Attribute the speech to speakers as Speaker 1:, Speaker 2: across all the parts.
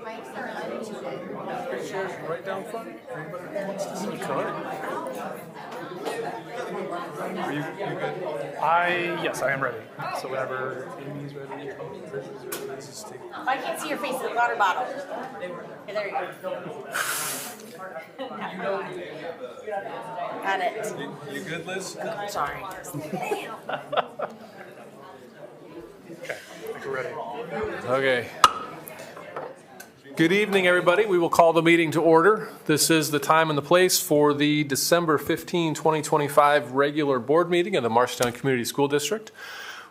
Speaker 1: Right down front. Anybody who wants to see card? Are you good?
Speaker 2: Yes, I am ready. So whenever Amy's ready,
Speaker 3: If I can't see your face, the water bottle. Okay, there you go. Got it.
Speaker 1: You good, Liz?
Speaker 3: Sorry.
Speaker 2: okay, I think we're ready.
Speaker 1: Okay. Good evening, everybody. We will call the meeting to order. This is the time and the place for the December 15, 2025 regular board meeting of the Marshtown Community School District.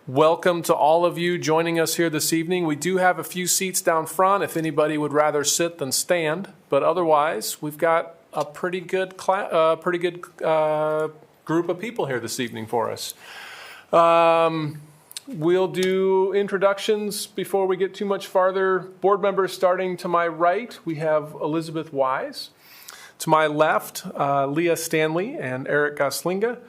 Speaker 1: Welcome to all of you joining us here this evening. We do have a few seats down front if anybody would rather sit than stand, but otherwise we've got a pretty good group of people here this evening for us. We'll do introductions before we get too much farther. Board members starting to my right, we have Elizabeth Wise. To my left, Leah Stanley and Eric Goslinga.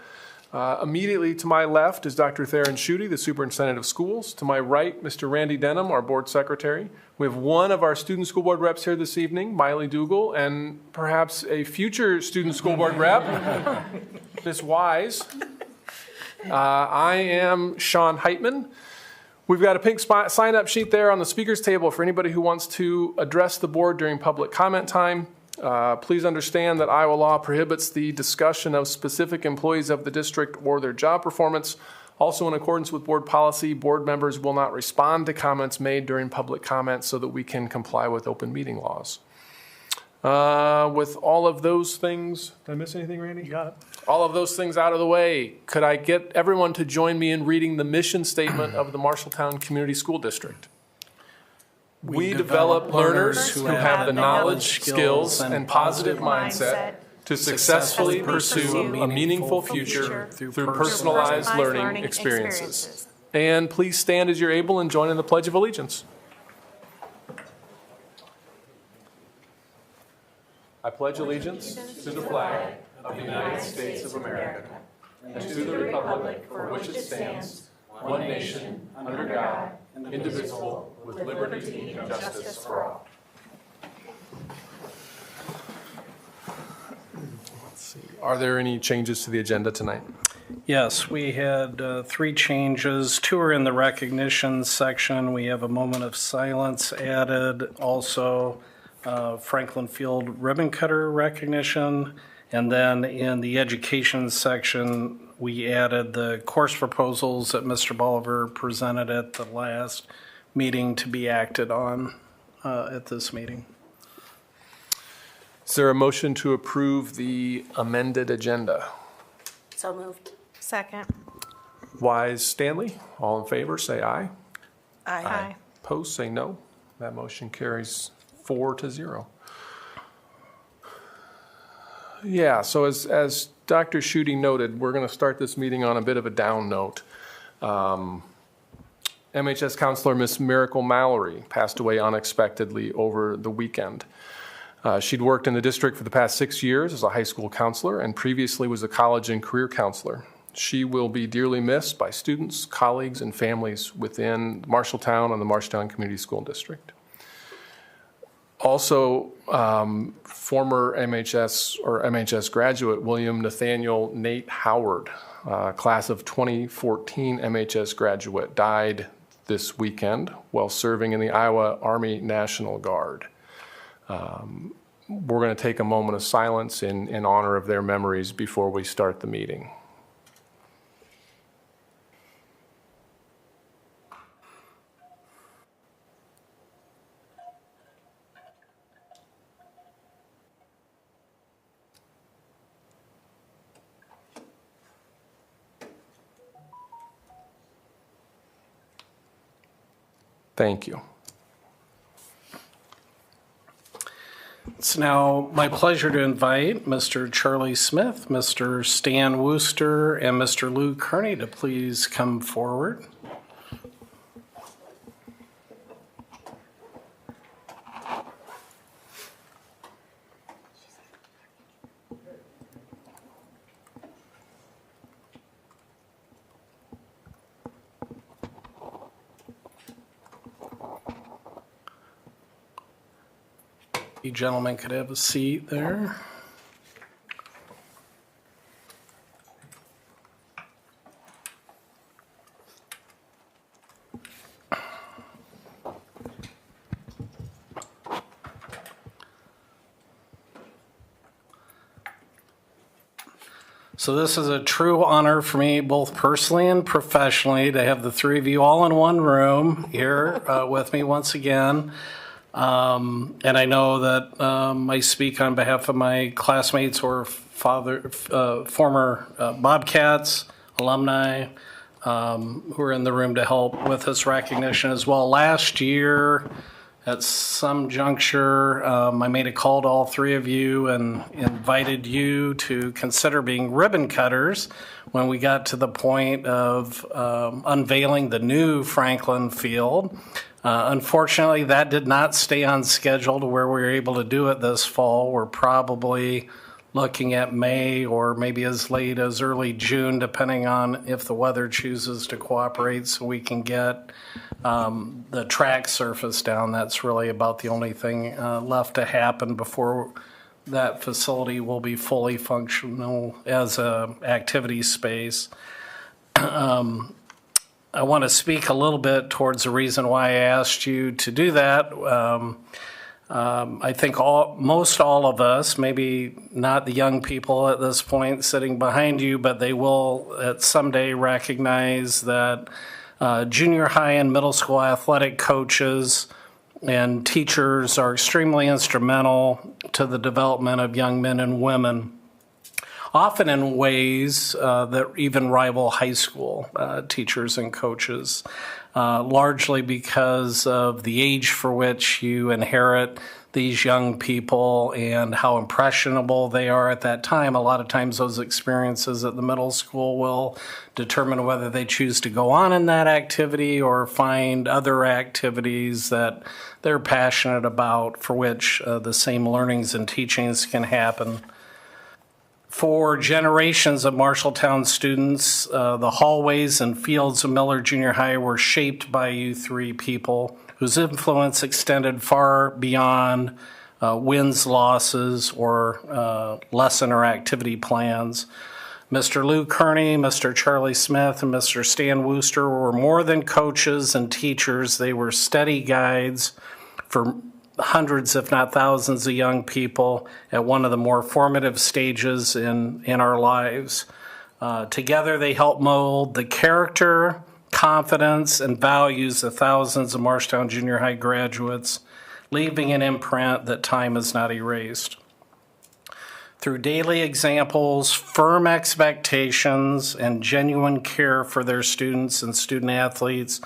Speaker 1: Immediately to my left is Dr. Theron Schutte, the superintendent of schools. To my right, Mr. Randy Denham, our board secretary. We have one of our student school board reps here this evening, Miley Dougal, and perhaps a future student school board rep, Ms. Wise. I am Sean Heitman. We've got a pink sign-up sheet there on the speaker's table for anybody who wants to address the board during public comment time. Please understand that Iowa law prohibits the discussion of specific employees of the district or their job performance. Also, in accordance with board policy, board members will not respond to comments made during public comment so that we can comply with open meeting laws. With all of those things, did I miss anything, Randy?
Speaker 2: You got it.
Speaker 1: All of those things out of the way, could I get everyone to join me in reading the mission statement of the Marshalltown Community School District? We develop learners who have the knowledge, skills, and positive mindset to successfully pursue a meaningful future through personalized learning experiences. And please stand as you're able and join in the Pledge of Allegiance. I pledge allegiance to the flag of the United States of America and to the republic for which it stands, one nation, under God, indivisible, with liberty and justice for all. Let's see. Are there any changes to the agenda tonight?
Speaker 4: Yes, we had 3 changes. 2 are in the recognition section. We have a moment of silence added. Also, Franklin Field ribbon cutter recognition. And then in the education section, we added the course proposals that Mr. Bolivar presented at the last meeting to be acted on at this meeting.
Speaker 1: Is there a motion to approve the amended agenda?
Speaker 3: So moved.
Speaker 5: Second.
Speaker 1: Wise, Stanley, all in favor, say aye.
Speaker 5: Aye.
Speaker 1: Opposed, say no. That motion carries 4-0. Yeah, so as Dr. Schutte noted, we're going to start this meeting on a bit of a down note. MHS counselor Miss Miracle Mallory passed away unexpectedly over the weekend. She'd worked in the district for the past 6 years as a high school counselor and previously was a college and career counselor. She will be dearly missed by students, colleagues, and families within Marshalltown and the Marshalltown Community School District. Also, former MHS graduate William Nathaniel Nate Howard, class of 2014 MHS graduate, died this weekend while serving in the Iowa Army National Guard. We're going to take a moment of silence in honor of their memories before we start the meeting. Thank you.
Speaker 4: It's now my pleasure to invite Mr. Charlie Smith, Mr. Stan Wooster, and Mr. Lou Kearney to please come forward. You gentlemen could have a seat there. So this is a true honor for me, both personally and professionally, to have the three of you all in one room here with me once again. And I know that I speak on behalf of my classmates or former Bobcats, alumni, who are in the room to help with this recognition as well. Last year, at some juncture, I made a call to all three of you and invited you to consider being ribbon cutters when we got to the point of unveiling the new Franklin Field. Unfortunately, that did not stay on schedule to where we were able to do it this fall. We're probably looking at May or maybe as late as early June, depending on if the weather chooses to cooperate, so we can get the track surface down. That's really about the only thing left to happen before that facility will be fully functional as a activity space. I want to speak a little bit towards the reason why I asked you to do that. I think most all of us, maybe not the young people at this point sitting behind you, but they will at someday recognize that junior high and middle school athletic coaches and teachers are extremely instrumental to the development of young men and women, often in ways that even rival high school teachers and coaches, largely because of the age for which you inherit these young people and how impressionable they are at that time. A lot of times those experiences at the middle school will determine whether they choose to go on in that activity or find other activities that they're passionate about, for which the same learnings and teachings can happen. For generations of Marshalltown students, the hallways and fields of Miller Junior High were shaped by you three people whose influence extended far beyond wins, losses, or lesson or activity plans. Mr. Lou Kearney, Mr. Charlie Smith, and Mr. Stan Wooster were more than coaches and teachers. They were steady guides for hundreds, if not thousands, of young people at one of the more formative stages in our lives. Together, they help mold the character, confidence, and values of thousands of Marshalltown Junior High graduates, leaving an imprint that time has not erased. Through daily examples, firm expectations, and genuine care for their students and student athletes,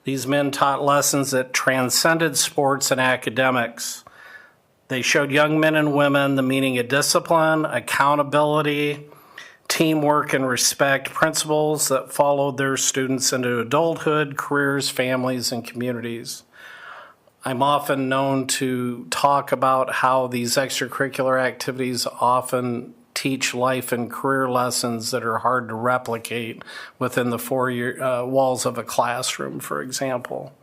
Speaker 4: these men taught lessons that transcended sports and academics. They showed young men and women the meaning of discipline, accountability, teamwork, and respect, principles that followed their students into adulthood, careers, families, and communities. I'm often known to talk about how these extracurricular activities often teach life and career lessons that are hard to replicate within the four walls of a classroom, for example.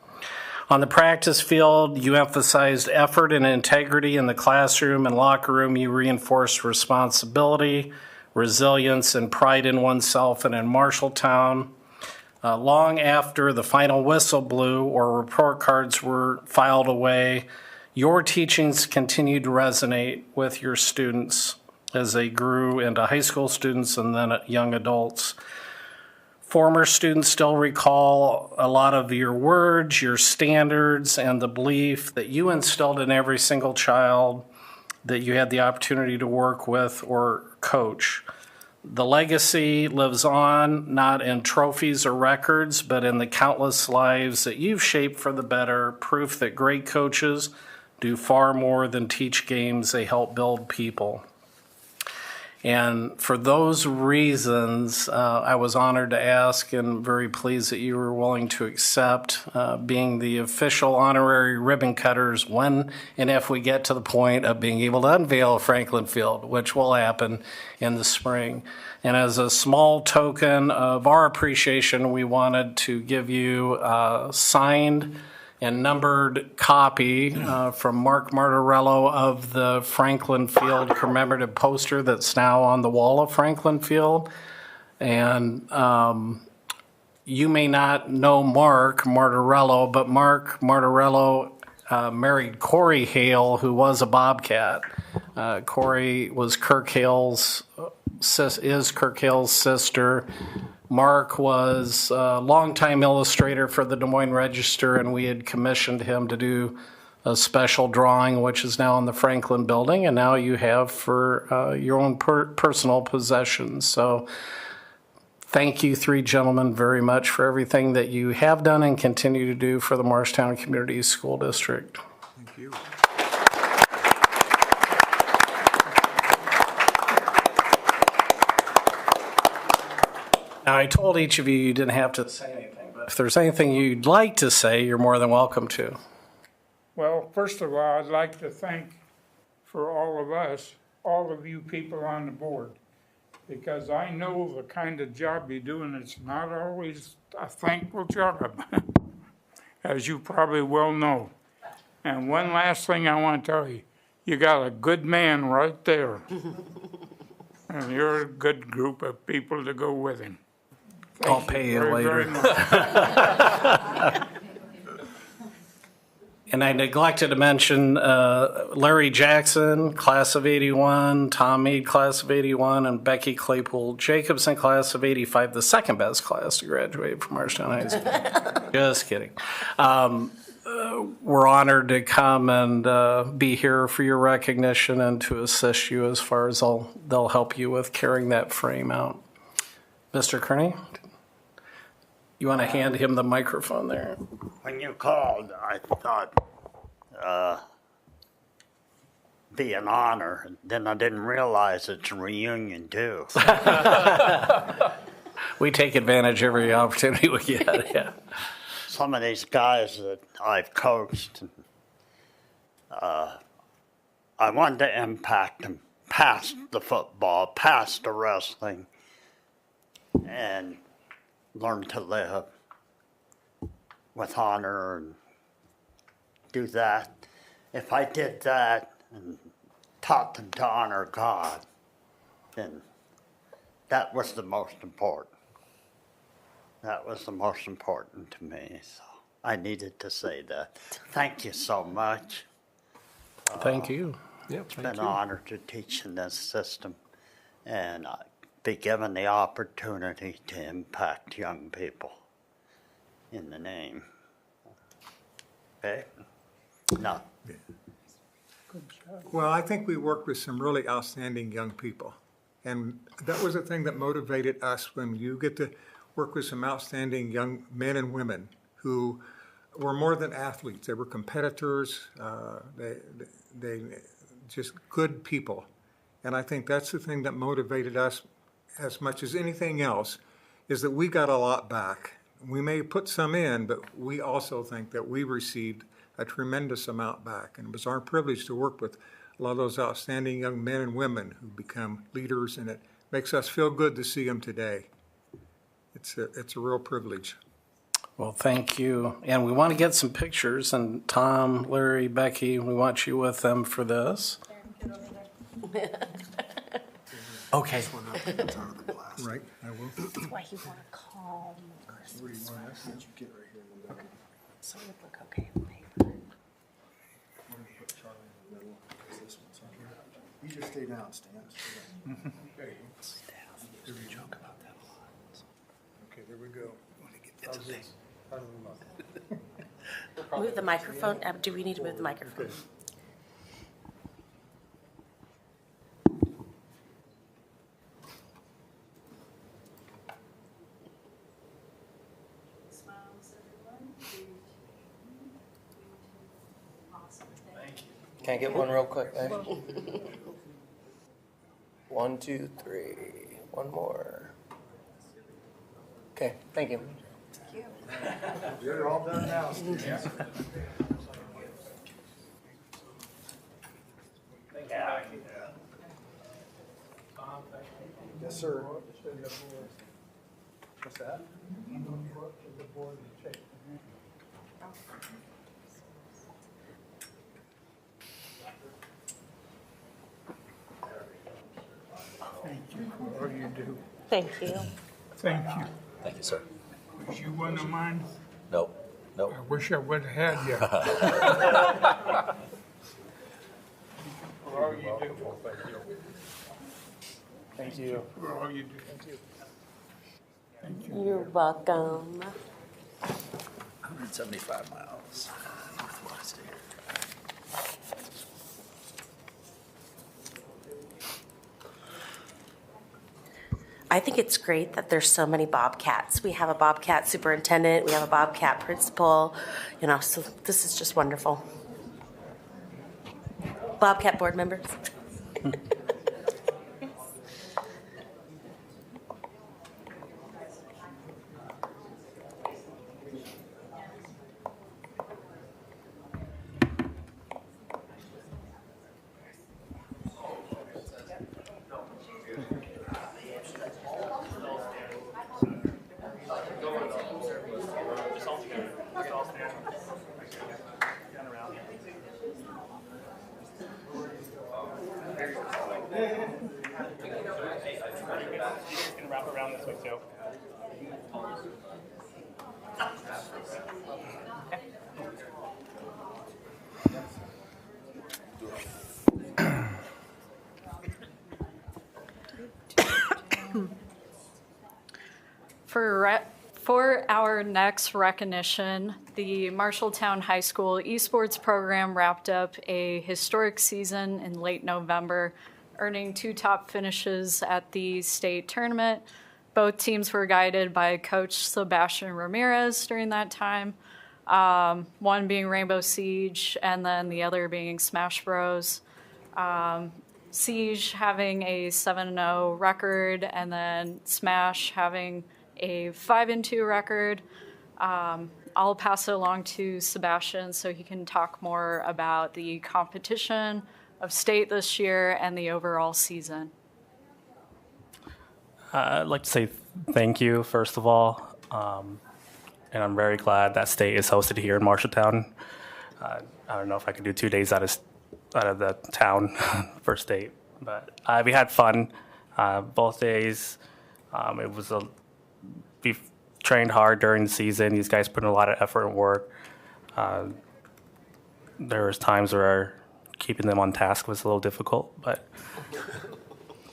Speaker 4: On the practice field, you emphasized effort and integrity in the classroom and locker room. You reinforced responsibility, resilience, and pride in oneself and in Marshalltown. Long after the final whistle blew or report cards were filed away, your teachings continued to resonate with your students as they grew into high school students and then young adults. Former students still recall a lot of your words, your standards, and the belief that you instilled in every single child that you had the opportunity to work with or coach. The legacy lives on, not in trophies or records, but in the countless lives that you've shaped for the better, proof that great coaches do far more than teach games, they help build people. And for those reasons, I was honored to ask and very pleased that you were willing to accept being the official honorary ribbon cutters when and if we get to the point of being able to unveil Franklin Field, which will happen in the spring. And as a small token of our appreciation, we wanted to give you a signed and numbered copy from Mark Martorello of the Franklin Field commemorative poster that's now on the wall of Franklin Field. And you may not know Mark Martorello, but Mark Martorello married Corey Hale, who was a Bobcat. Corey was Kirk Hale's sister. Mark was a longtime illustrator for the Des Moines Register, and we had commissioned him to do a special drawing, which is now in the Franklin Building, and now you have for your own personal possessions. So thank you, three gentlemen, very much for everything that you have done and continue to do for the Morristown Community School District.
Speaker 5: Thank you.
Speaker 4: Now, I told each of you you didn't have to say anything, but if there's anything you'd like to say, you're more than welcome to.
Speaker 6: Well, first of all, I'd like to thank for all of us, all of you people on the board, because I know the kind of job you do, and it's not always a thankful job, as you probably well know. And one last thing I want to tell you, you got a good man right there. And you're a good group of people to go with him.
Speaker 4: I'll pay you later.
Speaker 6: Very much.
Speaker 4: And I neglected to mention Larry Jackson, class of 81, Tom Mead, class of 81, and Becky Claypool Jacobson, class of 85, the second best class to graduate from Morristown High School. Just kidding. We're honored to come and be here for your recognition and to assist you as far as they'll help you with carrying that frame out. Mr. Kearney, you want to hand him the microphone there?
Speaker 7: When you called, I thought be an honor. Then I didn't realize it's a reunion too.
Speaker 4: We take advantage every opportunity we get. Yeah.
Speaker 7: Some of these guys that I've coached, I wanted to impact them past the football, past the wrestling, and learn to live with honor and do that. If I did that and taught them to honor God, then that was the most important. That was the most important to me. So I needed to say that. Thank you so much.
Speaker 4: Thank you.
Speaker 1: Yep,
Speaker 7: It's been an honor to teach in this system and be given the opportunity to impact young people in the name. Okay? No.
Speaker 5: Well, I think we worked with some really outstanding young people. And that was the thing that motivated us when you get to work with some outstanding young men and women who were more than athletes. They were competitors. They just good people. And I think that's the thing that motivated us as much as anything else, is that we got a lot back. We may put some in, but we also think that we received a tremendous amount back. And it was our privilege to work with a lot of those outstanding young men and women who become leaders, and it makes us feel good to see them today. It's a real privilege.
Speaker 4: Well, thank you. And we want to get some pictures, and Tom, Larry, Becky, we want you with them for this. Okay.
Speaker 5: Right, I will.
Speaker 3: That's why you want to calm Christmas. So it would look okay on paper.
Speaker 8: You just stay down, Stan.
Speaker 5: Okay, there we go.
Speaker 3: Move the microphone. Do we need to move the microphone?
Speaker 9: Can I get one real quick there? 1, 2, 3. One more. Okay, thank you.
Speaker 8: You're all done now, Stan. Yes, sir.
Speaker 1: What's that?
Speaker 6: do.
Speaker 3: Thank you.
Speaker 6: Thank you.
Speaker 10: Thank you, sir.
Speaker 6: Was you one of mine?
Speaker 10: Nope. Nope.
Speaker 6: I wish I would have had you. For all you do.
Speaker 2: Thank you.
Speaker 6: For all you do. Thank you.
Speaker 3: You're welcome.
Speaker 10: 175 miles. Northwest here.
Speaker 3: I think it's great that there's so many Bobcats. We have a Bobcat superintendent, we have a Bobcat principal, so this is just wonderful. Bobcat board members.
Speaker 2: Gonna wrap around this way too.
Speaker 11: For our next recognition, the Marshalltown High School esports program wrapped up a historic season in late November, earning 2 top finishes at the state tournament. Both teams were guided by Coach Sebastian Ramirez during that time, one being Rainbow Siege and then the other being Smash Bros. Siege having a 7-0 record and then Smash having a 5-2 record. I'll pass it along to Sebastian so he can talk more about the competition of state this year and the overall season.
Speaker 2: I'd like to say thank you, first of all. And I'm very glad that state is hosted here in Marshalltown. I don't know if I could do 2 days out of the town for state, but we had fun both days. We trained hard during the season. These guys put in a lot of effort and work. There was times where keeping them on task was a little difficult, but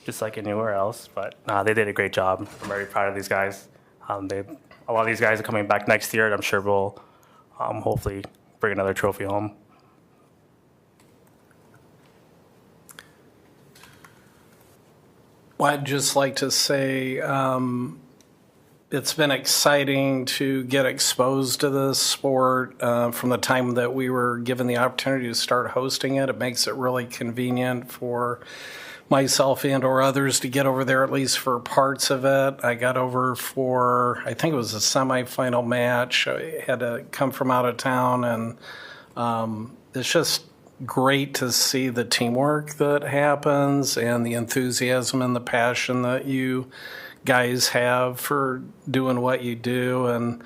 Speaker 2: just like anywhere else. But they did a great job. I'm very proud of these guys. A lot of these guys are coming back next year, and I'm sure we'll hopefully bring another trophy home.
Speaker 4: Well, I'd just like to say it's been exciting to get exposed to this sport from the time that we were given the opportunity to start hosting it. It makes it really convenient for myself and or others to get over there at least for parts of it. I got over for, I think it was a semifinal match. I had to come from out of town, and it's just great to see the teamwork that happens and the enthusiasm and the passion that you guys have for doing what you do. And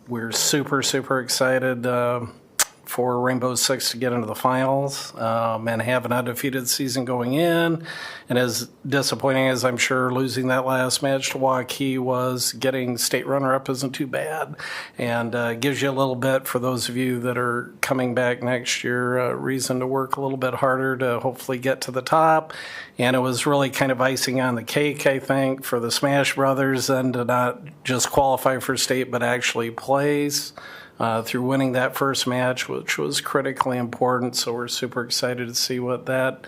Speaker 4: we're super, super excited for Rainbow Six to get into the finals and have an undefeated season going in. And as disappointing as I'm sure losing that last match to Waukee was, getting state runner-up isn't too bad, and gives you a little bit, for those of you that are coming back next year, a reason to work a little bit harder to hopefully get to the top. And it was really kind of icing on the cake, I think, for the Smash Brothers, and to not just qualify for state but actually place through winning that first match, which was critically important. So we're super excited to see what the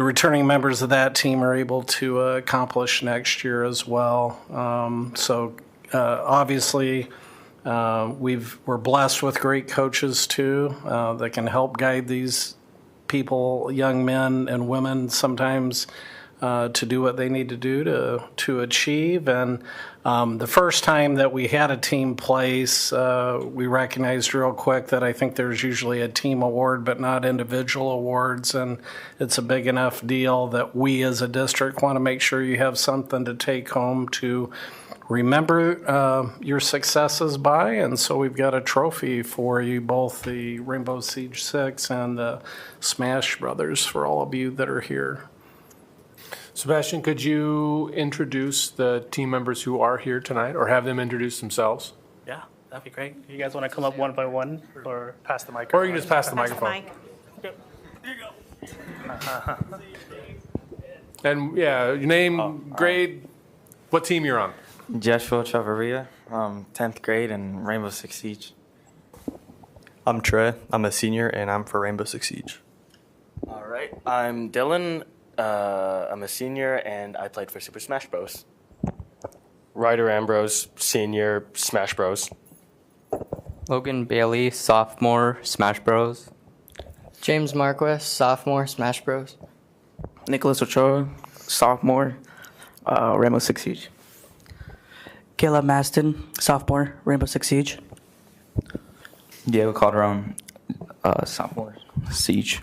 Speaker 4: returning members of that team are able to accomplish next year as well. Obviously, we're blessed with great coaches too that can help guide these people, young men and women, sometimes to do what they need to do to achieve. And the first time that we had a team place, we recognized real quick that I think there's usually a team award but not individual awards, and it's a big enough deal that we as a district want to make sure you have something to take home to remember your successes by. And so we've got a trophy for you, both the Rainbow Siege 6 and the Smash Brothers, for all of you that are here.
Speaker 1: Sebastian, could you introduce the team members who are here tonight, or have them introduce themselves?
Speaker 2: Yeah, that'd be great. You guys want to come up one by one or pass the mic?
Speaker 1: Or you can just pass the
Speaker 3: Pass the
Speaker 1: microphone.
Speaker 3: mic.
Speaker 1: And yeah, your name, grade, what team you're on.
Speaker 12: Joshua Chavarria, 10th grade and Rainbow Six Siege.
Speaker 13: I'm Trey. I'm a senior, and I'm for Rainbow Six Siege.
Speaker 14: All right. I'm Dylan. I'm a senior, and I played for Super Smash Bros.
Speaker 13: Ryder Ambrose, senior, Smash Bros.
Speaker 15: Logan Bailey, sophomore, Smash Bros.
Speaker 9: James Marquez, sophomore, Smash Bros.
Speaker 16: Nicholas Ochoa, sophomore, Rainbow Six Siege.
Speaker 17: Caleb Maston, sophomore, Rainbow Six Siege.
Speaker 12: Diego Calderon, sophomore, Siege.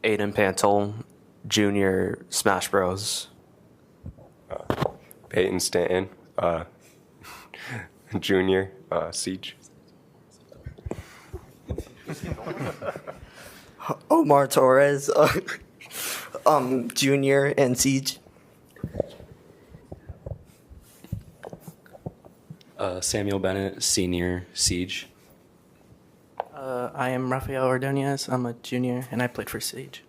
Speaker 18: Aiden Pantel, junior, Smash Bros.
Speaker 19: Peyton Stanton, junior, Siege.
Speaker 16: Omar Torres, junior and Siege.
Speaker 18: Samuel Bennett, senior, Siege.
Speaker 15: I am Rafael Ordonez. I'm a junior, and I played for Siege.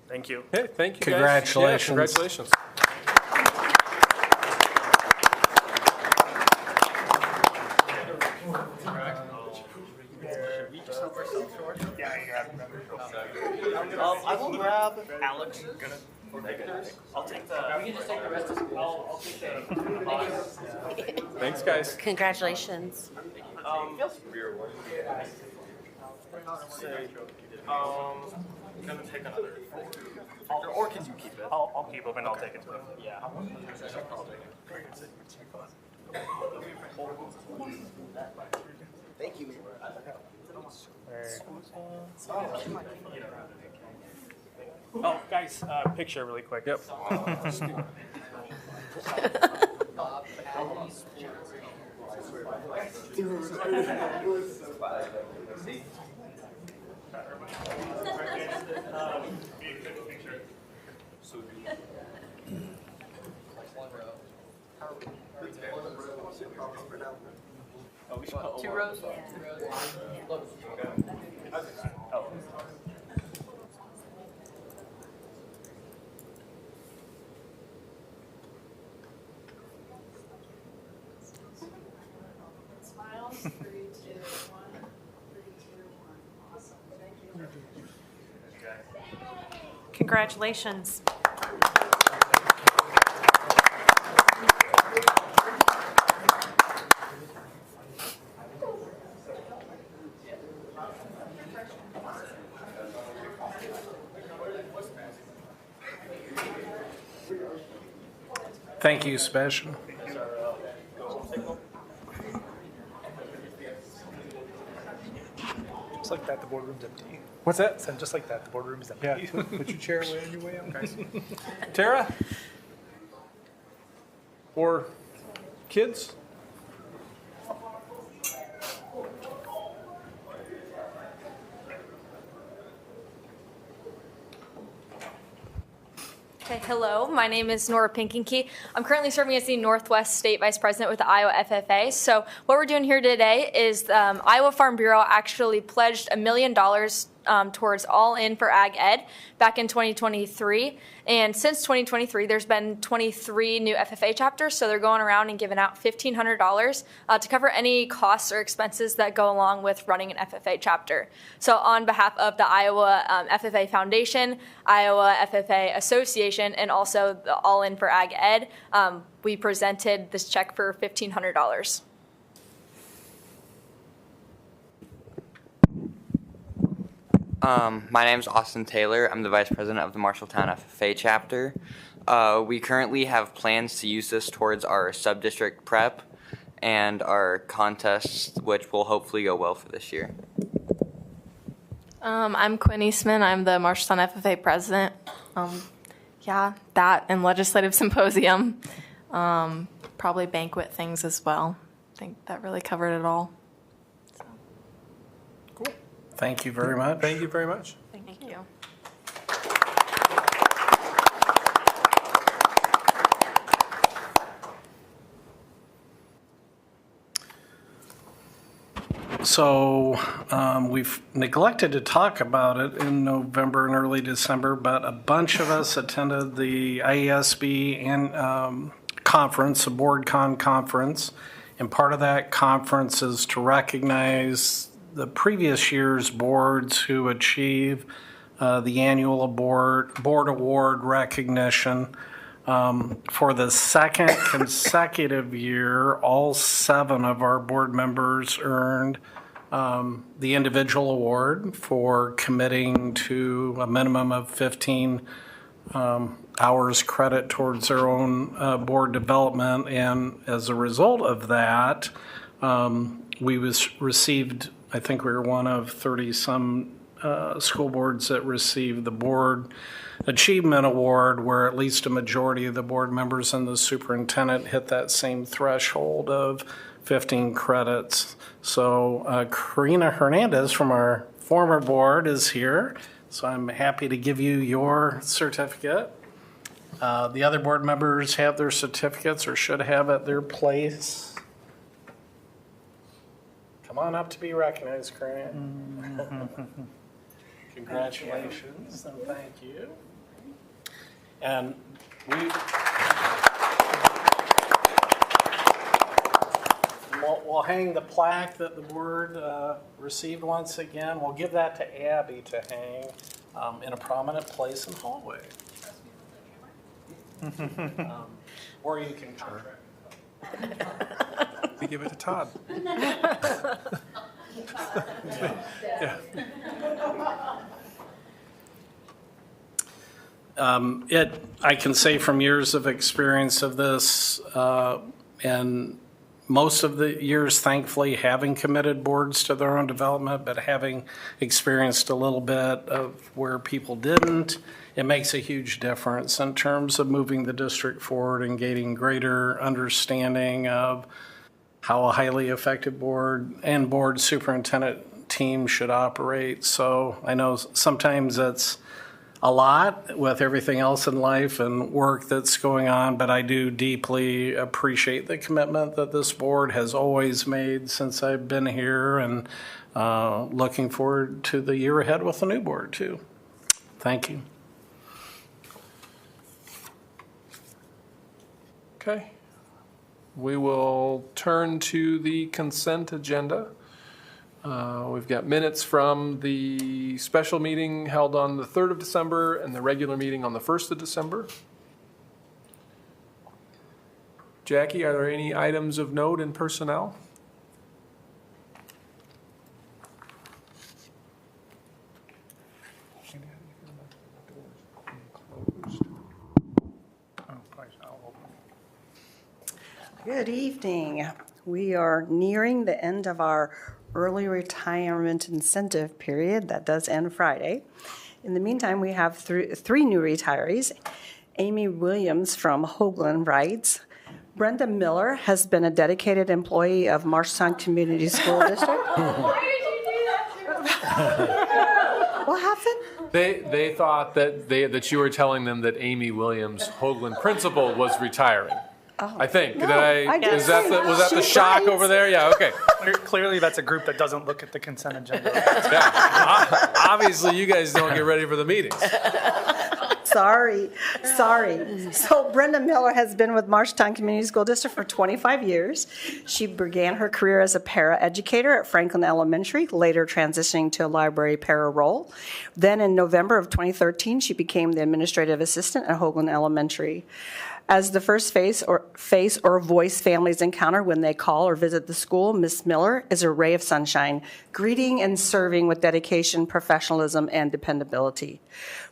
Speaker 2: Thank you.
Speaker 1: Hey, thank you.
Speaker 4: Congratulations.
Speaker 1: Guys. Yeah, congratulations.
Speaker 9: I will grab Alex.
Speaker 2: I'll take the. We can just take the rest of. I'll take the.
Speaker 1: Thanks, guys.
Speaker 3: Congratulations.
Speaker 2: Gonna take another. Or can you keep it? I'll keep them and I'll take it to them. Yeah.
Speaker 16: Thank you.
Speaker 2: Oh, guys, picture really quick.
Speaker 1: Yep.
Speaker 15: Two rows?
Speaker 11: Smiles, 3, 2, 1. 3, 2, 1. Awesome. Thank you.
Speaker 3: Congratulations.
Speaker 4: Thank you, Sebastian.
Speaker 10: Just like that, the boardroom's empty.
Speaker 1: What's that?
Speaker 10: So just like that, the boardroom's empty.
Speaker 1: Yeah, put your chair away on your way out, guys. Tara? Or kids?
Speaker 20: Okay, hello, my name is Nora Pinkenke. I'm currently serving as the Northwest State Vice President with the Iowa FFA. So what we're doing here today is Iowa Farm Bureau actually pledged $1 million towards All In for Ag Ed back in 2023. And since 2023, there's been 23 new FFA chapters, so they're going around and giving out $1,500 to cover any costs or expenses that go along with running an FFA chapter. So on behalf of the Iowa FFA Foundation, Iowa FFA Association, and also the All In for Ag Ed, we presented this check for $1,500.
Speaker 21: My name is Austin Taylor. I'm the Vice President of the Marshalltown FFA chapter. We currently have plans to use this towards our sub-district prep and our contests, which will hopefully go well for this year.
Speaker 22: I'm Quinn Eastman. I'm the Marshalltown FFA President. That and Legislative Symposium. Probably banquet things as well. I think that really covered it all.
Speaker 4: Thank you very much.
Speaker 1: Thank you very much.
Speaker 20: Thank you.
Speaker 4: So we've neglected to talk about it in November and early December, but a bunch of us attended the IASB and conference, a BoardCon conference, and part of that conference is to recognize the previous year's boards who achieve the annual board award recognition. For the second consecutive year, all 7 of our board members earned the individual award for committing to a minimum of 15 hours credit towards their own board development. And as a result of that, we received, I think we were one of 30-some school boards that received the Board Achievement Award, where at least a majority of the board members and the superintendent hit that same threshold of 15 credits. So Karina Hernandez from our former board is here, so I'm happy to give you your certificate. The other board members have their certificates or should have at their place. Come on up to be recognized, Karina. Congratulations and thank you. And we'll hang the plaque that the board received once again. We'll give that to Abby to hang in a prominent place in the hallway. Or you can contract.
Speaker 1: We give it to Todd. Yeah.
Speaker 4: I can say from years of experience of this, and most of the years, thankfully, having committed boards to their own development, but having experienced a little bit of where people didn't, it makes a huge difference in terms of moving the district forward and gaining greater understanding of how a highly effective board and board superintendent team should operate. So I know sometimes that's a lot with everything else in life and work that's going on, but I do deeply appreciate the commitment that this board has always made since I've been here, and looking forward to the year ahead with the new board too. Thank you.
Speaker 1: Okay. We will turn to the consent agenda. We've got minutes from the special meeting held on the 3rd of December and the regular meeting on the 1st of December. Jackie, are there any items of note in personnel?
Speaker 5: Good evening. We are nearing the end of our early retirement incentive period. That does end Friday. In the meantime, we have three new retirees. Amy Williams from Hoagland writes, Brenda Miller has been a dedicated employee of Marshtown Community School District.
Speaker 1: Why
Speaker 5: did you do that to me? What happened?
Speaker 1: They thought that you were telling them that Amy Williams, Hoagland principal, was retiring.
Speaker 5: Oh.
Speaker 1: I think.
Speaker 5: No,
Speaker 1: was that the shock over there? Yeah, okay.
Speaker 10: Clearly, that's a group that doesn't look at the consent agenda.
Speaker 1: Yeah. Obviously, you guys don't get ready for the meetings.
Speaker 5: Sorry. So Brenda Miller has been with Marshtown Community School District for 25 years. She began her career as a para-educator at Franklin Elementary, later transitioning to a library para role. Then in November of 2013, she became the administrative assistant at Hoagland Elementary. As the first face or voice families encounter when they call or visit the school, Ms. Miller is a ray of sunshine, greeting and serving with dedication, professionalism, and dependability.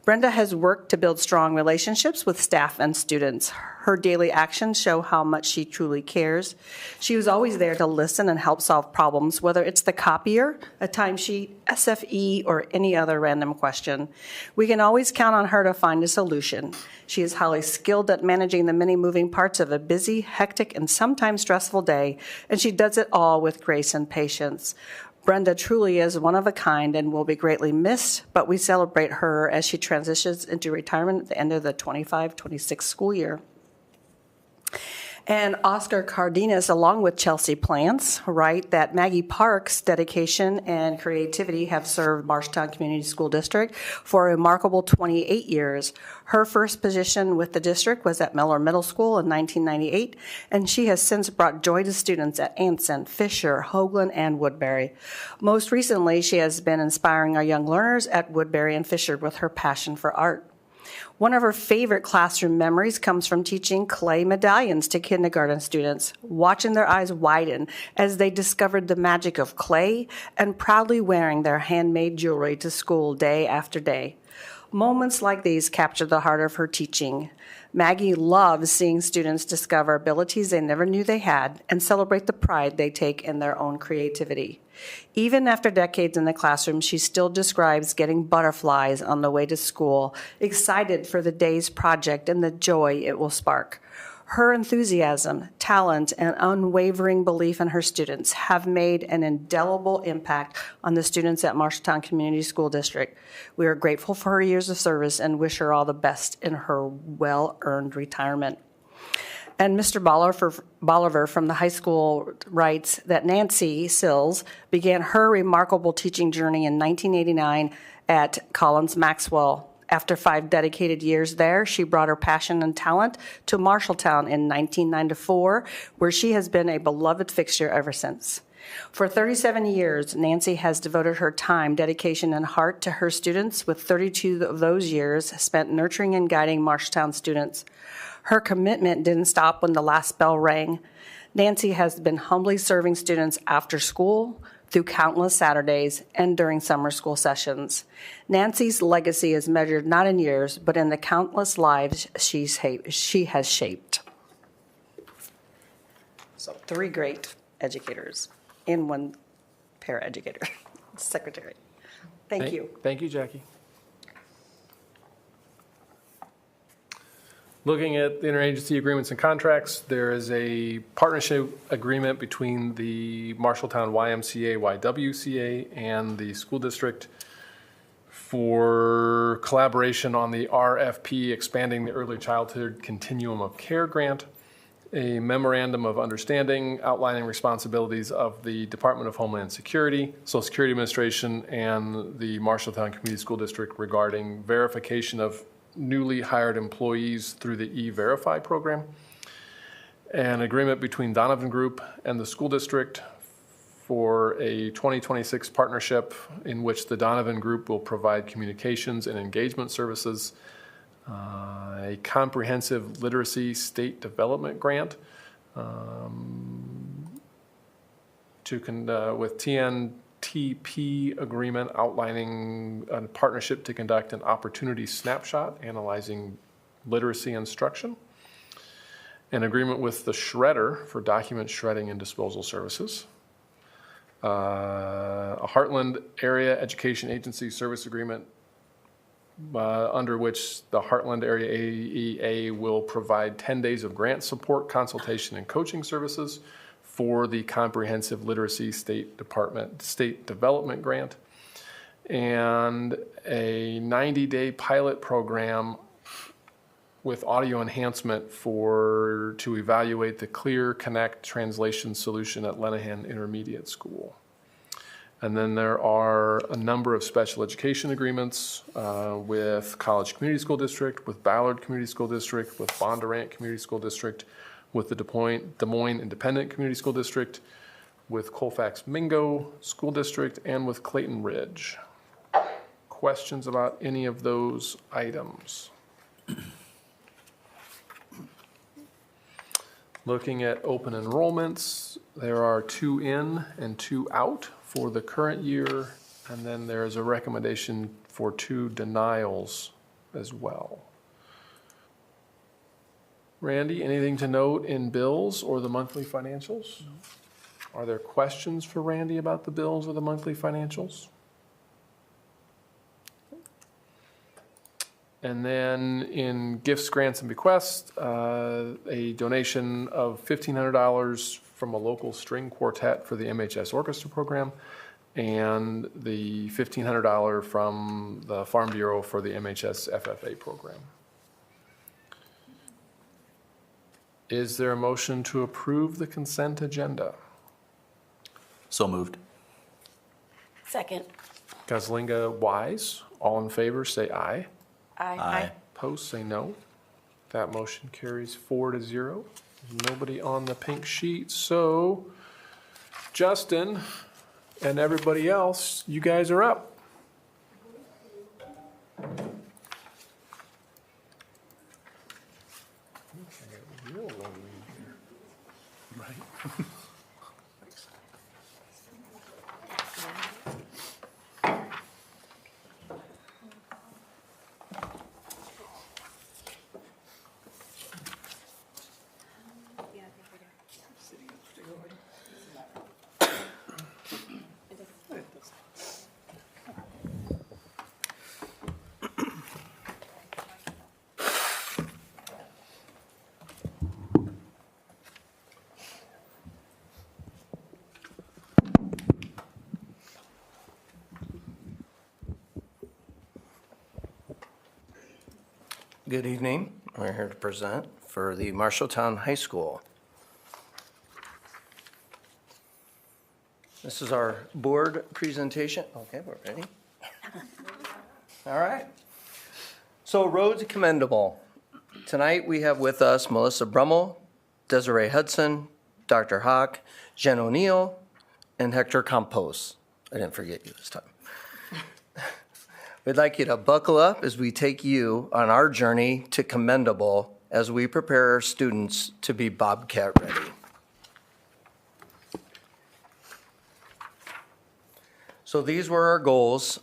Speaker 5: Brenda has worked to build strong relationships with staff and students. Her daily actions show how much she truly cares. She was always there to listen and help solve problems, whether it's the copier, a timesheet, SFE, or any other random question. We can always count on her to find a solution. She is highly skilled at managing the many moving parts of a busy, hectic, and sometimes stressful day, and she does it all with grace and patience. Brenda truly is one of a kind and will be greatly missed, but we celebrate her as she transitions into retirement at the end of the 25-26 school year. And Oscar Cardenas, along with Chelsea Plants, write that Maggie Park's dedication and creativity have served Marshalltown Community School District for a remarkable 28 years. Her first position with the district was at Miller Middle School in 1998, and she has since brought joy to students at Anson, Fisher, Hoagland, and Woodbury. Most recently, she has been inspiring our young learners at Woodbury and Fisher with her passion for art. One of her favorite classroom memories comes from teaching clay medallions to kindergarten students, watching their eyes widen as they discovered the magic of clay and proudly wearing their handmade jewelry to school day after day. Moments like these capture the heart of her teaching. Maggie loves seeing students discover abilities they never knew they had and celebrate the pride they take in their own creativity. Even after decades in the classroom, she still describes getting butterflies on the way to school, excited for the day's project and the joy it will spark. Her enthusiasm, talent, and unwavering belief in her students have made an indelible impact on the students at Marshalltown Community School District. We are grateful for her years of service and wish her all the best in her well-earned retirement. And Mr. Bolivar from the high school writes that Nancy Sills began her remarkable teaching journey in 1989 at Collins Maxwell. After 5 dedicated years there, she brought her passion and talent to Marshalltown in 1994, where she has been a beloved fixture ever since. For 37 years, Nancy has devoted her time, dedication, and heart to her students, with 32 of those years spent nurturing and guiding Marshalltown students. Her commitment didn't stop when the last bell rang. Nancy has been humbly serving students after school, through countless Saturdays, and during summer school sessions. Nancy's legacy is measured not in years, but in the countless lives she has shaped. So 3 great educators and 1 paraeducator, secretary. Thank you.
Speaker 1: Thank you, Jackie. Looking at the interagency agreements and contracts, there is a partnership agreement between the Marshalltown YMCA, YWCA, and the school district for collaboration on the RFP, Expanding the Early Childhood Continuum of Care grant, a memorandum of understanding outlining responsibilities of the Department of Homeland Security, Social Security Administration, and the Marshalltown Community School District regarding verification of newly hired employees through the E-Verify program, an agreement between Donovan Group and the school district for a 2026 partnership in which the Donovan Group will provide communications and engagement services, a comprehensive literacy state development grant with TNTP agreement outlining a partnership to conduct an opportunity snapshot analyzing literacy instruction, an agreement with the Shredder for document shredding and disposal services, a Heartland Area Education Agency service agreement under which the Heartland Area AEA will provide 10 days of grant support, consultation, and coaching services for the Comprehensive Literacy State Development Grant, and a 90-day pilot program with audio enhancement to evaluate the Clear Connect translation solution at Lenahan Intermediate School. And then there are a number of special education agreements with College Community School District, with Ballard Community School District, with Bondurant Community School District, with the Des Moines Independent Community School District, with Colfax Mingo School District, and with Clayton Ridge. Questions about any of those items? Looking at open enrollments, there are 2 in and 2 out for the current year, and then there is a recommendation for 2 denials as well. Randy, anything to note in bills or the monthly financials? Are there questions for Randy about the bills or the monthly financials? And then in gifts, grants, and bequests, a donation of $1,500 from a local string quartet for the MHS Orchestra program, and the $1,500 from the Farm Bureau for the MHS FFA program. Is there a motion to approve the consent agenda?
Speaker 7: So moved.
Speaker 3: Second.
Speaker 1: Guzlinga, Wise, all in favor, say aye.
Speaker 3: Aye.
Speaker 1: Opposed, say no. That motion carries 4-0. There's nobody on the pink sheet, so Justin and everybody else, you guys are up.
Speaker 8: Good evening. We're here to present for the Marshalltown High School. This is our board presentation. Okay, we're ready. All right. So roads commendable. Tonight we have with us Melissa Brummel, Desiree Hudson, Dr. Hawk, Jen O'Neill, and Hector Campos. I didn't forget you this time. We'd like you to buckle up as we take you on our journey to commendable as we prepare our students to be Bobcat ready. So these were our goals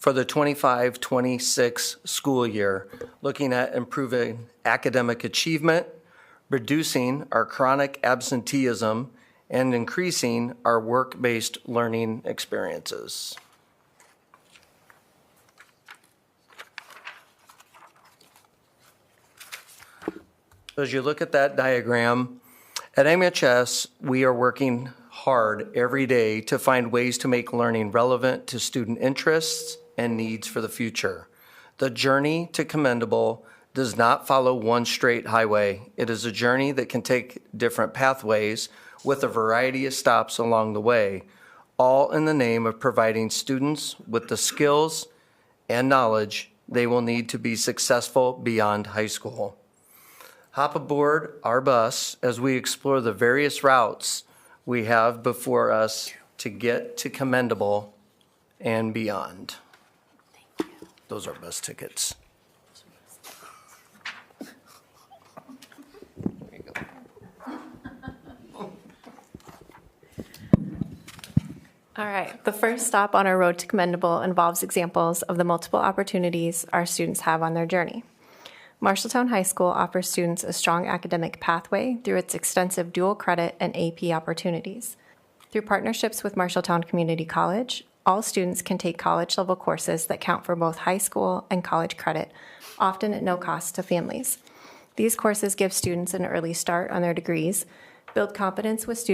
Speaker 8: for the 25-26 school year, looking at improving academic achievement, reducing our chronic absenteeism, and increasing our work-based learning experiences. As you look at that diagram, at MHS, we are working hard every day to find ways to make learning relevant to student interests and needs for the future. The journey to commendable does not follow one straight highway. It is a journey that can take different pathways with a variety of stops along the way, all in the name of providing students with the skills and knowledge they will need to be successful beyond high school. Hop aboard our bus as we explore the various routes we have before us to get to commendable and beyond. Those are bus tickets.
Speaker 22: All right, the first stop on our road to commendable involves examples of the multiple opportunities our students have on their journey. Marshalltown High School offers students a strong academic pathway through its extensive dual credit and AP opportunities. Through partnerships with Marshalltown Community College, all students can take college-level courses that count for both high school and college credit, often at no cost to families. These courses give students an early start on their degrees, build confidence with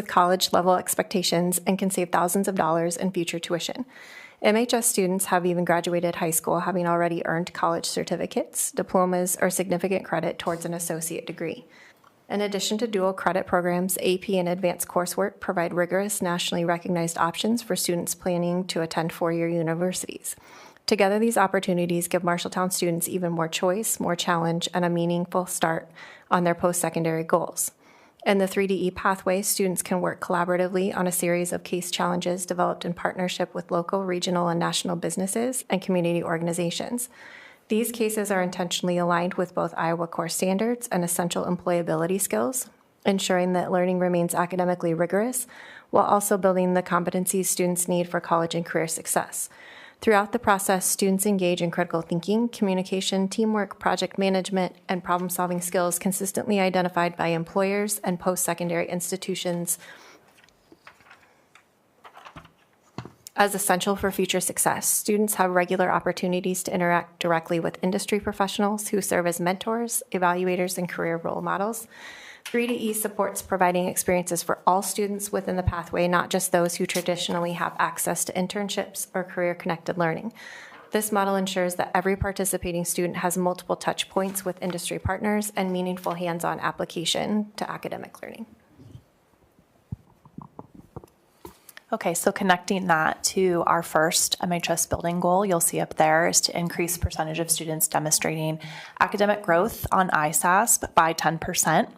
Speaker 22: college-level expectations, and can save thousands of dollars in future tuition. MHS students have even graduated high school having already earned college certificates, diplomas, or significant credit towards an associate degree. In addition to dual credit programs, AP and advanced coursework provide rigorous, nationally recognized options for students planning to attend four-year universities. Together, these opportunities give Marshalltown students even more choice, more challenge, and a meaningful start on their post-secondary goals. In the 3DE pathway, students can work collaboratively on a series of case challenges developed in partnership with local, regional, and national businesses and community organizations. These cases are intentionally aligned with both Iowa core standards and essential employability skills, ensuring that learning remains academically rigorous while also building the competencies students need for college and career success. Throughout the process, students engage in critical thinking, communication, teamwork, project management, and problem-solving skills consistently identified by employers and post-secondary institutions as essential for future success. Students have regular opportunities to interact directly with industry professionals who serve as mentors, evaluators, and career role models. 3DE supports providing experiences for all students within the pathway, not just those who traditionally have access to internships or career-connected learning. This model ensures that every participating student has multiple touch points with industry partners and meaningful hands-on application to academic learning.
Speaker 6: Okay, so connecting that to our first MHS building goal, you'll see up there, is to increase percentage of students demonstrating academic growth on ISASP by 10%.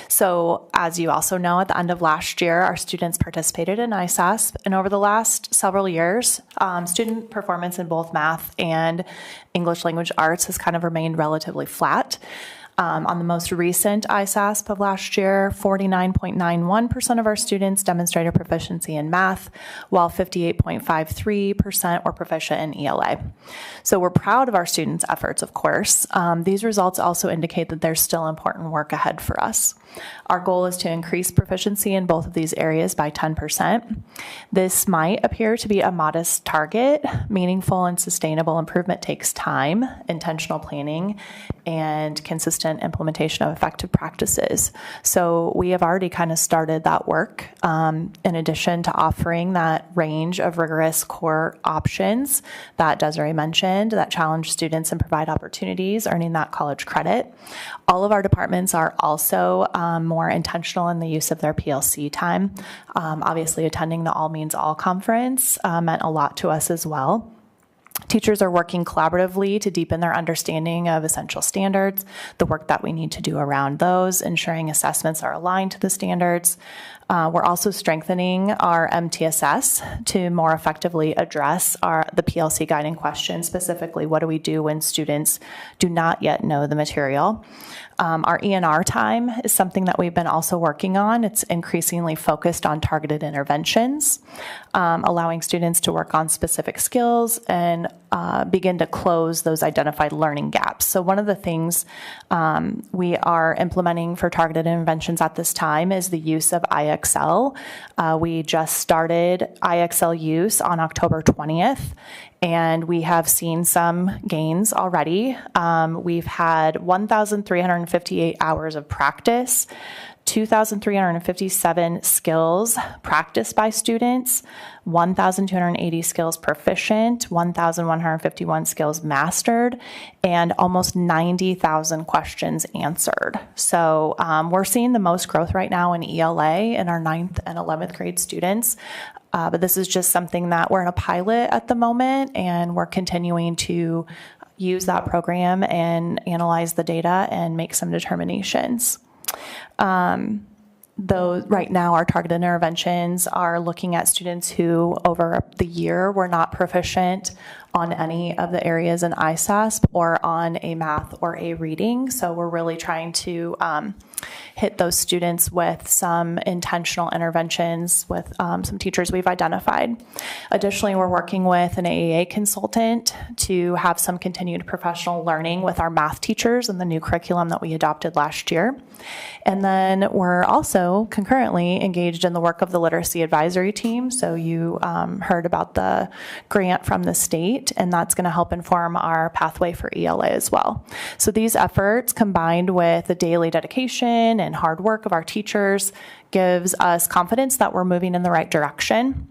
Speaker 6: So as you also know, at the end of last year, our students participated in ISASP, and over the last several years, student performance in both math and English language arts has kind of remained relatively flat. On the most recent ISASP of last year, 49.91% of our students demonstrated proficiency in math, while 58.53% were proficient in ELA. So we're proud of our students' efforts, of course. These results also indicate that there's still important work ahead for us. Our goal is to increase proficiency in both of these areas by 10%. This might appear to be a modest target. Meaningful and sustainable improvement takes time, intentional planning, and consistent implementation of effective practices. So we have already kind of started that work. In addition to offering that range of rigorous core options that Desiree mentioned that challenge students and provide opportunities, earning that college credit. All of our departments are also more intentional in the use of their PLC time. Obviously, attending the All Means All conference meant a lot to us as well. Teachers are working collaboratively to deepen their understanding of essential standards, the work that we need to do around those, ensuring assessments are aligned to the standards. We're also strengthening our MTSS to more effectively address the PLC guiding question, specifically what do we do when students do not yet know the material. Our ENR time is something that we've been also working on. It's increasingly focused on targeted interventions, allowing students to work on specific skills and begin to close those identified learning gaps. So one of the things we are implementing for targeted interventions at this time is the use of IXL. We just started IXL use on October 20th. And we have seen some gains already. We've had 1,358 hours of practice, 2,357 skills practiced by students, 1,280 skills proficient, 1,151 skills mastered, and almost 90,000 questions answered. So we're seeing the most growth right now in ELA in our 9th and 11th grade students. But this is just something that we're in a pilot at the moment, and we're continuing to use that program and analyze the data and make some determinations. Though right now our targeted interventions are looking at students who over the year were not proficient on any of the areas in ISASP or on a math or a reading. So we're really trying to hit those students with some intentional interventions with some teachers we've identified. Additionally, we're working with an AAA consultant to have some continued professional learning with our math teachers and the new curriculum that we adopted last year. And then we're also concurrently engaged in the work of the literacy advisory team. So you heard about the grant from the state, and that's going to help inform our pathway for ELA as well. So these efforts, combined with the daily dedication and hard work of our teachers, gives us confidence that we're moving in the right direction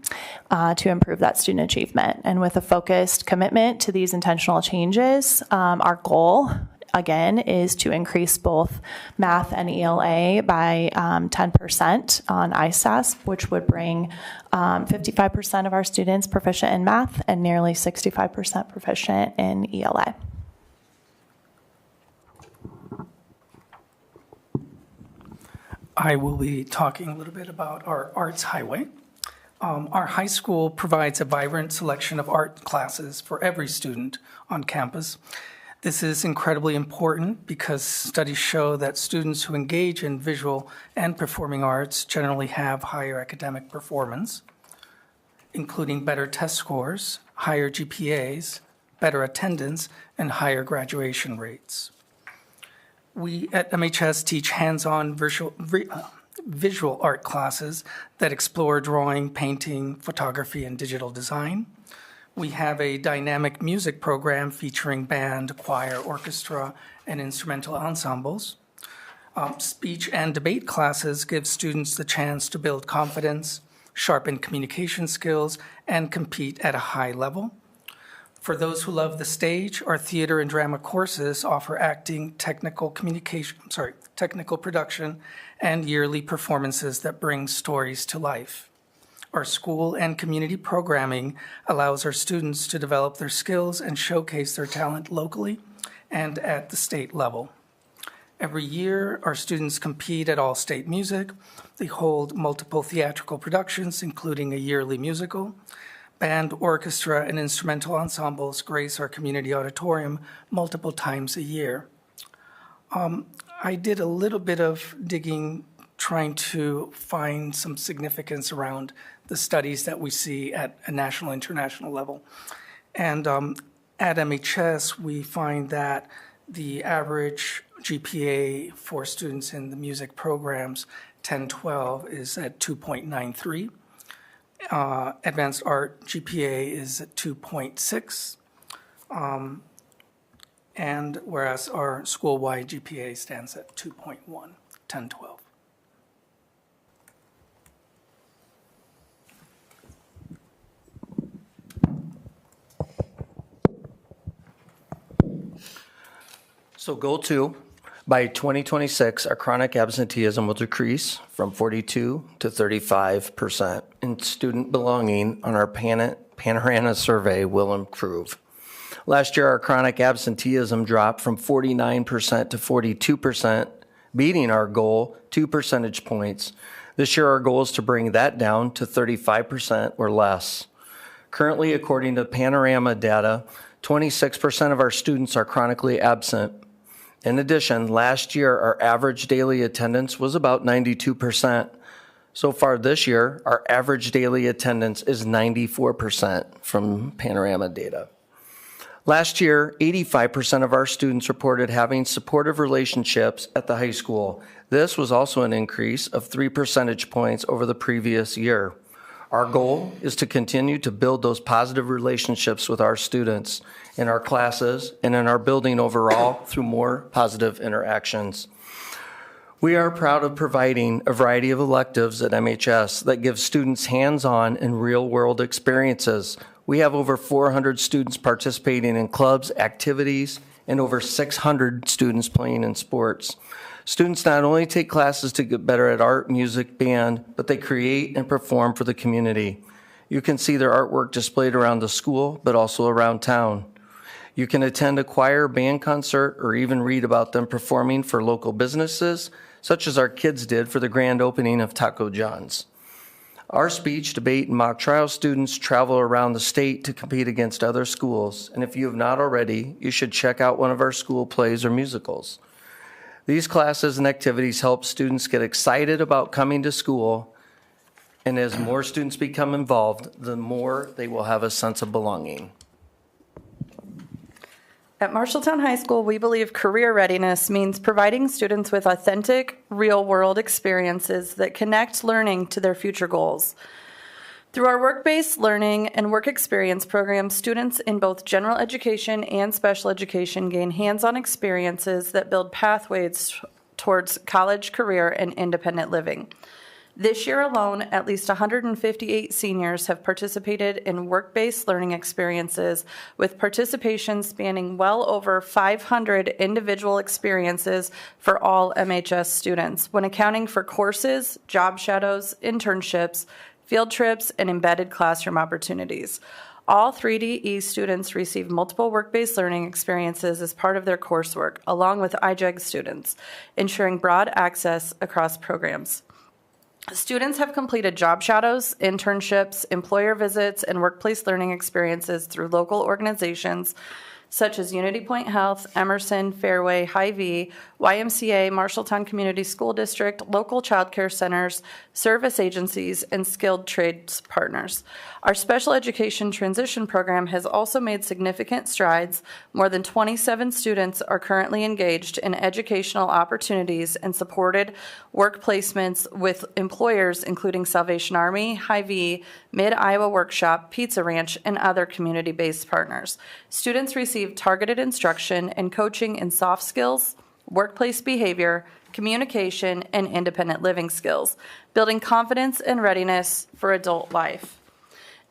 Speaker 6: to improve that student achievement. And with a focused commitment to these intentional changes, our goal again is to increase both math and ELA by 10% on ISASP, which would bring 55% of our students proficient in math and nearly 65% proficient in ELA.
Speaker 14: I will be talking a little bit about our Arts Highway. Our high school provides a vibrant selection of art classes for every student on campus. This is incredibly important because studies show that students who engage in visual and performing arts generally have higher academic performance, including better test scores, higher GPAs, better attendance, and higher graduation rates. We at MHS teach hands-on visual art classes that explore drawing, painting, photography, and digital design. We have a dynamic music program featuring band, choir, orchestra, and instrumental ensembles. Speech and debate classes give students the chance to build confidence, sharpen communication skills, and compete at a high level. For those who love the stage, our theater and drama courses offer acting, technical production, and yearly performances that bring stories to life. Our school and community programming allows our students to develop their skills and showcase their talent locally and at the state level. Every year, our students compete at All-State Music. They hold multiple theatrical productions, including a yearly musical. Band, orchestra, and instrumental ensembles grace our community auditorium multiple times a year. I did a little bit of digging, trying to find some significance around the studies that we see at a national, international level. And at MHS, we find that the average GPA for students in the music programs, 10-12, is at 2.93. Advanced art GPA is at 2.6. And whereas our school-wide GPA stands at 2.1, 10-12.
Speaker 8: So goal 2, by 2026, our chronic absenteeism will decrease from 42 to 35%, and student belonging on our Panorama survey will improve. Last year, our chronic absenteeism dropped from 49% to 42%, beating our goal 2 percentage points. This year, our goal is to bring that down to 35% or less. Currently, according to Panorama data, 26% of our students are chronically absent. In addition, last year, our average daily attendance was about 92%. So far this year, our average daily attendance is 94% from Panorama data. Last year, 85% of our students reported having supportive relationships at the high school. This was also an increase of 3 percentage points over the previous year. Our goal is to continue to build those positive relationships with our students in our classes and in our building overall through more positive interactions. We are proud of providing a variety of electives at MHS that give students hands-on and real-world experiences. We have over 400 students participating in clubs, activities, and over 600 students playing in sports. Students not only take classes to get better at art, music, band, but they create and perform for the community. You can see their artwork displayed around the school, but also around town. You can attend a choir, band concert, or even read about them performing for local businesses, such as our kids did for the grand opening of Taco John's. Our speech, debate, and mock trial students travel around the state to compete against other schools, and if you have not already, you should check out one of our school plays or musicals. These classes and activities help students get excited about coming to school, and as more students become involved, the more they will have a sense of belonging.
Speaker 13: At Marshalltown High School, we believe career readiness means providing students with authentic, real-world experiences that connect learning to their future goals. Through our work-based learning and work experience programs, students in both general education and special education gain hands-on experiences that build pathways towards college, career, and independent living. This year alone, at least 158 seniors have participated in work-based learning experiences, with participation spanning well over 500 individual experiences for all MHS students, when accounting for courses, job shadows, internships, field trips, and embedded classroom opportunities. All 3DE students receive multiple work-based learning experiences as part of their coursework, along with IJEG students, ensuring broad access across programs. Students have completed job shadows, internships, employer visits, and workplace learning experiences through local organizations such as Unity Point Health, Emerson, Fairway, Hy-Vee, YMCA, Marshalltown Community School District, local child care centers, service agencies, and skilled trades partners. Our special education transition program has also made significant strides. More than 27 students are currently engaged in educational opportunities and supported work placements with employers including Salvation Army, Hy-Vee, Mid-Iowa Workshop, Pizza Ranch, and other community-based partners. Students receive targeted instruction and coaching in soft skills, workplace behavior, communication, and independent living skills, building confidence and readiness for adult life.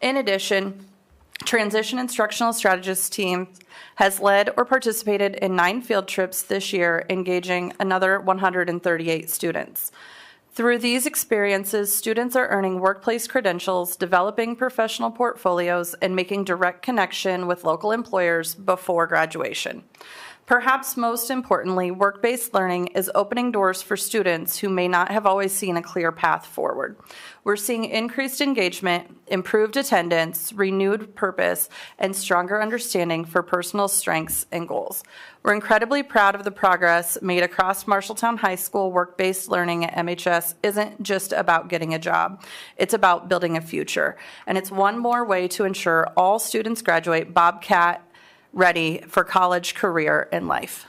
Speaker 13: In addition, Transition Instructional Strategist team has led or participated in 9 field trips this year, engaging another 138 students. Through these experiences, students are earning workplace credentials, developing professional portfolios, and making direct connection with local employers before graduation. Perhaps most importantly, work-based learning is opening doors for students who may not have always seen a clear path forward. We're seeing increased engagement, improved attendance, renewed purpose, and stronger understanding for personal strengths and goals. We're incredibly proud of the progress made across Marshalltown High School. Work-based learning at MHS isn't just about getting a job. It's about building a future. And it's one more way to ensure all students graduate Bobcat ready for college, career, and life.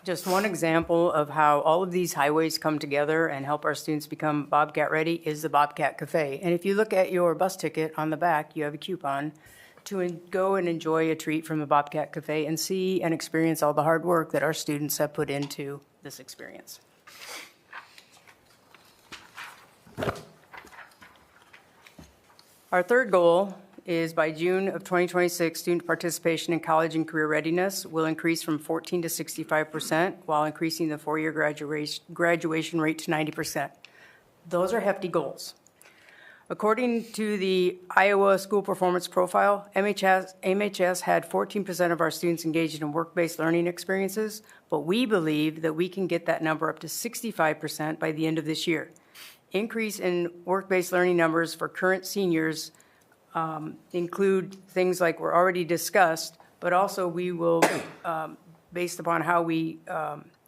Speaker 12: Just one example of how all of these highways come together and help our students become Bobcat ready is the Bobcat Cafe. And if you look at your bus ticket on the back, you have a coupon to go and enjoy a treat from the Bobcat Cafe and see and experience all the hard work that our students have put into this experience. Our third goal is by June of 2026, student participation in college and career readiness will increase from 14% to 65% while increasing the 4-year graduation rate to 90%. Those are hefty goals. According to the Iowa School Performance Profile, MHS had 14% of our students engaged in work-based learning experiences, but we believe that we can get that number up to 65% by the end of this year. Increase in work-based learning numbers for current seniors include things like were already discussed, but also we will, based upon how we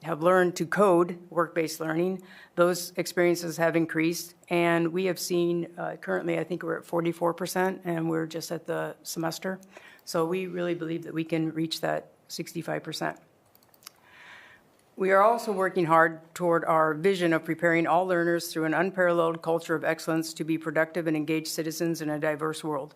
Speaker 12: have learned to code work-based learning, those experiences have increased. And we have seen, currently, I think we're at 44%, and we're just at the semester. So we really believe that we can reach that 65%. We are also working hard toward our vision of preparing all learners through an unparalleled culture of excellence to be productive and engaged citizens in a diverse world.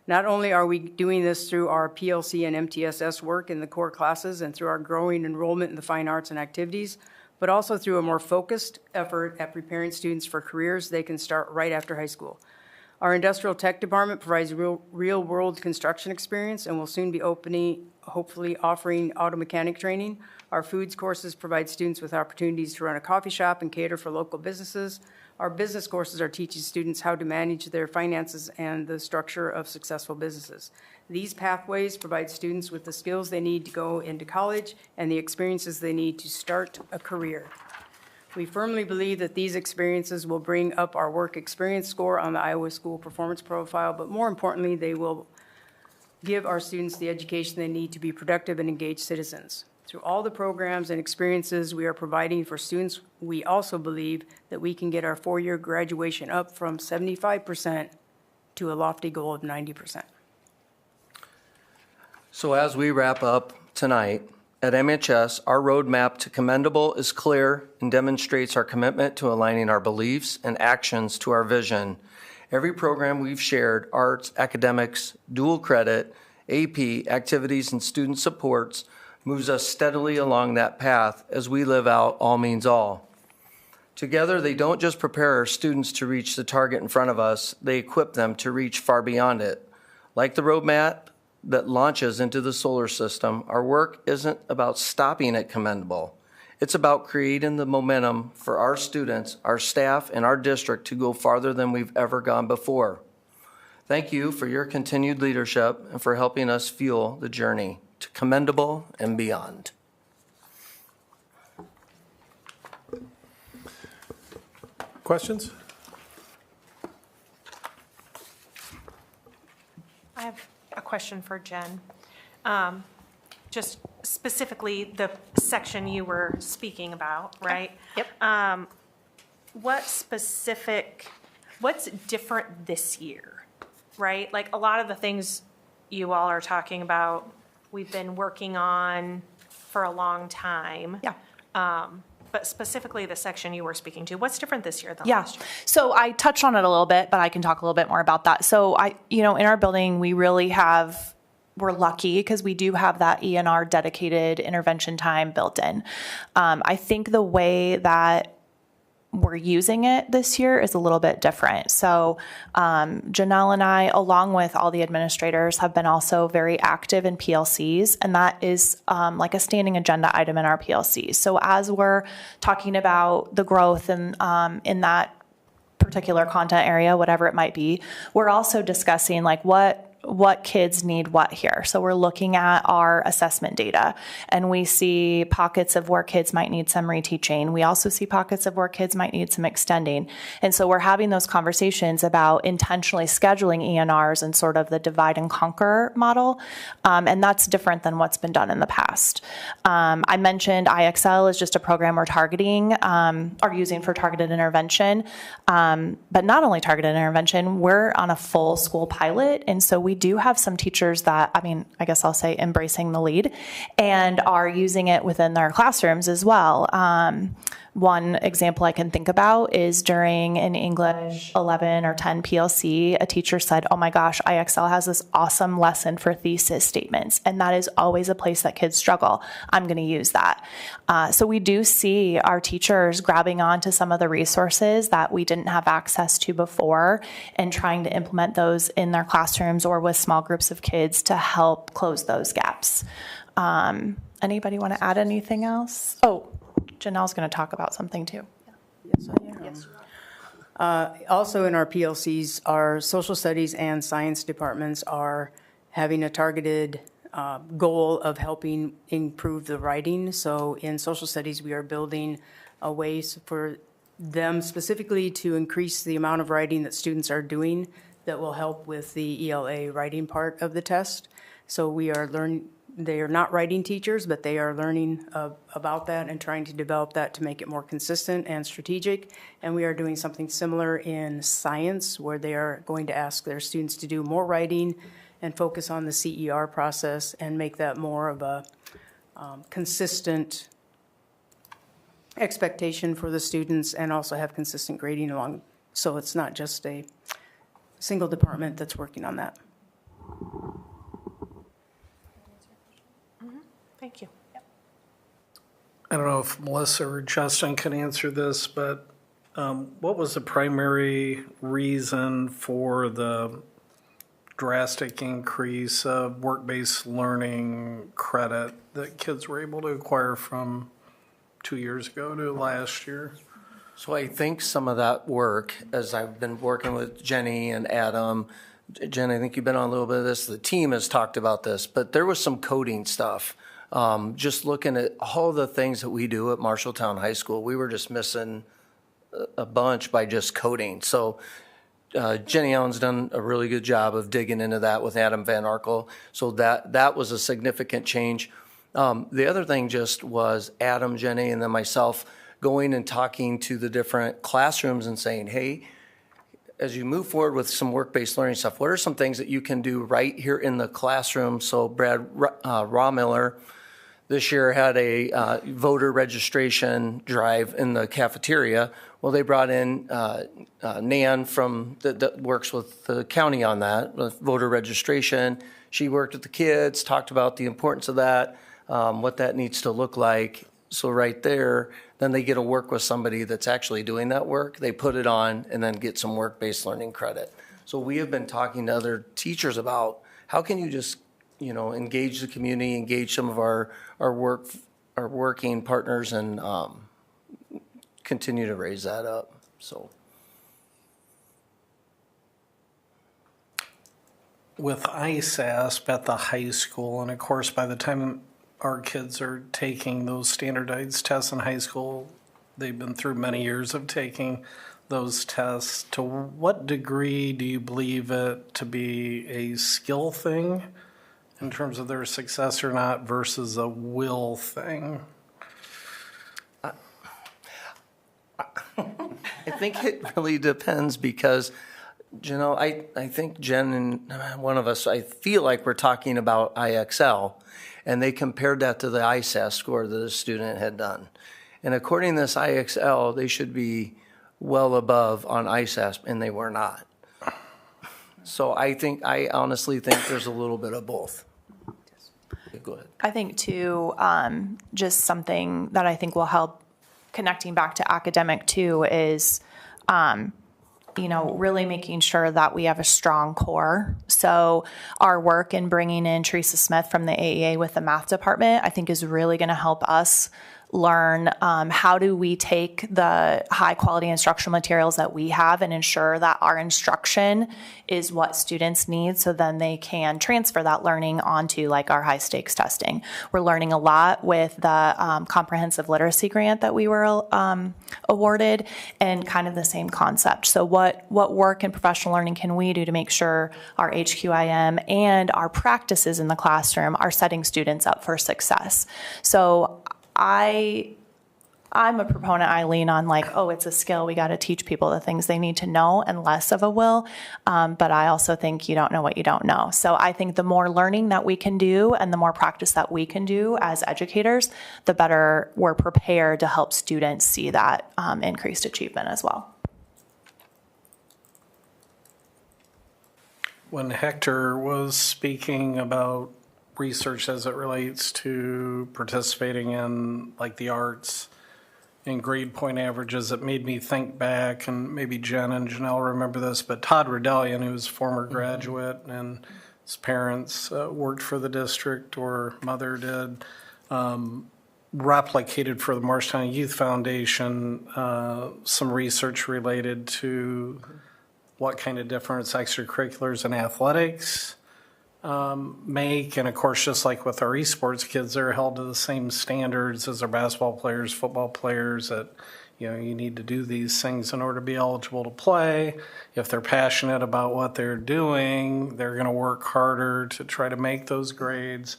Speaker 12: Not only are we doing this through our PLC and MTSS work in the core classes and through our growing enrollment in the fine arts and activities, but also through a more focused effort at preparing students for careers they can start right after high school. Our industrial tech department provides real-world construction experience and will soon be hopefully offering auto mechanic training. Our foods courses provide students with opportunities to run a coffee shop and cater for local businesses. Our business courses are teaching students how to manage their finances and the structure of successful businesses. These pathways provide students with the skills they need to go into college and the experiences they need to start a career. We firmly believe that these experiences will bring up our work experience score on the Iowa School Performance Profile, but more importantly, they will give our students the education they need to be productive and engaged citizens. Through all the programs and experiences we are providing for students, we also believe that we can get our 4-year graduation up from 75% to a lofty goal of 90%.
Speaker 8: So as we wrap up tonight, at MHS, our roadmap to commendable is clear and demonstrates our commitment to aligning our beliefs and actions to our vision. Every program we've shared, arts, academics, dual credit, AP, activities, and student supports, moves us steadily along that path as we live out all means all. Together, they don't just prepare our students to reach the target in front of us, they equip them to reach far beyond it. Like the roadmap that launches into the solar system, our work isn't about stopping at commendable. It's about creating the momentum for our students, our staff, and our district to go farther than we've ever gone before. Thank you for your continued leadership and for helping us fuel the journey to commendable and beyond.
Speaker 1: Questions?
Speaker 17: I have a question for Jen. Just specifically the section you were speaking about, right?
Speaker 6: Yep.
Speaker 17: What's different this year, right? Like a lot of the things you all are talking about, we've been working on for a long time.
Speaker 6: Yeah.
Speaker 17: But specifically the section you were speaking to, what's different this year than
Speaker 6: Yeah.
Speaker 17: last year?
Speaker 6: So I touched on it a little bit, but I can talk a little bit more about that. So in our building, we really have we're lucky because we do have that ENR dedicated intervention time built in. I think the way that we're using it this year is a little bit different. So Janelle and I, along with all the administrators, have been also very active in PLCs, and that is like a standing agenda item in our PLCs. So as we're talking about the growth and in that particular content area, whatever it might be, we're also discussing like what kids need what here. So we're looking at our assessment data, and we see pockets of where kids might need some reteaching. We also see pockets of where kids might need some extending. And so we're having those conversations about intentionally scheduling ENRs and sort of the divide and conquer model. And that's different than what's been done in the past. I mentioned IXL is just a program we're targeting or using for targeted intervention. But not only targeted intervention, we're on a full school pilot. And so we do have some teachers that, I guess I'll say embracing the lead and are using it within their classrooms as well. One example I can think about is during an English 11 or 10 PLC, a teacher said, oh my gosh, IXL has this awesome lesson for thesis statements. And that is always a place that kids struggle. I'm going to use that. So we do see our teachers grabbing onto some of the resources that we didn't have access to before and trying to implement those in their classrooms or with small groups of kids to help close those gaps. Anybody want to add anything else? Oh, Janelle's going to talk about something too.
Speaker 12: Yes, I am. Also in our PLCs, our social studies and science departments are having a targeted goal of helping improve the writing. So in social studies, we are building ways for them specifically to increase the amount of writing that students are doing that will help with the ELA writing part of the test. So we are learning. They are not writing teachers, but they are learning about that and trying to develop that to make it more consistent and strategic. And we are doing something similar in science, where they are going to ask their students to do more writing and focus on the CER process and make that more of a consistent expectation for the students, and also have consistent grading along. So it's not just a single department that's working on that.
Speaker 17: Thank you.
Speaker 4: I don't know if Melissa or Justin can answer this, but what was the primary reason for the drastic increase of work-based learning credit that kids were able to acquire from 2 years ago to last year?
Speaker 8: So I think some of that work, as I've been working with Jenny and Adam, Jen, I think you've been on a little bit of this, the team has talked about this, but there was some coding stuff. Just looking at all the things that we do at Marshalltown High School, we were just missing a bunch by just coding. So Jenny Allen's done a really good job of digging into that with Adam Van Arkel. So that was a significant change. The other thing just was Adam, Jenny, and then myself going and talking to the different classrooms and saying, hey, as you move forward with some work-based learning stuff, what are some things that you can do right here in the classroom? So Brad Rawmiller this year had a voter registration drive in the cafeteria. Well, they brought in Nan from that works with the county on that, with voter registration. She worked with the kids, talked about the importance of that, what that needs to look like. So right there, then they get to work with somebody that's actually doing that work. They put it on and then get some work-based learning credit. So we have been talking to other teachers about how can you just, engage the community, engage some of our working partners, and continue to raise that up. So
Speaker 4: with ISASP at the high school, and of course by the time our kids are taking those standardized tests in high school, they've been through many years of taking those tests. To what degree do you believe it to be a skill thing in terms of their success or not versus a will thing?
Speaker 8: I think it really depends because, I think Jen and one of us, I feel like we're talking about IXL, and they compared that to the ISAS score that the student had done. And according to this IXL, they should be well above on ISAS, and they were not. So I honestly think there's a little bit of both.
Speaker 6: I think too, just something that I think will help connecting back to academic too is, really making sure that we have a strong core. So our work in bringing in Teresa Smith from the AEA with the math department, I think is really going to help us learn how do we take the high quality instructional materials that we have and ensure that our instruction is what students need, so then they can transfer that learning onto like our high stakes testing. We're learning a lot with the comprehensive literacy grant that we were awarded, and kind of the same concept. So what work and professional learning can we do to make sure our HQIM and our practices in the classroom are setting students up for success? So I'm a proponent. I lean on like, oh, it's a skill. We got to teach people the things they need to know, and less of a will. But I also think you don't know what you don't know. So I think the more learning that we can do and the more practice that we can do as educators, the better we're prepared to help students see that increased achievement as well.
Speaker 4: When Hector was speaking about research as it relates to participating in like the arts and grade point averages, it made me think back, and maybe Jen and Janelle remember this, but Todd Redellian, who's a former graduate, and his parents worked for the district, or mother did, replicated for the Marshtown Youth Foundation some research related to what kind of difference extracurriculars and athletics make. And of course, just like with our esports kids, they're held to the same standards as our basketball players, football players, that you need to do these things in order to be eligible to play. If they're passionate about what they're doing, they're going to work harder to try to make those grades.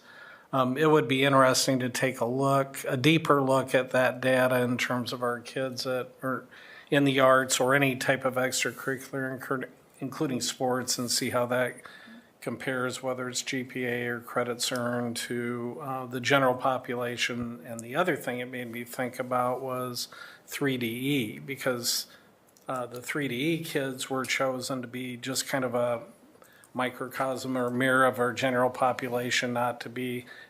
Speaker 4: It would be interesting to take a deeper look at that data in terms of our kids that are in the arts or any type of extracurricular, including sports, and see how that compares, whether it's GPA or credits earned, to the general population. And the other thing it made me think about was 3DE, because the 3DE kids were chosen to be just kind of a microcosm or mirror of our general population,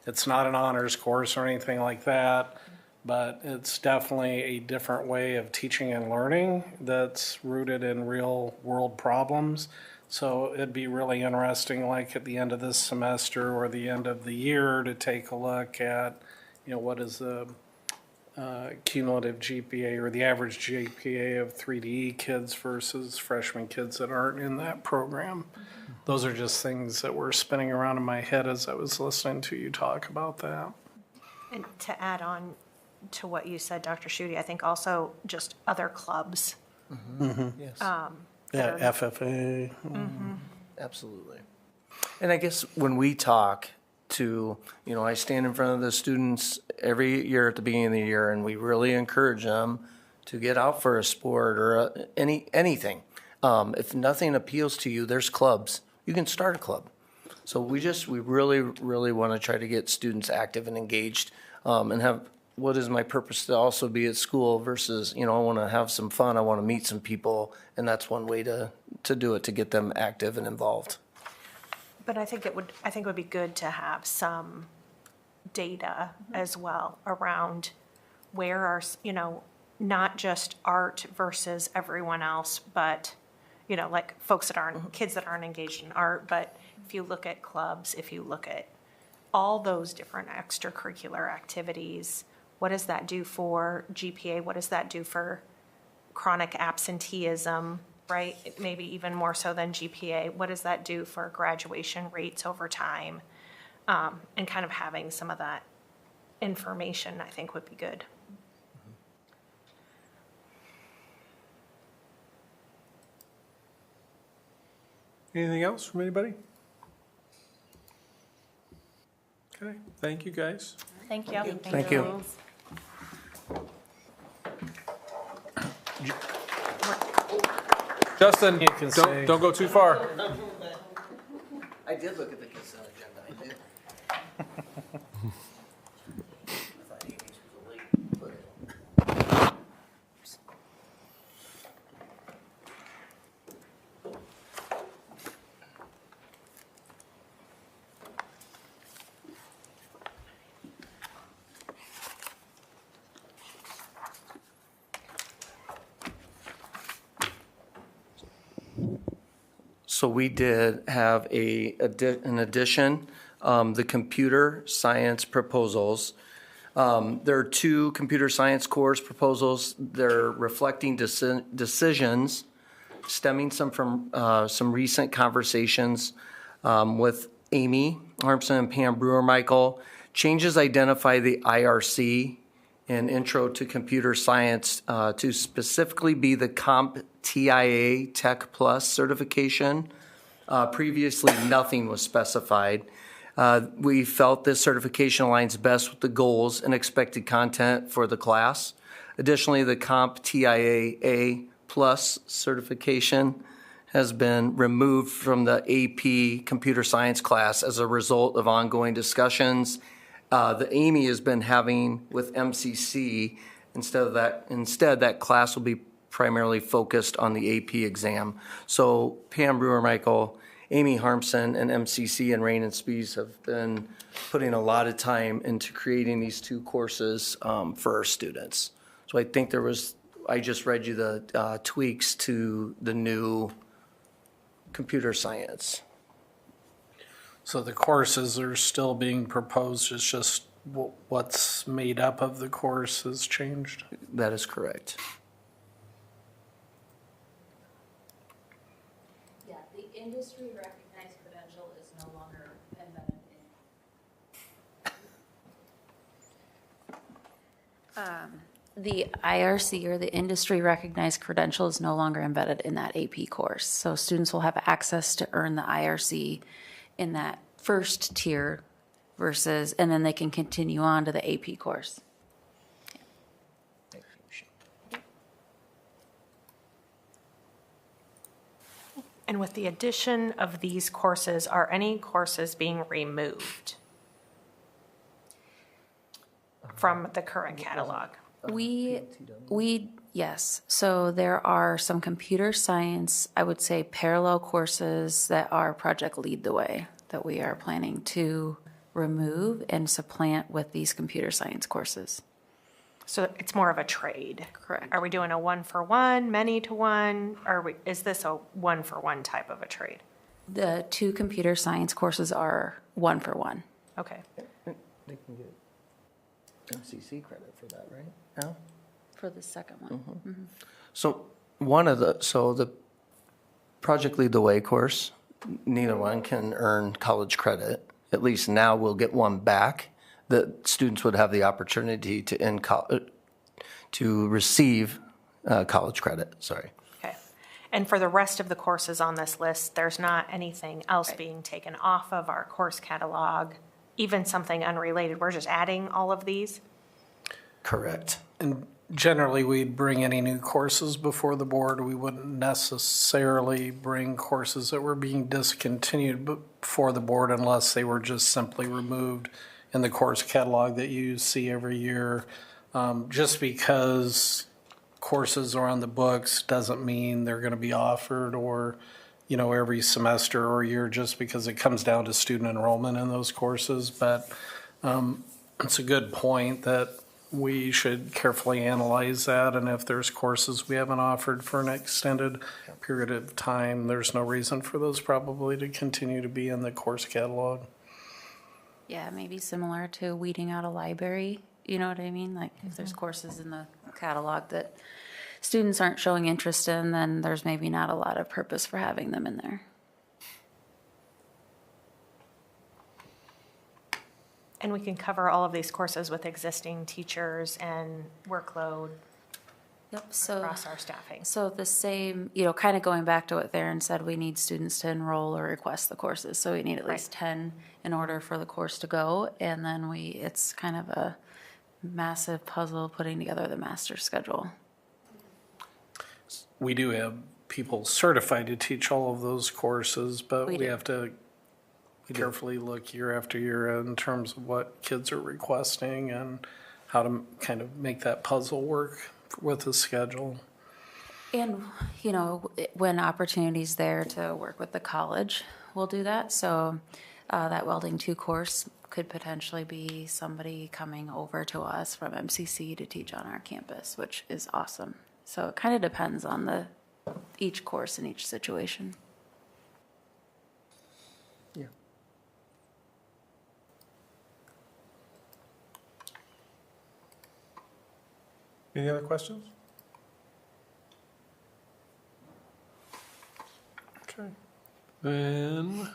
Speaker 4: it's not an honors course or anything like that, but it's definitely a different way of teaching and learning that's rooted in real world problems. So it'd be really interesting, like at the end of this semester or the end of the year, to take a look at, what is the cumulative GPA or the average GPA of 3DE kids versus freshman kids that aren't in that program. Those are just things that were spinning around in my head as I was listening to you talk about that.
Speaker 17: And to add on to what you said, Dr. Schutte, I think also just other clubs.
Speaker 8: Yes.
Speaker 4: FFA.
Speaker 8: Absolutely. And I guess when we talk to, I stand in front of the students every year at the beginning of the year, and we really encourage them to get out for a sport or anything. If nothing appeals to you, there's clubs. You can start a club. So we really, really want to try to get students active and engaged, and have, what is my purpose to also be at school versus, I want to have some fun, I want to meet some people, and that's one way to do it, to get them active and involved.
Speaker 17: But I think it would be good to have some data as well around where are, not just art versus everyone else, but, like folks that aren't, kids that aren't engaged in art. But if you look at clubs, if you look at all those different extracurricular activities, what does that do for GPA? What does that do for chronic absenteeism, right? Maybe even more so than GPA. What does that do for graduation rates over time? And kind of having some of that information, I think, would be good.
Speaker 1: Anything else from anybody? Okay, thank you guys.
Speaker 6: Thank you.
Speaker 8: Thank you.
Speaker 1: Justin,
Speaker 4: You can say-
Speaker 1: don't go too far.
Speaker 8: I did look at the consent agenda, I did. So we did have an addition, the computer science proposals. There are 2 computer science course proposals. They're reflecting decisions stemming from some recent conversations with Amy Harmson and Pam Brewer-Michael. Changes identify the IRC and Intro to Computer Science to specifically be the CompTIA Tech Plus certification. Previously, nothing was specified. We felt this certification aligns best with the goals and expected content for the class. Additionally, the CompTIA A Plus certification has been removed from the AP Computer Science class as a result of ongoing discussions that Amy has been having with MCC. Instead, that class will be primarily focused on the AP exam. So Pam Brewer-Michael, Amy Harmson, and MCC and Rain and Spees have been putting a lot of time into creating these 2 courses for our students. So I think I just read you the tweaks to the new computer science.
Speaker 4: So the courses are still being proposed, it's just what's made up of the course has changed?
Speaker 8: That is correct.
Speaker 18: Yeah, the industry recognized credential is no longer embedded in. The IRC, or the industry recognized credential, is no longer embedded in that AP course. So students will have access to earn the IRC in that first tier and then they can continue on to the AP course.
Speaker 17: And with the addition of these courses, are any courses being removed from the current catalog?
Speaker 18: Yes. So there are some computer science, I would say, parallel courses that are Project Lead the Way that we are planning to remove and supplant with these computer science courses.
Speaker 17: So it's more of a trade.
Speaker 18: Correct.
Speaker 17: Are we doing a 1-for-1, many-to-one? Is this a 1-for-1 type of a trade?
Speaker 18: The 2 computer science courses are 1-for-1.
Speaker 17: Okay.
Speaker 8: They can get MCC credit for that, right? No?
Speaker 18: For the second one.
Speaker 8: Mm-hmm. So the Project Lead the Way course, neither one can earn college credit. At least now we'll get one back. The students would have the opportunity to receive college credit. Sorry.
Speaker 17: Okay. And for the rest of the courses on this list, there's not anything else being taken off of our course catalog, even something unrelated. We're just adding all of these?
Speaker 8: Correct.
Speaker 4: And generally, we'd bring any new courses before the board. We wouldn't necessarily bring courses that were being discontinued before the board unless they were just simply removed in the course catalog that you see every year. Just because courses are on the books doesn't mean they're going to be offered or, every semester or year, just because it comes down to student enrollment in those courses. But it's a good point that we should carefully analyze that, and if there's courses we haven't offered for an extended period of time, there's no reason for those probably to continue to be in the course catalog.
Speaker 18: Yeah, maybe similar to weeding out a library, you know what I mean? Like if there's courses in the catalog that students aren't showing interest in, then there's maybe not a lot of purpose for having them in there.
Speaker 17: And we can cover all of these courses with existing teachers and workload across our staffing.
Speaker 18: So the same, kind of going back to what Theron said, we need students to enroll or request the courses. So we need at least 10 in order for the course to go. And then it's kind of a massive puzzle putting together the master schedule.
Speaker 4: We do have people certified to teach all of those courses, but we have to carefully look year after year in terms of what kids are requesting and how to kind of make that puzzle work with the schedule.
Speaker 18: And, when opportunity's there to work with the college, we'll do that. So that Welding 2 course could potentially be somebody coming over to us from MCC to teach on our campus, which is awesome. So it kind of depends on each course and each situation.
Speaker 8: Yeah.
Speaker 1: Any other questions? Okay. Then,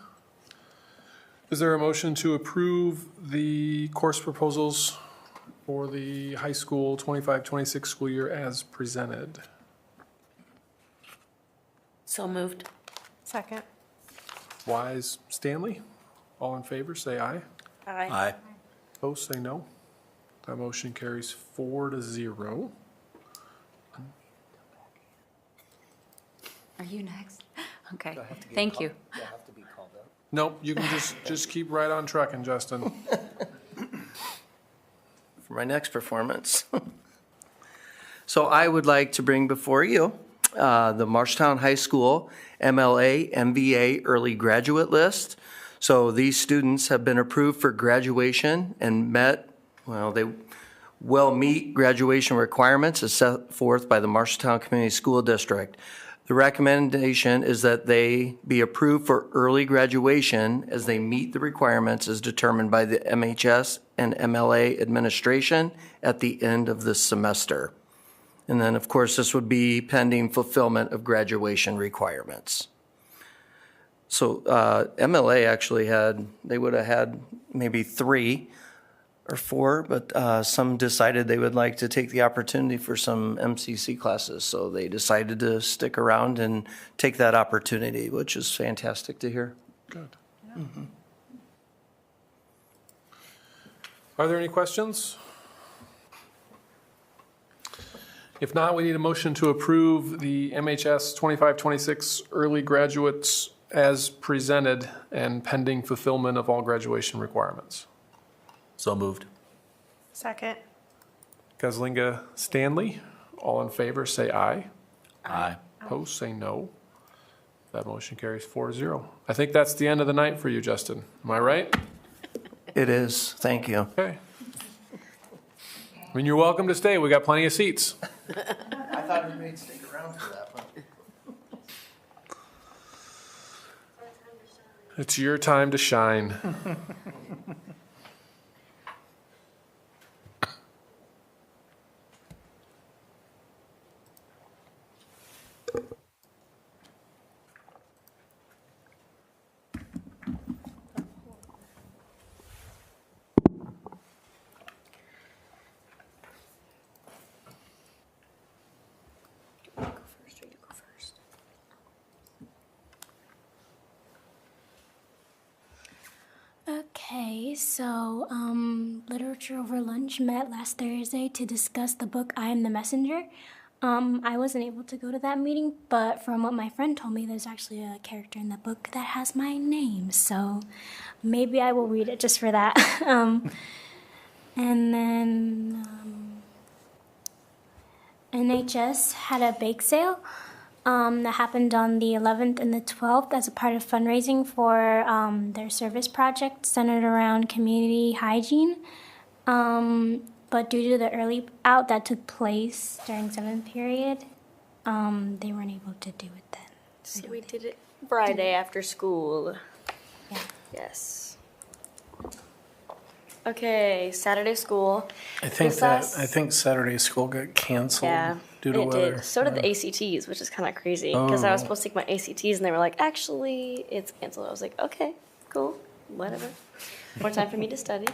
Speaker 1: is there a motion to approve the course proposals for the high school 25-26 school year as presented?
Speaker 3: So moved.
Speaker 17: Second.
Speaker 1: Wise, Stanley? All in favor, say aye.
Speaker 3: Aye.
Speaker 1: Opposed, say no. That motion carries 4-0.
Speaker 18: Are you next? Okay, thank you.
Speaker 1: Nope, you can just keep right on trucking, Justin.
Speaker 8: For my next performance. So I would like to bring before you the Marshalltown High School MLA, MBA early graduate list. So these students have been approved for graduation and they will meet graduation requirements as set forth by the Marshalltown Community School District. The recommendation is that they be approved for early graduation as they meet the requirements as determined by the MHS and MLA administration at the end of this semester. And then, of course, this would be pending fulfillment of graduation requirements. So MLA actually they would have had maybe 3 or 4, but some decided they would like to take the opportunity for some MCC classes. So they decided to stick around and take that opportunity, which is fantastic to hear.
Speaker 1: Good.
Speaker 8: Mm-hmm.
Speaker 1: Are there any questions? If not, we need a motion to approve the MHS 25-26 early graduates as presented and pending fulfillment of all graduation requirements.
Speaker 7: So moved.
Speaker 17: Second.
Speaker 1: Guzlinga, Stanley, all in favor, say aye.
Speaker 7: Aye.
Speaker 1: Opposed, say no. That motion carries 4-0. I think that's the end of the night for you, Justin. Am I right?
Speaker 8: It is. Thank you.
Speaker 1: Okay. I mean, you're welcome to stay. We got plenty of seats.
Speaker 8: I thought everybody'd stick around for that one.
Speaker 1: It's your time to shine.
Speaker 9: Okay, so Literature Over Lunch met last Thursday to discuss the book I Am the Messenger. I wasn't able to go to that meeting, but from what my friend told me, there's actually a character in the book that has my name, so maybe I will read it just for that. And then NHS had a bake sale that happened on the 11th and the 12th as a part of fundraising for their service project centered around community hygiene. But due to the early out that took place during 7th period, they weren't able to do it then.
Speaker 19: So we did it Friday after school.
Speaker 9: Yeah.
Speaker 19: Yes. Okay, Saturday school.
Speaker 4: I think Saturday school got canceled due to
Speaker 19: it
Speaker 4: weather.
Speaker 19: did. So did the ACTs, which is kind of crazy because I was
Speaker 4: Oh.
Speaker 19: supposed to take my ACTs and they were like, actually, it's canceled. I was like, okay, cool, whatever. More time for me to study.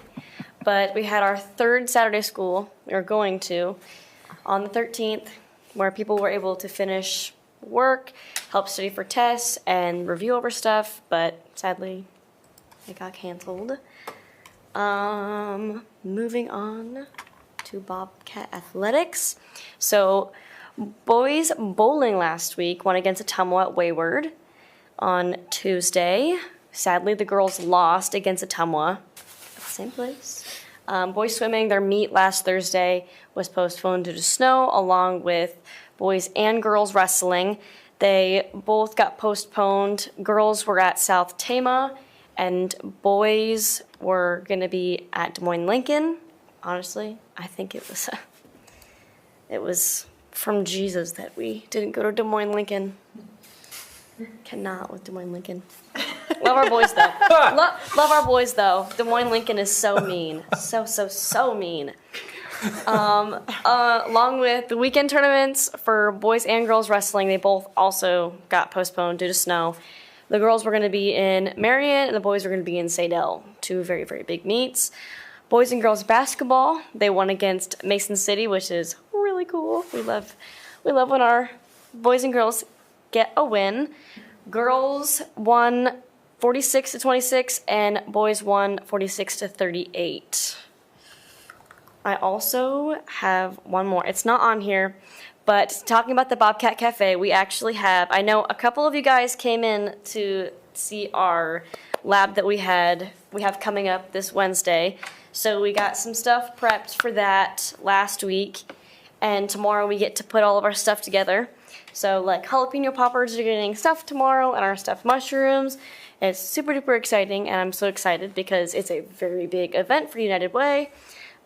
Speaker 19: But we had our third Saturday school we were going to on the 13th where people were able to finish work, help study for tests, and review over stuff, but sadly, it got canceled. Moving on to Bobcat Athletics. So, boys bowling last week won against Ottumwa at Wayward on Tuesday. Sadly, the girls lost against Ottumwa at the same place. Boys swimming, their meet last Thursday was postponed due to snow, along with boys and girls wrestling. They both got postponed. Girls were at South Tama, and boys were going to be at Des Moines Lincoln. Honestly, I think it was from Jesus that we didn't go to Des Moines Lincoln. Cannot with Des Moines Lincoln. Love our boys though. Love our boys though. Des Moines Lincoln is so mean. So mean. Along with the weekend tournaments for boys and girls wrestling, they both also got postponed due to snow. The girls were going to be in Marion and the boys were going to be in Sadell. Two very, very big meets. Boys and girls basketball, they won against Mason City, which is really cool. We love when our boys and girls get a win. Girls won 46-26 and boys won 46-38. I also have one more. It's not on here, but talking about the Bobcat Cafe, we actually have, I know a couple of you guys came in to see our lab that we have coming up this Wednesday. So we got some stuff prepped for that last week, and tomorrow we get to put all of our stuff together. So like jalapeno poppers are getting stuffed tomorrow and our stuffed mushrooms. It's super duper exciting, and I'm so excited because it's a very big event for United Way.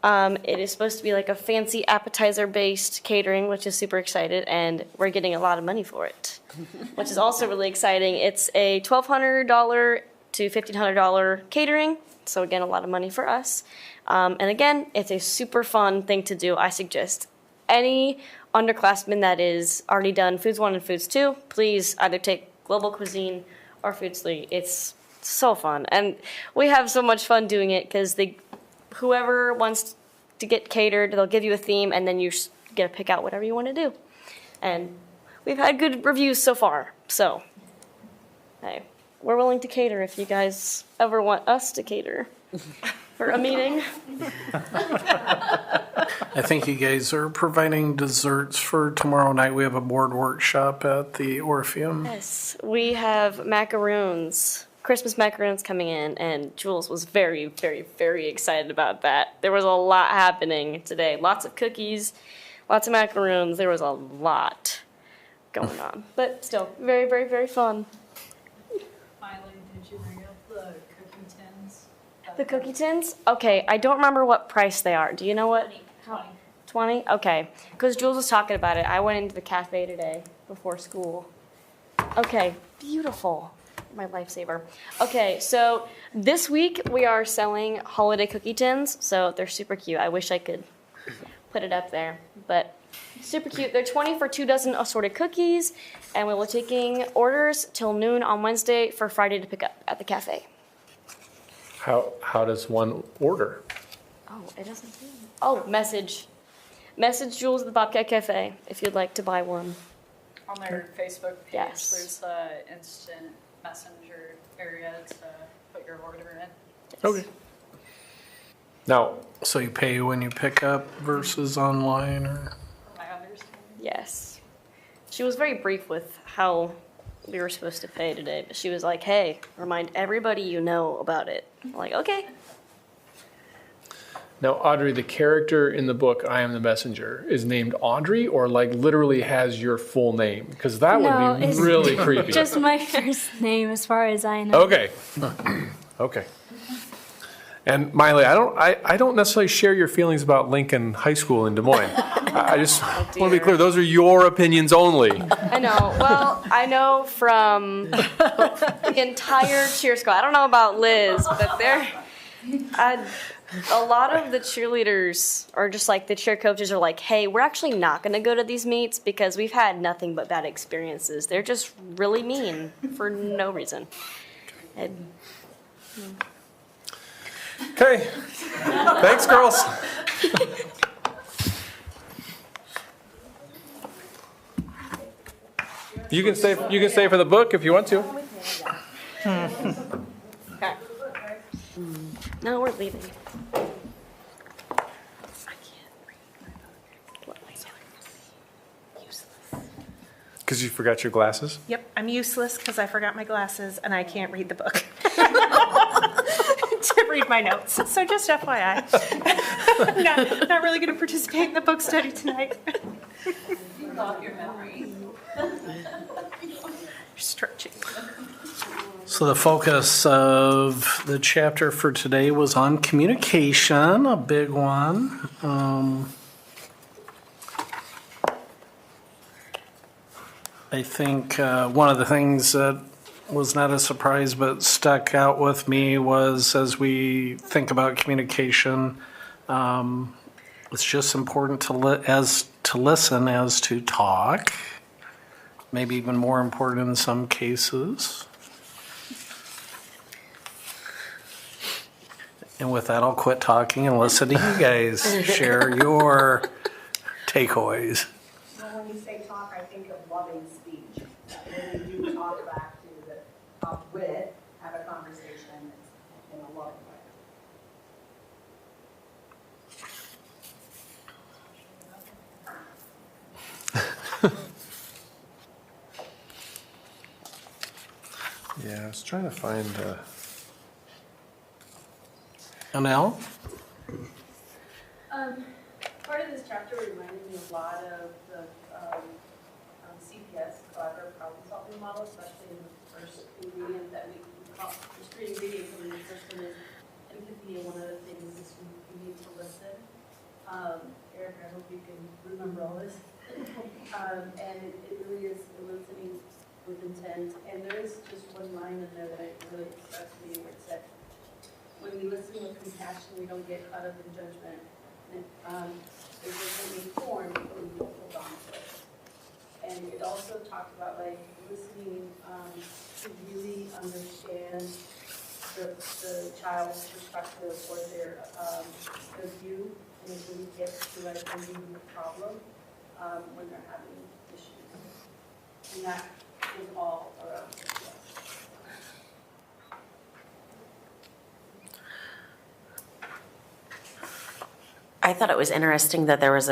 Speaker 19: It is supposed to be like a fancy appetizer-based catering, which is super excited, and we're getting a lot of money for it, which is also really exciting. It's a $1,200 to $1,500 catering, so again, a lot of money for us. And again, it's a super fun thing to do. I suggest any underclassmen that is already done Foods 1 and Foods 2, please either take Global Cuisine or Foods 3. It's so fun, and we have so much fun doing it because whoever wants to get catered, they'll give you a theme, and then you get to pick out whatever you want to do. And we've had good reviews so far, so hey, we're willing to cater if you guys ever want us to cater for a meeting.
Speaker 4: I think you guys are providing desserts for tomorrow night. We have a board workshop at the Orpheum.
Speaker 19: Yes, we have macaroons. Christmas macaroons coming in, and Jules was very, very, very excited about that. There was a lot happening today. Lots of cookies, lots of macaroons. There was a lot going on, but still very, very, very fun.
Speaker 11: Finally, did you bring up the cookie tins?
Speaker 19: The cookie tins? Okay, I don't remember what price they are. Do you know what? 20? Okay, because Jules was talking about it. I went into the cafe today before school. Okay, beautiful. My lifesaver. Okay, so this week we are selling holiday cookie tins, so they're super cute. I wish I could put it up there, but super cute. They're 20 for 2 dozen assorted cookies, and we will be taking orders till noon on Wednesday for Friday to pick up at the cafe.
Speaker 1: How does one order?
Speaker 19: Oh, it doesn't say. Oh, message Jules at the Bobcat Cafe if you'd like to buy one.
Speaker 11: On their Facebook page,
Speaker 19: Yes.
Speaker 11: there's an instant messenger area to put your order in.
Speaker 1: Okay. Now,
Speaker 4: So you pay when you pick up versus online, or?
Speaker 11: My understanding.
Speaker 19: Yes. She was very brief with how we were supposed to pay today, but she was like, hey, remind everybody you know about it. I'm like, okay.
Speaker 1: Now, Audrey, the character in the book, I Am the Messenger, is named Audrey or like literally has your full name? Because that would be
Speaker 9: it's
Speaker 1: really creepy.
Speaker 9: Just my first name, as far as I know.
Speaker 1: Okay. Okay. And Miley, I don't necessarily share your feelings about Lincoln High School in Des Moines. I just want to be clear, those are your opinions only.
Speaker 19: I know. Well, I know from the entire cheer squad. I don't know about Liz, but a lot of the cheerleaders or just like the cheer coaches are like, hey, we're actually not going to go to these meets because we've had nothing but bad experiences. They're just really mean for no reason.
Speaker 1: Okay. Thanks, girls. You can stay for the book if you want to.
Speaker 19: Okay. No, we're leaving.
Speaker 1: Because you forgot your glasses?
Speaker 17: Yep, I'm useless because I forgot my glasses and I can't read the book to read my notes. So just FYI, I'm not really going to participate in the book study tonight.
Speaker 11: Your memory.
Speaker 17: Stretching.
Speaker 4: So the focus of the chapter for today was on communication, a big one. I think one of the things that was not a surprise, but stuck out with me was as we think about communication, it's just important to listen as to talk. Maybe even more important in some cases. And with that, I'll quit talking and listen to you guys share your takeaways.
Speaker 5: Well, when you say talk, I think of loving speech. When you do talk back to the talk with, have a conversation in a loving way.
Speaker 1: Yeah, I was trying to find.
Speaker 4: Anel?
Speaker 2: Part of this chapter reminded me a lot of the CPS, collaborative problem solving model, especially in the first ingredient that we call, there's 3 ingredients, and the first one is empathy, and one of the things is we need to listen. Eric, I hope you can remember all this. And it really is listening with intent. And there is just one line in there that really struck me where it said, when we listen with compassion, we don't get caught up in judgment. And it doesn't inform, but we don't hold on to it. And it also talked about like listening to really understand the child's perspective or their view, and it really gets to like finding the problem when they're having issues. And that is all around CPS.
Speaker 3: I thought it was interesting that there was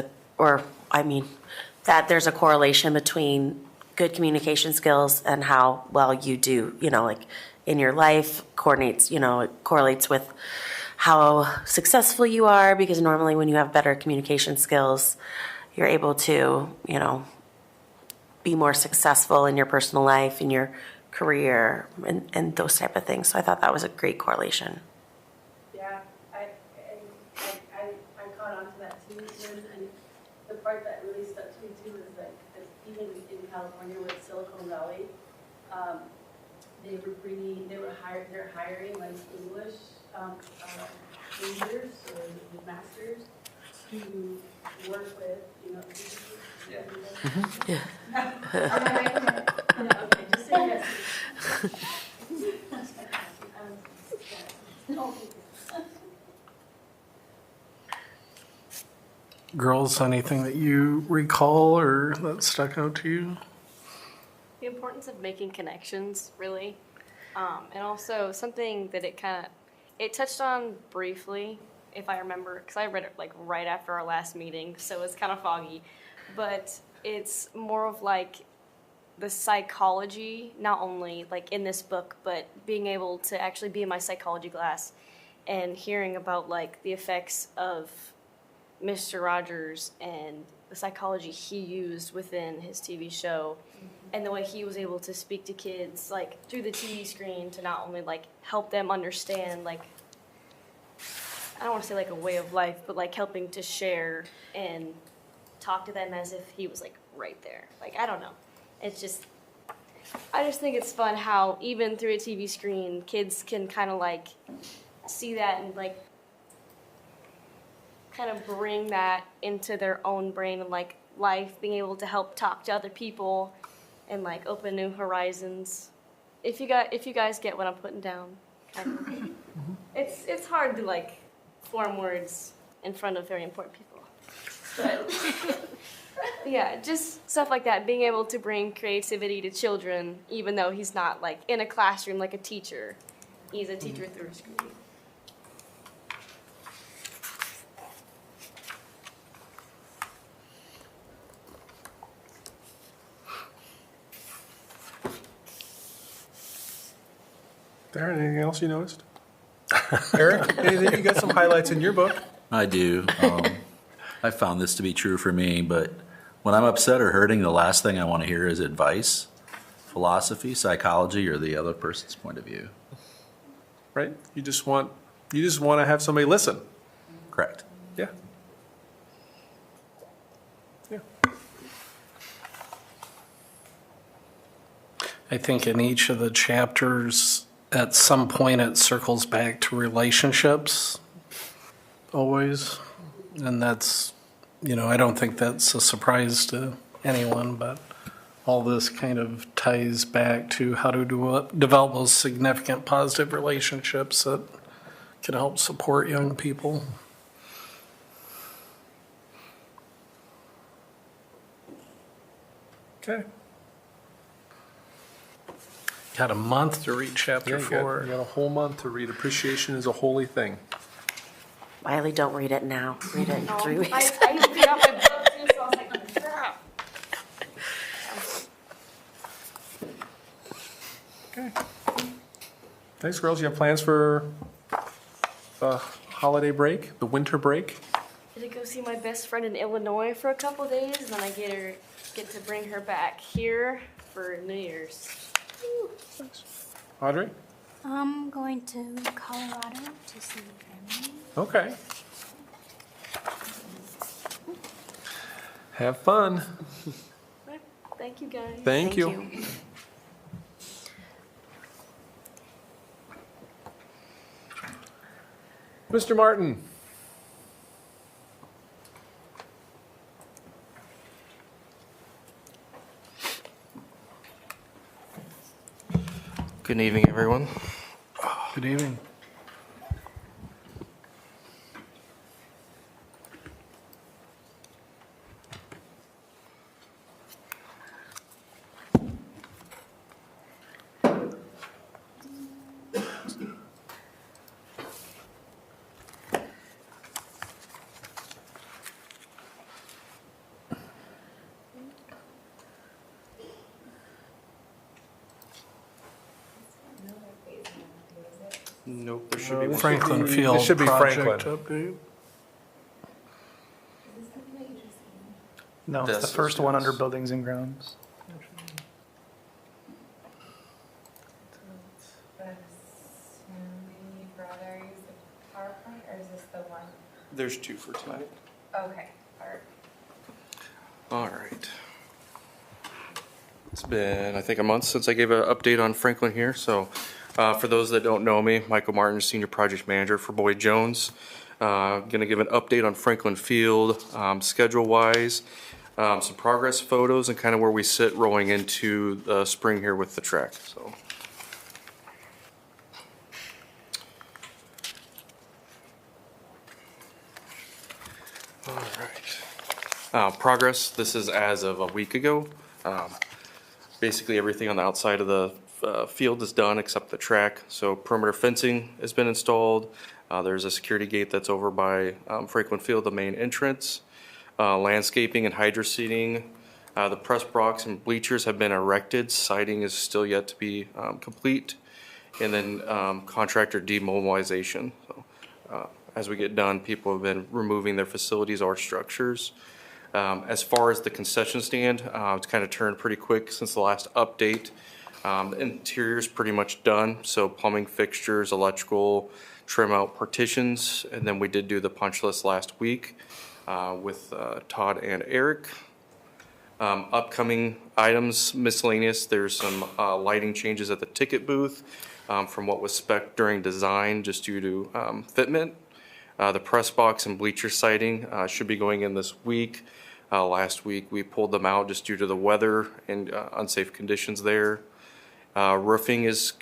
Speaker 3: that there's a correlation between good communication skills and how well you do, like in your life it correlates with how successful you are, because normally when you have better communication skills, you're able to, be more successful in your personal life, in your career, and those type of things. So I thought that was a great correlation.
Speaker 2: Yeah, I caught on to that too, and the part that really stuck to me too is that even in California with Silicon Valley, they're hiring like English majors or masters to work with, teachers. Yeah. Okay, just say yes.
Speaker 4: Girls, anything that you recall or that stuck out to you?
Speaker 16: The importance of making connections, really. And also something that it touched on briefly, if I remember, because I read it like right after our last meeting, so it's kind of foggy. But it's more of like the psychology, not only like in this book, but being able to actually be in my psychology class and hearing about like the effects of Mr. Rogers and the psychology he used within his TV show, and the way he was able to speak to kids like through the TV screen to not only like help them understand like, I don't want to say like a way of life, but like helping to share and talk to them as if he was like right there. Like, I don't know. It's just, I just think it's fun how even through a TV screen, kids can kind of like see that and like kind of bring that into their own brain and like life, being able to help talk to other people and like open new horizons. If you guys get what I'm putting down, it's hard to like form words in front of very important people. But yeah, just stuff like that, being able to bring creativity to children, even though he's not like in a classroom like a teacher. He's a teacher through a screen.
Speaker 1: Darren, anything else you noticed? Eric, you got some highlights in your book.
Speaker 7: I do. I found this to be true for me, but when I'm upset or hurting, the last thing I want to hear is advice, philosophy, psychology, or the other person's point of view.
Speaker 1: Right? You just want to have somebody listen.
Speaker 7: Correct.
Speaker 1: Yeah. Yeah.
Speaker 4: I think in each of the chapters, at some point, it circles back to relationships, always. And that's, I don't think that's a surprise to anyone, but all this kind of ties back to how to develop those significant positive relationships that can help support young people.
Speaker 1: Okay.
Speaker 4: Got a month to read chapter 4.
Speaker 1: You got a whole month to read. Appreciation is a holy thing.
Speaker 3: Wiley, don't read it now. Read it in 3 weeks.
Speaker 16: I got my book too, so I was like, crap.
Speaker 1: Okay. Thanks, girls. You have plans for the holiday break, the winter break?
Speaker 16: Gonna go see my best friend in Illinois for a couple days, and then I get to bring her back here for New Year's.
Speaker 1: Audrey?
Speaker 9: I'm going to Colorado to see family.
Speaker 1: Okay. Have fun.
Speaker 16: Thank you, guys.
Speaker 1: Thank you. Mr. Martin.
Speaker 15: Good evening, everyone.
Speaker 4: Good evening.
Speaker 15: Nope, there should be one.
Speaker 4: Franklin Field
Speaker 1: This should be
Speaker 4: project
Speaker 1: Franklin.
Speaker 4: update.
Speaker 10: No, it's the
Speaker 15: This
Speaker 10: first
Speaker 15: is-
Speaker 10: one under buildings and grounds.
Speaker 15: There's 2 for tonight.
Speaker 21: Okay,
Speaker 15: All right. It's been, I think, a month since I gave an update on Franklin here. So for those that don't know me, Michael Martin, Senior Project Manager for Boyd Jones. Going to give an update on Franklin Field, schedule-wise, some progress photos, and kind of where we sit rolling into the spring here with the track. So. All right. Progress, this is as of a week ago. Basically, everything on the outside of the field is done except the track. So perimeter fencing has been installed. There's a security gate that's over by Franklin Field, the main entrance. Landscaping and hydro seeding. The press box and bleachers have been erected. Siding is still yet to be complete. And then contractor demobilization. So, as we get done, people have been removing their facilities or structures. As far as the concession stand, it's kind of turned pretty quick since the last update. The interior's pretty much done, so plumbing fixtures, electrical, trim out partitions, and then we did do the punch list last week with Todd and Eric. Upcoming items, miscellaneous, there's some lighting changes at the ticket booth from what was spec'd during design just due to fitment. The press box and bleacher siding should be going in this week. Last week we pulled them out just due to the weather and unsafe conditions there. Roofing is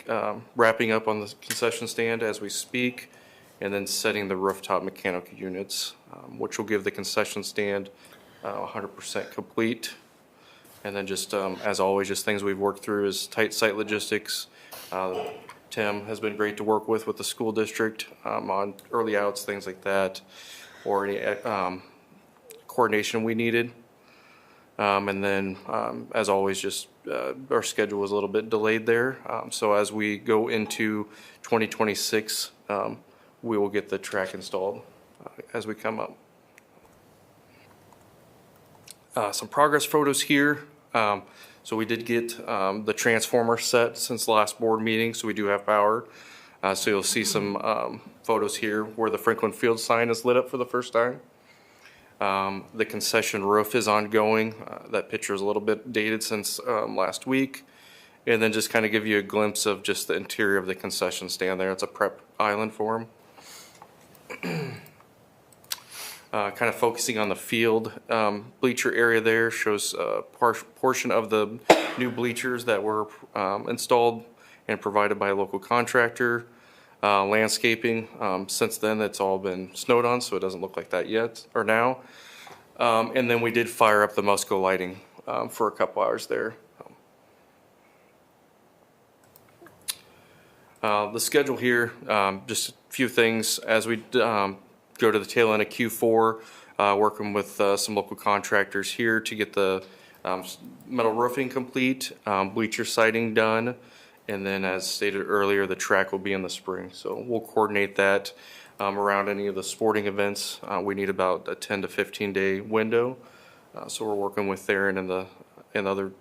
Speaker 15: wrapping up on the concession stand as we speak, and then setting the rooftop mechanical units, which will give the concession stand 100% complete. And then just, as always, just things we've worked through is tight site logistics. Tim has been great to work with the school district on early outs, things like that, or any coordination we needed. And then, as always, just our schedule was a little bit delayed there. So as we go into 2026, we will get the track installed as we come up. Some progress photos here. So we did get the transformer set since the last board meeting, so we do have power. So you'll see some photos here where the Franklin Field sign is lit up for the first time. The concession roof is ongoing. That picture is a little bit dated since last week. And then just kind of give you a glimpse of just the interior of the concession stand there. It's a prep island for them. Kind of focusing on the field bleacher area there, shows a portion of the new bleachers that were installed and provided by a local contractor. Landscaping, since then it's all been snowed on, so it doesn't look like that yet, or now. And then we did fire up the Musco lighting for a couple hours there. The schedule here, just a few things as we go to the tail end of Q4, working with some local contractors here to get the metal roofing complete, bleacher siding done, and then as stated earlier, the track will be in the spring. So we'll coordinate that around any of the sporting events. We need about a 10 to 15 day window. So we're working with Theron and other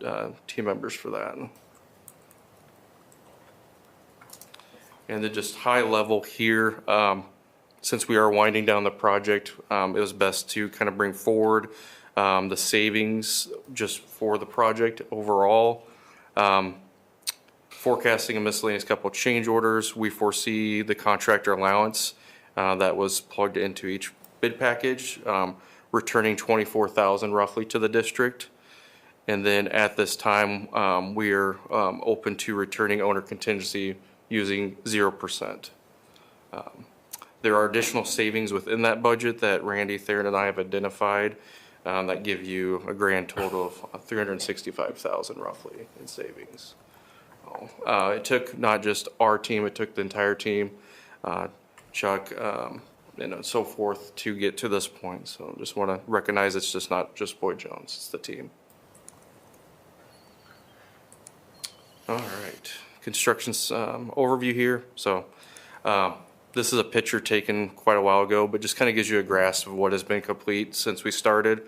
Speaker 15: team members for that. And then just high level here, since we are winding down the project, it was best to kind of bring forward the savings just for the project overall. Forecasting a miscellaneous couple of change orders, we foresee the contractor allowance that was plugged into each bid package, returning $24,000 roughly to the district. And then at this time, we are open to returning owner contingency using 0%. There are additional savings within that budget that Randy, Theron, and I have identified that give you a grand total of $365,000 roughly in savings. It took not just our team, it took the entire team, Chuck, and so forth to get to this point. So just want to recognize it's just not just Boyd Jones, it's the team. All right, construction's overview here. So this is a picture taken quite a while ago, but just kind of gives you a grasp of what has been complete since we started.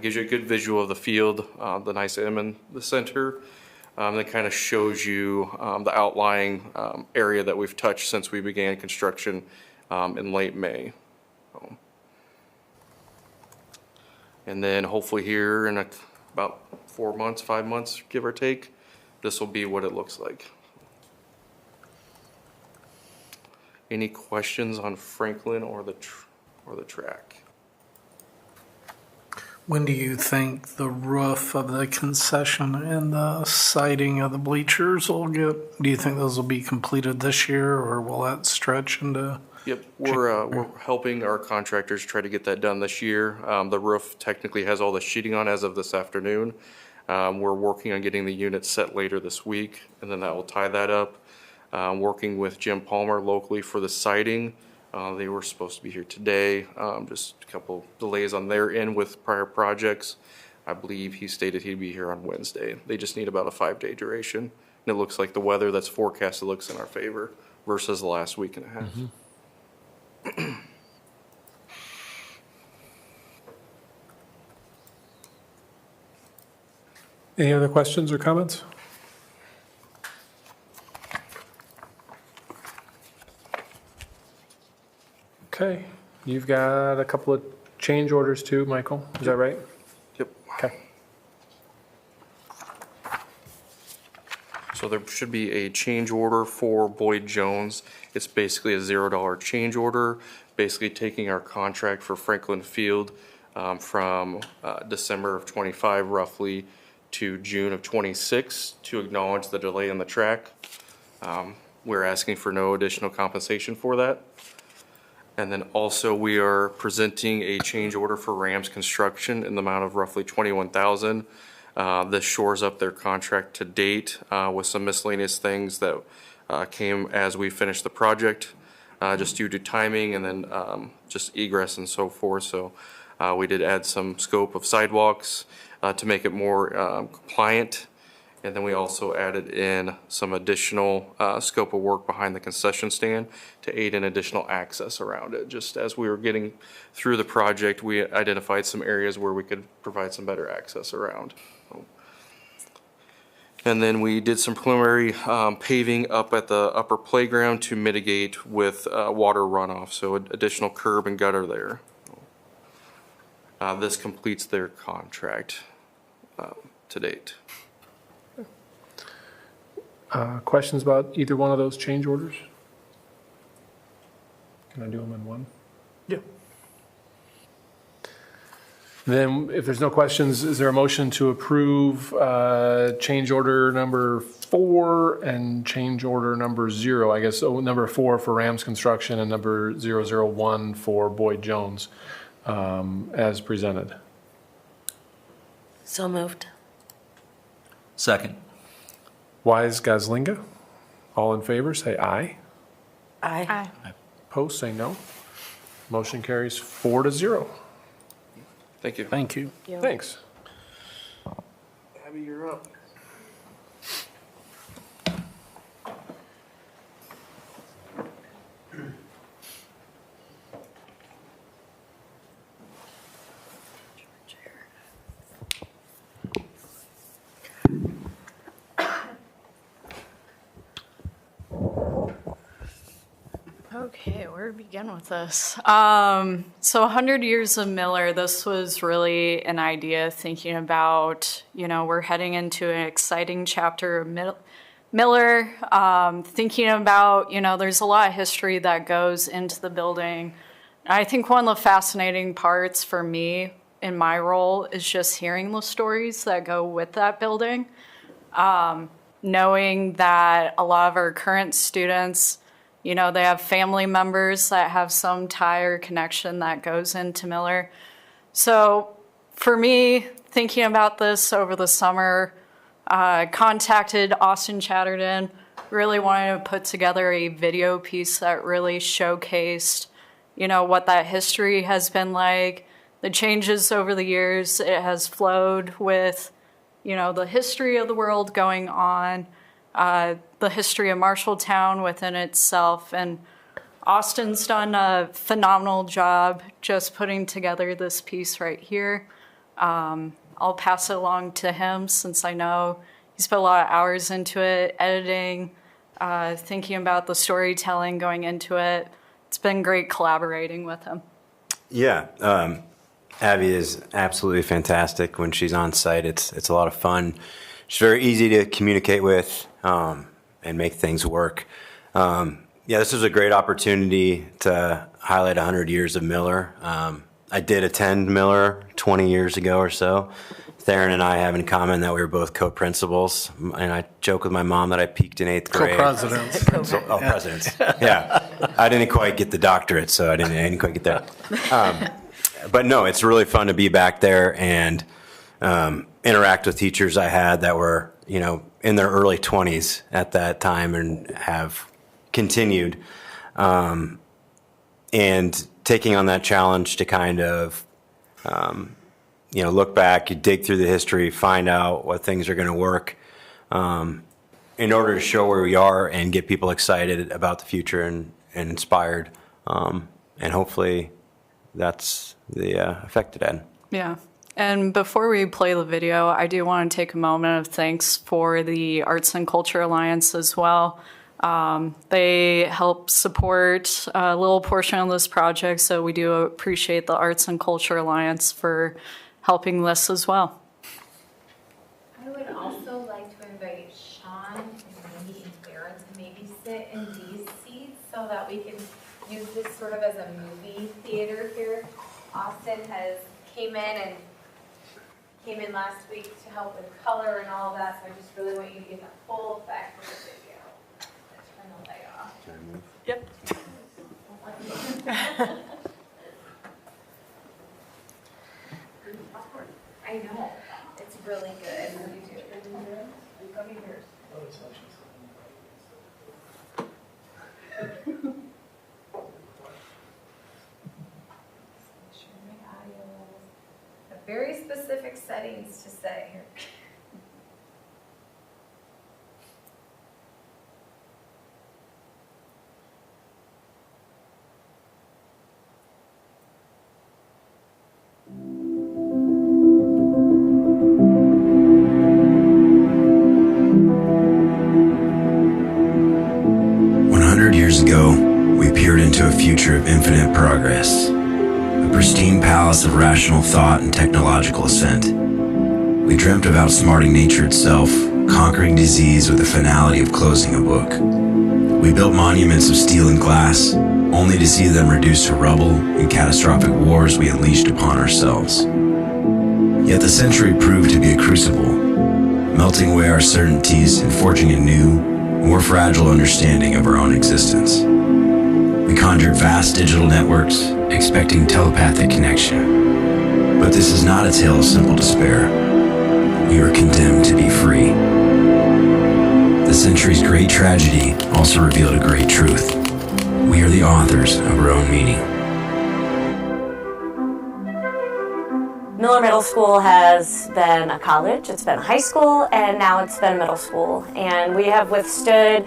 Speaker 15: Gives you a good visual of the field, the nice M in the center. That kind of shows you the outlying area that we've touched since we began construction in late May. And then hopefully here in about 4 months, 5 months, give or take, this will be what it looks like. Any questions on Franklin or the track?
Speaker 14: When do you think the roof of the concession and the siding of the bleachers will get? Do you think those will be completed this year, or will that stretch into?
Speaker 15: Yep, we're helping our contractors try to get that done this year. The roof technically has all the sheeting on as of this afternoon. We're working on getting the unit set later this week, and then that will tie that up. Working with Jim Palmer locally for the siding. They were supposed to be here today, just a couple delays on their end with prior projects. I believe he stated he'd be here on Wednesday. They just need about a 5-day duration. And it looks like the weather that's forecasted looks in our favor versus the last week and a half. Mm-hmm.
Speaker 1: Any other questions or comments? Okay, you've got a couple of change orders too, Michael, is that right?
Speaker 15: Yep.
Speaker 1: Okay.
Speaker 15: So there should be a change order for Boyd Jones. It's basically a $0 change order, basically taking our contract for Franklin Field from December of 25 roughly to June of 26 to acknowledge the delay in the track. We're asking for no additional compensation for that. And then also we are presenting a change order for Rams Construction in the amount of roughly $21,000. This shores up their contract to date with some miscellaneous things that came as we finished the project, just due to timing and then just egress and so forth. So we did add some scope of sidewalks to make it more compliant. And then we also added in some additional scope of work behind the concession stand to aid in additional access around it. Just as we were getting through the project, we identified some areas where we could provide some better access around. And then we did some preliminary paving up at the upper playground to mitigate with water runoff, so additional curb and gutter there. This completes their contract to date.
Speaker 1: Questions about either one of those change orders? Can I do them in one?
Speaker 10: Yeah.
Speaker 1: Then, if there's no questions, is there a motion to approve change order number 4 and change order number 0? I guess number 4 for Rams Construction and number 001 for Boyd Jones as presented.
Speaker 3: So moved.
Speaker 7: Second.
Speaker 1: Wise, Gazlinga? All in favor, say aye.
Speaker 3: Aye.
Speaker 1: Opposed, say no. Motion carries 4-0.
Speaker 15: Thank you.
Speaker 4: Thank you.
Speaker 1: Thanks.
Speaker 15: Abby, you're up.
Speaker 11: Okay, where to begin with this? So 100 Years of Miller, this was really an idea thinking about, we're heading into an exciting chapter of Miller, thinking about, there's a lot of history that goes into the building. I think one of the fascinating parts for me in my role is just hearing the stories that go with that building. Knowing that a lot of our current students, they have family members that have some tie or connection that goes into Miller. So for me, thinking about this over the summer, contacted Austin Chatterton, really wanted to put together a video piece that really showcased, what that history has been like, the changes over the years it has flowed with, the history of the world going on, the history of Marshalltown within itself. And Austin's done a phenomenal job just putting together this piece right here. I'll pass it along to him since I know he's put a lot of hours into it, editing, thinking about the storytelling going into it. It's been great collaborating with him.
Speaker 20: Yeah, Abby is absolutely fantastic when she's on site. It's a lot of fun. She's very easy to communicate with and make things work. This was a great opportunity to highlight 100 years of Miller. I did attend Miller 20 years ago or so. Theron and I have in common that we were both co-principals, and I joke with my mom that I peaked in 8th grade.
Speaker 4: Co-presidents.
Speaker 20: Presidents. Yeah. I didn't quite get the doctorate, so I didn't quite get that. But no, it's really fun to be back there and interact with teachers I had that were, in their early 20s at that time and have continued. And taking on that challenge to kind of, look back, you dig through the history, find out what things are going to work in order to show where we are and get people excited about the future and inspired. And hopefully that's the effect it had.
Speaker 11: Yeah. And before we play the video, I do want to take a moment of thanks for the Arts and Culture Alliance as well. They help support a little portion of this project, so we do appreciate the Arts and Culture Alliance for helping this as well.
Speaker 21: I would also like to invite Sean and Randy and Sarah to maybe sit in these seats so that we can use this sort of as a movie theater here. Austin came in last week to help with color and all of that, so I just really want you to get the full effect of the video. Let's turn the light off.
Speaker 11: Yep.
Speaker 21: I know. It's really good. Gummy bears. Very specific settings to set here.
Speaker 23: Years ago, we peered into a future of infinite progress, a pristine palace of rational thought and technological ascent. We dreamt of outsmarting nature itself, conquering disease with the finality of closing a book. We built monuments of steel and glass, only to see them reduced to rubble in catastrophic wars we unleashed upon ourselves. Yet the century proved to be a crucible, melting away our certainties and forging a new, more fragile understanding of our own existence. We conjured vast digital networks, expecting telepathic connection. But this is not a tale of simple despair. We are condemned to be free. The century's great tragedy also revealed a great truth. We are the authors of our own meaning.
Speaker 3: Miller Middle School has been a college, it's been a high school, and now it's been middle school. And we have withstood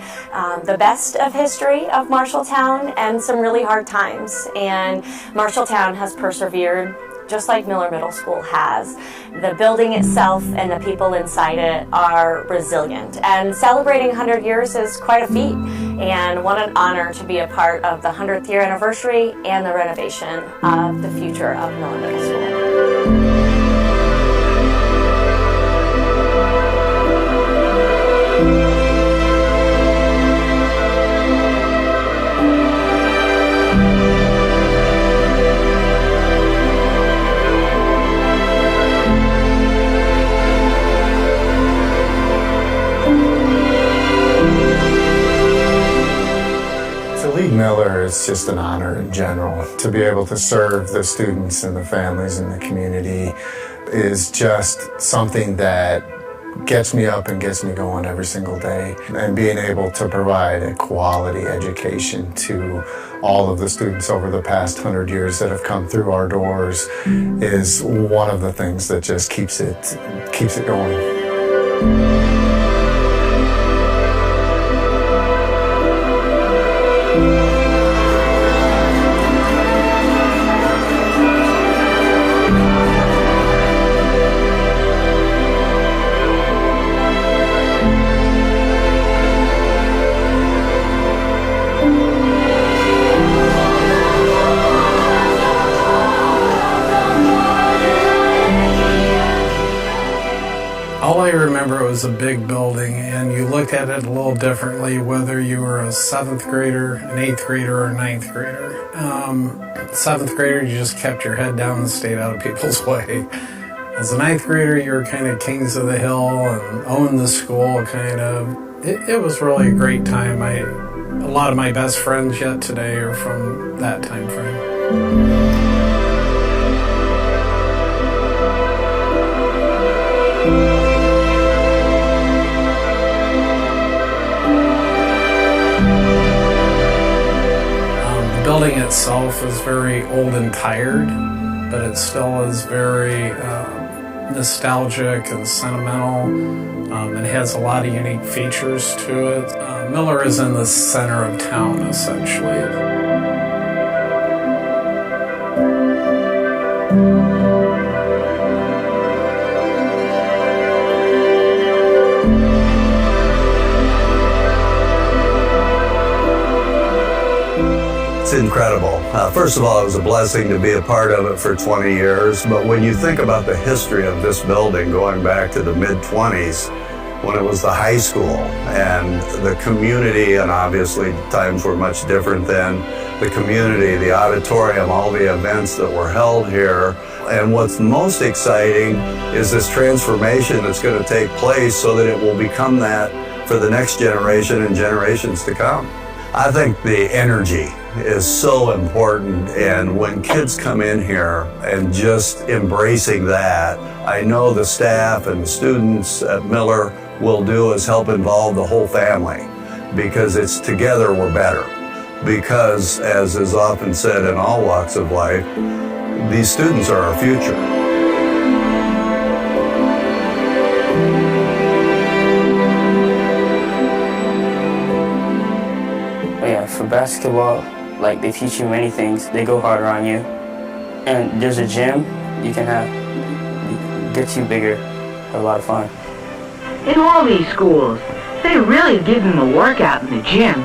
Speaker 3: the best of history of Marshalltown and some really hard times. And Marshalltown has persevered just like Miller Middle School has. The building itself and the people inside it are resilient. And celebrating 100 years is quite a feat. And what an honor to be a part of the 100th year anniversary and the renovation of the future of Miller Middle School.
Speaker 12: To lead Miller is just an honor in general. To be able to serve the students and the families and the community is just something that gets me up and gets me going every single day. And being able to provide a quality education to all of the students over the past 100 years that have come through our doors is one of the things that just keeps it going.
Speaker 4: All I remember was a big building, and you looked at it a little differently, whether you were a 7th grader, an 8th grader, or a 9th grader. 7th grader, you just kept your head down and stayed out of people's way. As a 9th grader, you were kind of kings of the hill and owned the school, kind of. It was really a great time. A lot of my best friends yet today are from that time frame. The building itself is very old and tired, but it still is very nostalgic and sentimental. It has a lot of unique features to it. Miller is in the center of town, essentially.
Speaker 13: It's incredible. First of all, it was a blessing to be a part of it for 20 years, but when you think about the history of this building going back to the mid-20s, when it was the high school and the community, and obviously times were much different then, the community, the auditorium, all the events that were held here. And what's most exciting is this transformation that's going to take place so that it will become that for the next generation and generations to come. I think the energy is so important, and when kids come in here and just embracing that, I know the staff and the students at Miller will do is help involve the whole family, because it's together we're better. Because, as is often said in all walks of life, these students are our future.
Speaker 22: For basketball, like, they teach you many things. They go harder on you. And there's a gym you can have, gets you bigger. A lot of fun.
Speaker 24: In all these schools, they really give them a workout in the gym.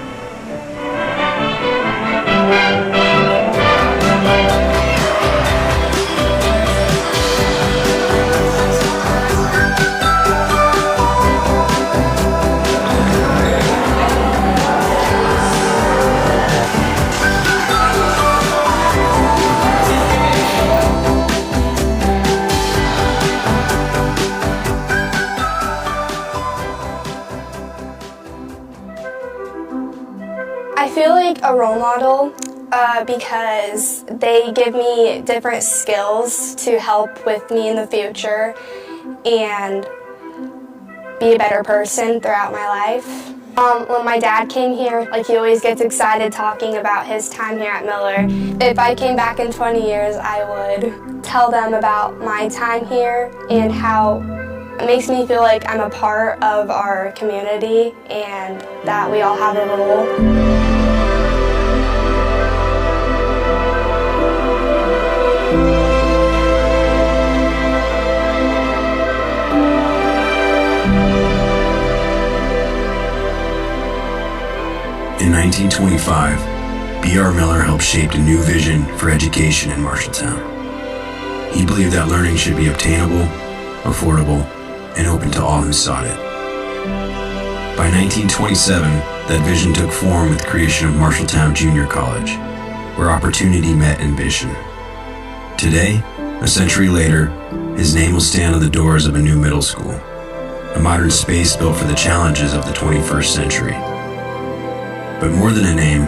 Speaker 6: a role model because they give me different skills to help with me in the future and be a better person throughout my life. When my dad came here, he always gets excited talking about his time here at Miller. If I came back in 20 years, I would tell them about my time here and how it makes me feel like I'm a part of our community and that we all have a role.
Speaker 23: In 1925, B.R. Miller helped shape a new vision for education in Marshalltown. He believed that learning should be obtainable, affordable, and open to all who sought it. By 1927, that vision took form with the creation of Marshalltown Junior College, where opportunity met ambition. Today, a century later, his name will stand on the doors of a new middle school, a modern space built for the challenges of the 21st century. But more than a name,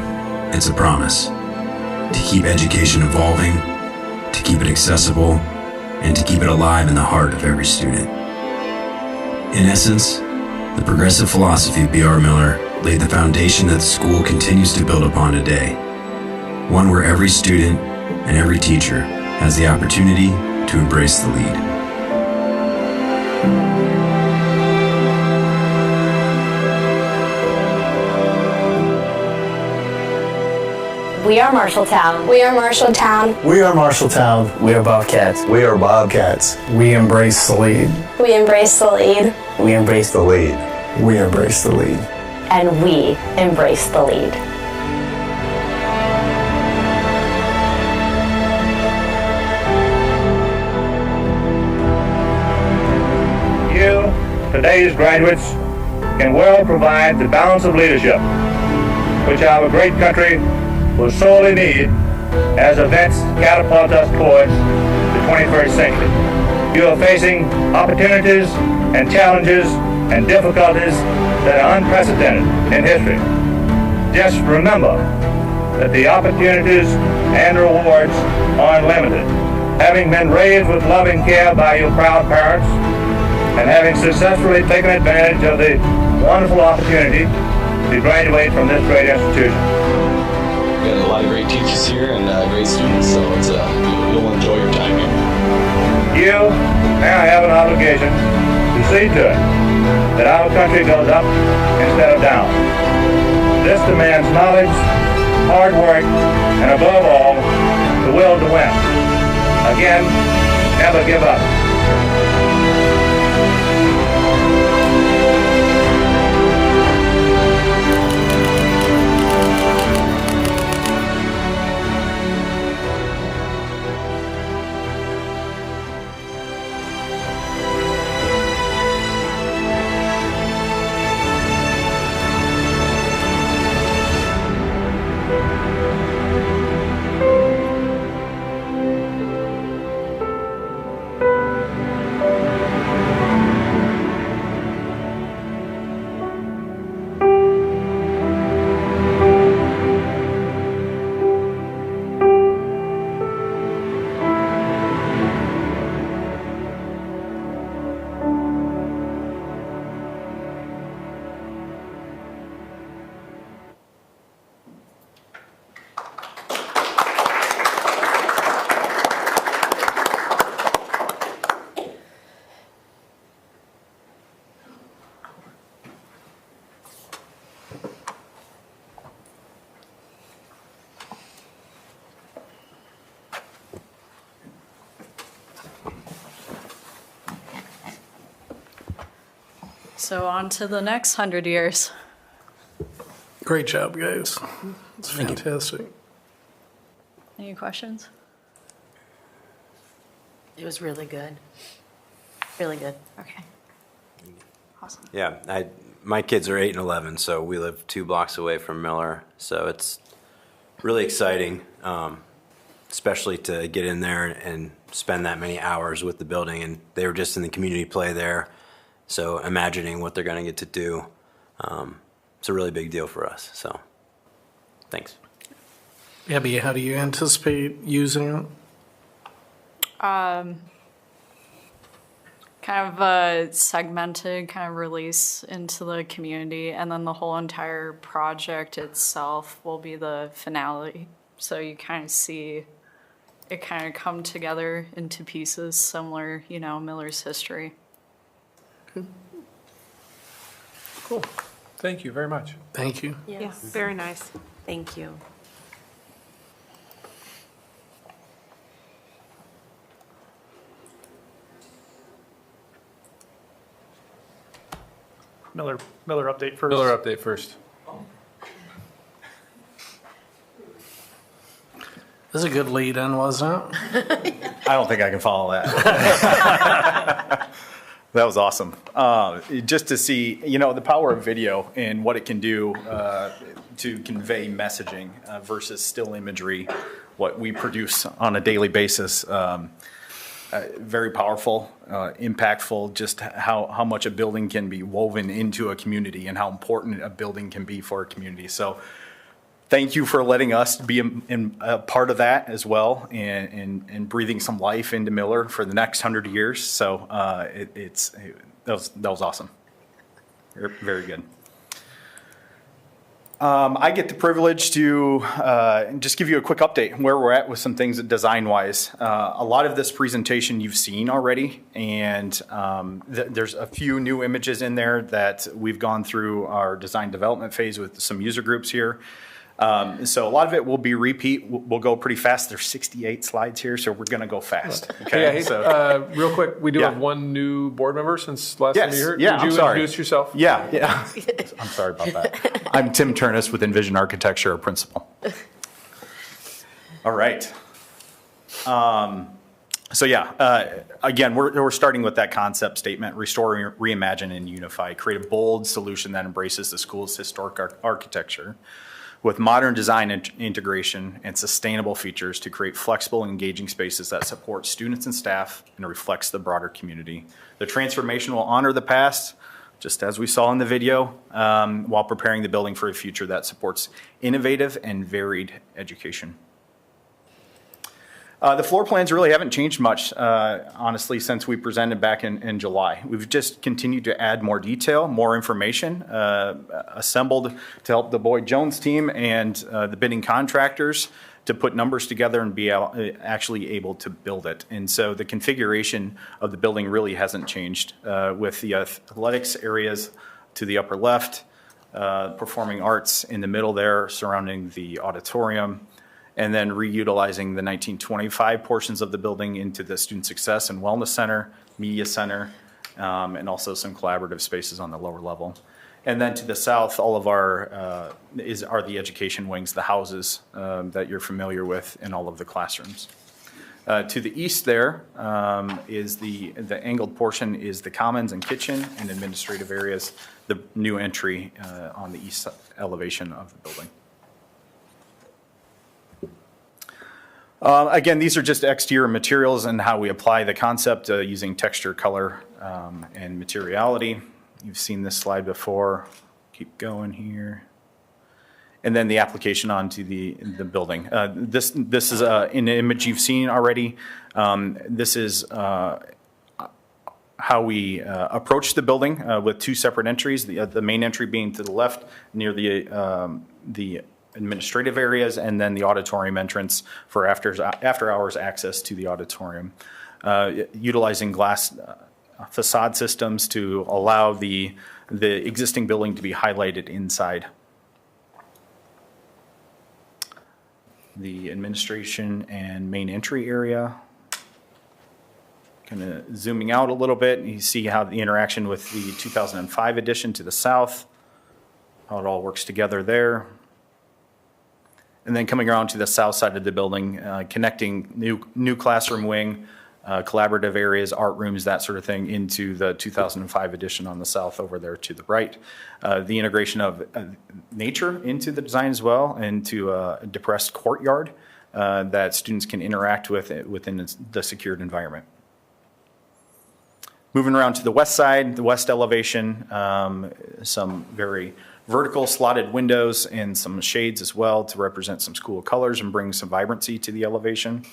Speaker 23: it's a promise to keep education evolving, to keep it accessible, and to keep it alive in the heart of every student. In essence, the progressive philosophy of B.R. Miller laid the foundation that the school continues to build upon today, one where every student and every teacher has the opportunity to embrace the lead.
Speaker 6: We are Marshalltown. We are Marshalltown.
Speaker 12: We are Marshalltown.
Speaker 22: We are Bobcats.
Speaker 12: We are Bobcats.
Speaker 14: We embrace the lead.
Speaker 6: We embrace the lead.
Speaker 22: We embrace the lead.
Speaker 12: We embrace the lead.
Speaker 6: And we embrace the lead.
Speaker 8: You, today's graduates, can well provide the balance of leadership which our great country will sorely need as events catapult us towards the 21st century. You are facing opportunities and challenges and difficulties that are unprecedented in history. Just remember that the opportunities and rewards are unlimited. Having been raised with loving care by your proud parents and having successfully taken advantage of the wonderful opportunity to graduate from this great institution.
Speaker 18: We got a lot of great teachers here and great students, so you'll enjoy your time here.
Speaker 8: You now have an obligation to see to it that our country goes up instead of down. This demands knowledge, hard work, and above all, the will to win. Again, never give up.
Speaker 11: So on to the next 100 years.
Speaker 1: Great job, guys. It's fantastic.
Speaker 11: Any questions?
Speaker 3: It was really good. Really good.
Speaker 11: Okay. Awesome.
Speaker 20: Yeah, my kids are 8 and 11, so we live 2 blocks away from Miller. So it's really exciting, especially to get in there and spend that many hours with the building. And they were just in the community play there, so imagining what they're going to get to do, it's a really big deal for us. So, thanks.
Speaker 4: Abby, how do you anticipate using it?
Speaker 11: Kind of a segmented kind of release into the community, and then the whole entire project itself will be the finale. So you kind of see it kind of come together into pieces similar, Miller's history.
Speaker 1: Cool. Thank you very much.
Speaker 4: Thank you.
Speaker 2: Yeah, very nice.
Speaker 3: Thank you.
Speaker 10: Miller update first.
Speaker 1: Miller update first.
Speaker 4: This is a good lead in, wasn't it?
Speaker 5: I don't think I can follow that. That was awesome. Just to see, the power of video and what it can do to convey messaging versus still imagery, what we produce on a daily basis. Very powerful, impactful, just how much a building can be woven into a community and how important a building can be for a community. So thank you for letting us be a part of that as well and breathing some life into Miller for the next 100 years. So that was awesome. Very good. I get the privilege to just give you a quick update where we're at with some things design-wise. A lot of this presentation you've seen already, and there's a few new images in there that we've gone through our design development phase with some user groups here. So a lot of it will be repeat. We'll go pretty fast. There's 68 slides here, so we're going to go fast. Okay.
Speaker 1: Hey, real quick, we do have one new board member since last time you were here.
Speaker 5: Yeah,
Speaker 1: Would you introduce yourself?
Speaker 5: Yeah. I'm sorry about that. I'm Tim Turnus with Envision Architecture, a principal. All right. Again, we're starting with that concept statement: restore, reimagine, and unify. Create a bold solution that embraces the school's historic architecture with modern design integration and sustainable features to create flexible and engaging spaces that support students and staff and reflects the broader community. The transformation will honor the past, just as we saw in the video, while preparing the building for a future that supports innovative and varied education. The floor plans really haven't changed much, honestly, since we presented back in July. We've just continued to add more detail, more information, assembled to help the Boyd Jones team and the bidding contractors to put numbers together and be actually able to build it. And so the configuration of the building really hasn't changed, with the athletics areas to the upper left, performing arts in the middle there surrounding the auditorium, and then reutilizing the 1925 portions of the building into the Student Success and Wellness Center, Media Center, and also some collaborative spaces on the lower level. And then to the south, all of our are the education wings, the houses that you're familiar with in all of the classrooms. To the east there is the angled portion is the commons and kitchen and administrative areas, the new entry on the east elevation of the building. Again, these are just exterior materials and how we apply the concept using texture, color, and materiality. You've seen this slide before. Keep going here. And then the application onto the building. This is an image you've seen already. This is how we approach the building with two separate entries. The main entry being to the left near the administrative areas, and then the auditorium entrance for after hours access to the auditorium. Utilizing glass facade systems to allow the existing building to be highlighted inside. The administration and main entry area. Kind of zooming out a little bit, you see how the interaction with the 2005 edition to the south, how it all works together there. And then coming around to the south side of the building, connecting new classroom wing, collaborative areas, art rooms, that sort of thing, into the 2005 edition on the south over there to the right. The integration of nature into the design as well, into a depressed courtyard that students can interact with within the secured environment. Moving around to the west side, the west elevation, some very vertical slotted windows and some shades as well to represent some school colors and bring some vibrancy to the elevation.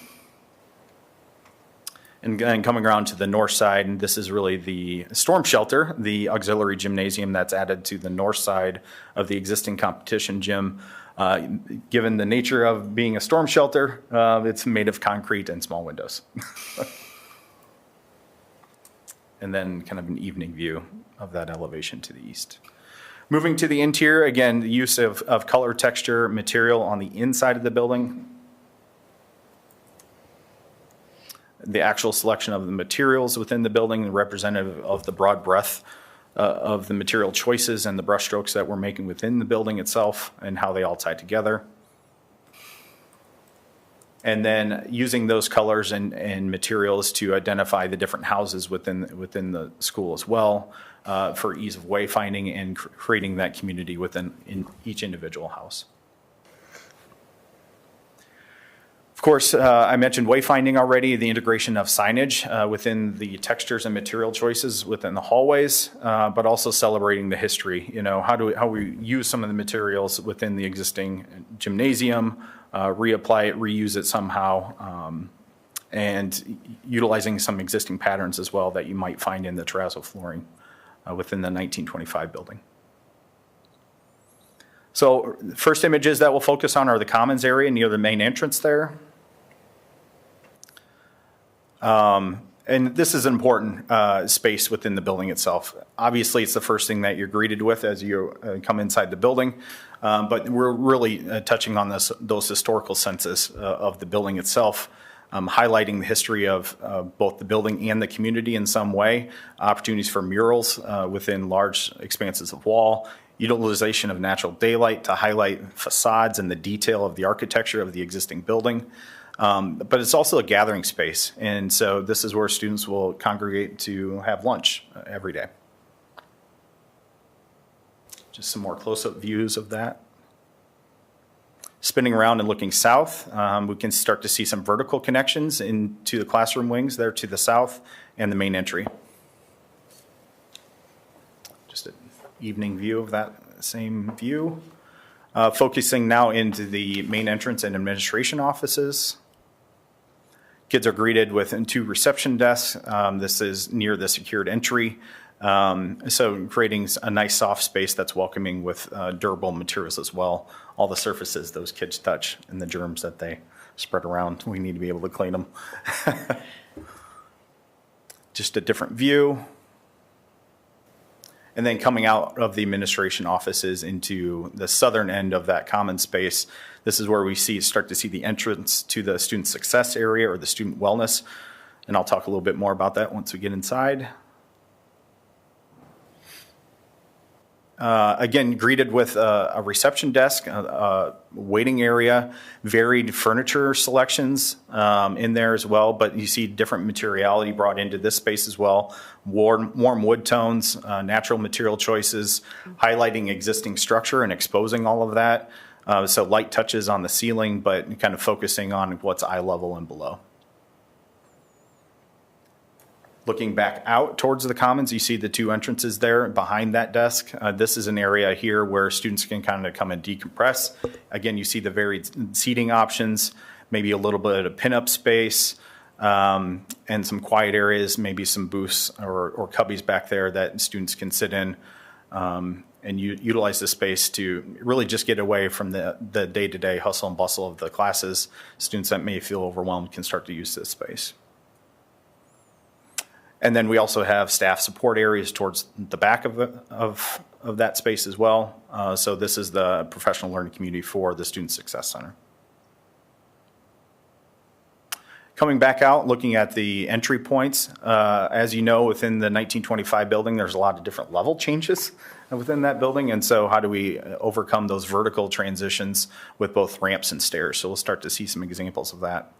Speaker 5: And then coming around to the north side, and this is really the storm shelter, the auxiliary gymnasium that's added to the north side of the existing competition gym. Given the nature of being a storm shelter, it's made of concrete and small windows. And then kind of an evening view of that elevation to the east. Moving to the interior, again, the use of color, texture, material on the inside of the building. The actual selection of the materials within the building, representative of the broad breadth of the material choices and the brushstrokes that we're making within the building itself and how they all tie together. And then using those colors and materials to identify the different houses within the school as well, for ease of wayfinding and creating that community in each individual house. Of course, I mentioned wayfinding already, the integration of signage within the textures and material choices within the hallways, but also celebrating the history. You know, how we use some of the materials within the existing gymnasium, reapply it, reuse it somehow, and utilizing some existing patterns as well that you might find in the terrazzo flooring within the 1925 building. So first images that we'll focus on are the commons area near the main entrance there. And this is an important space within the building itself. Obviously, it's the first thing that you're greeted with as you come inside the building, but we're really touching on those historical senses of the building itself, highlighting the history of both the building and the community in some way, opportunities for murals within large expanses of wall, utilization of natural daylight to highlight facades and the detail of the architecture of the existing building. But it's also a gathering space, and so this is where students will congregate to have lunch every day. Just some more close-up views of that. Spinning around and looking south, we can start to see some vertical connections into the classroom wings there to the south and the main entry. Just an evening view of that same view. Focusing now into the main entrance and administration offices. Kids are greeted with 2 reception desks. This is near the secured entry. So creating a nice soft space that's welcoming with durable materials as well. All the surfaces those kids touch and the germs that they spread around, we need to be able to clean them. Just a different view. And then coming out of the administration offices into the southern end of that common space, this is where we start to see the entrance to the student success area or the student wellness. And I'll talk a little bit more about that once we get inside. Again, greeted with a reception desk, a waiting area, varied furniture selections in there as well, but you see different materiality brought into this space as well. Warm wood tones, natural material choices, highlighting existing structure and exposing all of that. So light touches on the ceiling, but kind of focusing on what's eye level and below. Looking back out towards the commons, you see the 2 entrances there behind that desk. This is an area here where students can kind of come and decompress. Again, you see the varied seating options, maybe a little bit of pinup space, and some quiet areas, maybe some booths or cubbies back there that students can sit in and utilize the space to really just get away from the day-to-day hustle and bustle of the classes. Students that may feel overwhelmed can start to use this space. And then we also have staff support areas towards the back of that space as well. So this is the professional learning community for the Student Success Center. Coming back out, looking at the entry points, as you know, within the 1925 building, there's a lot of different level changes within that building. And so how do we overcome those vertical transitions with both ramps and stairs? So we'll start to see some examples of that.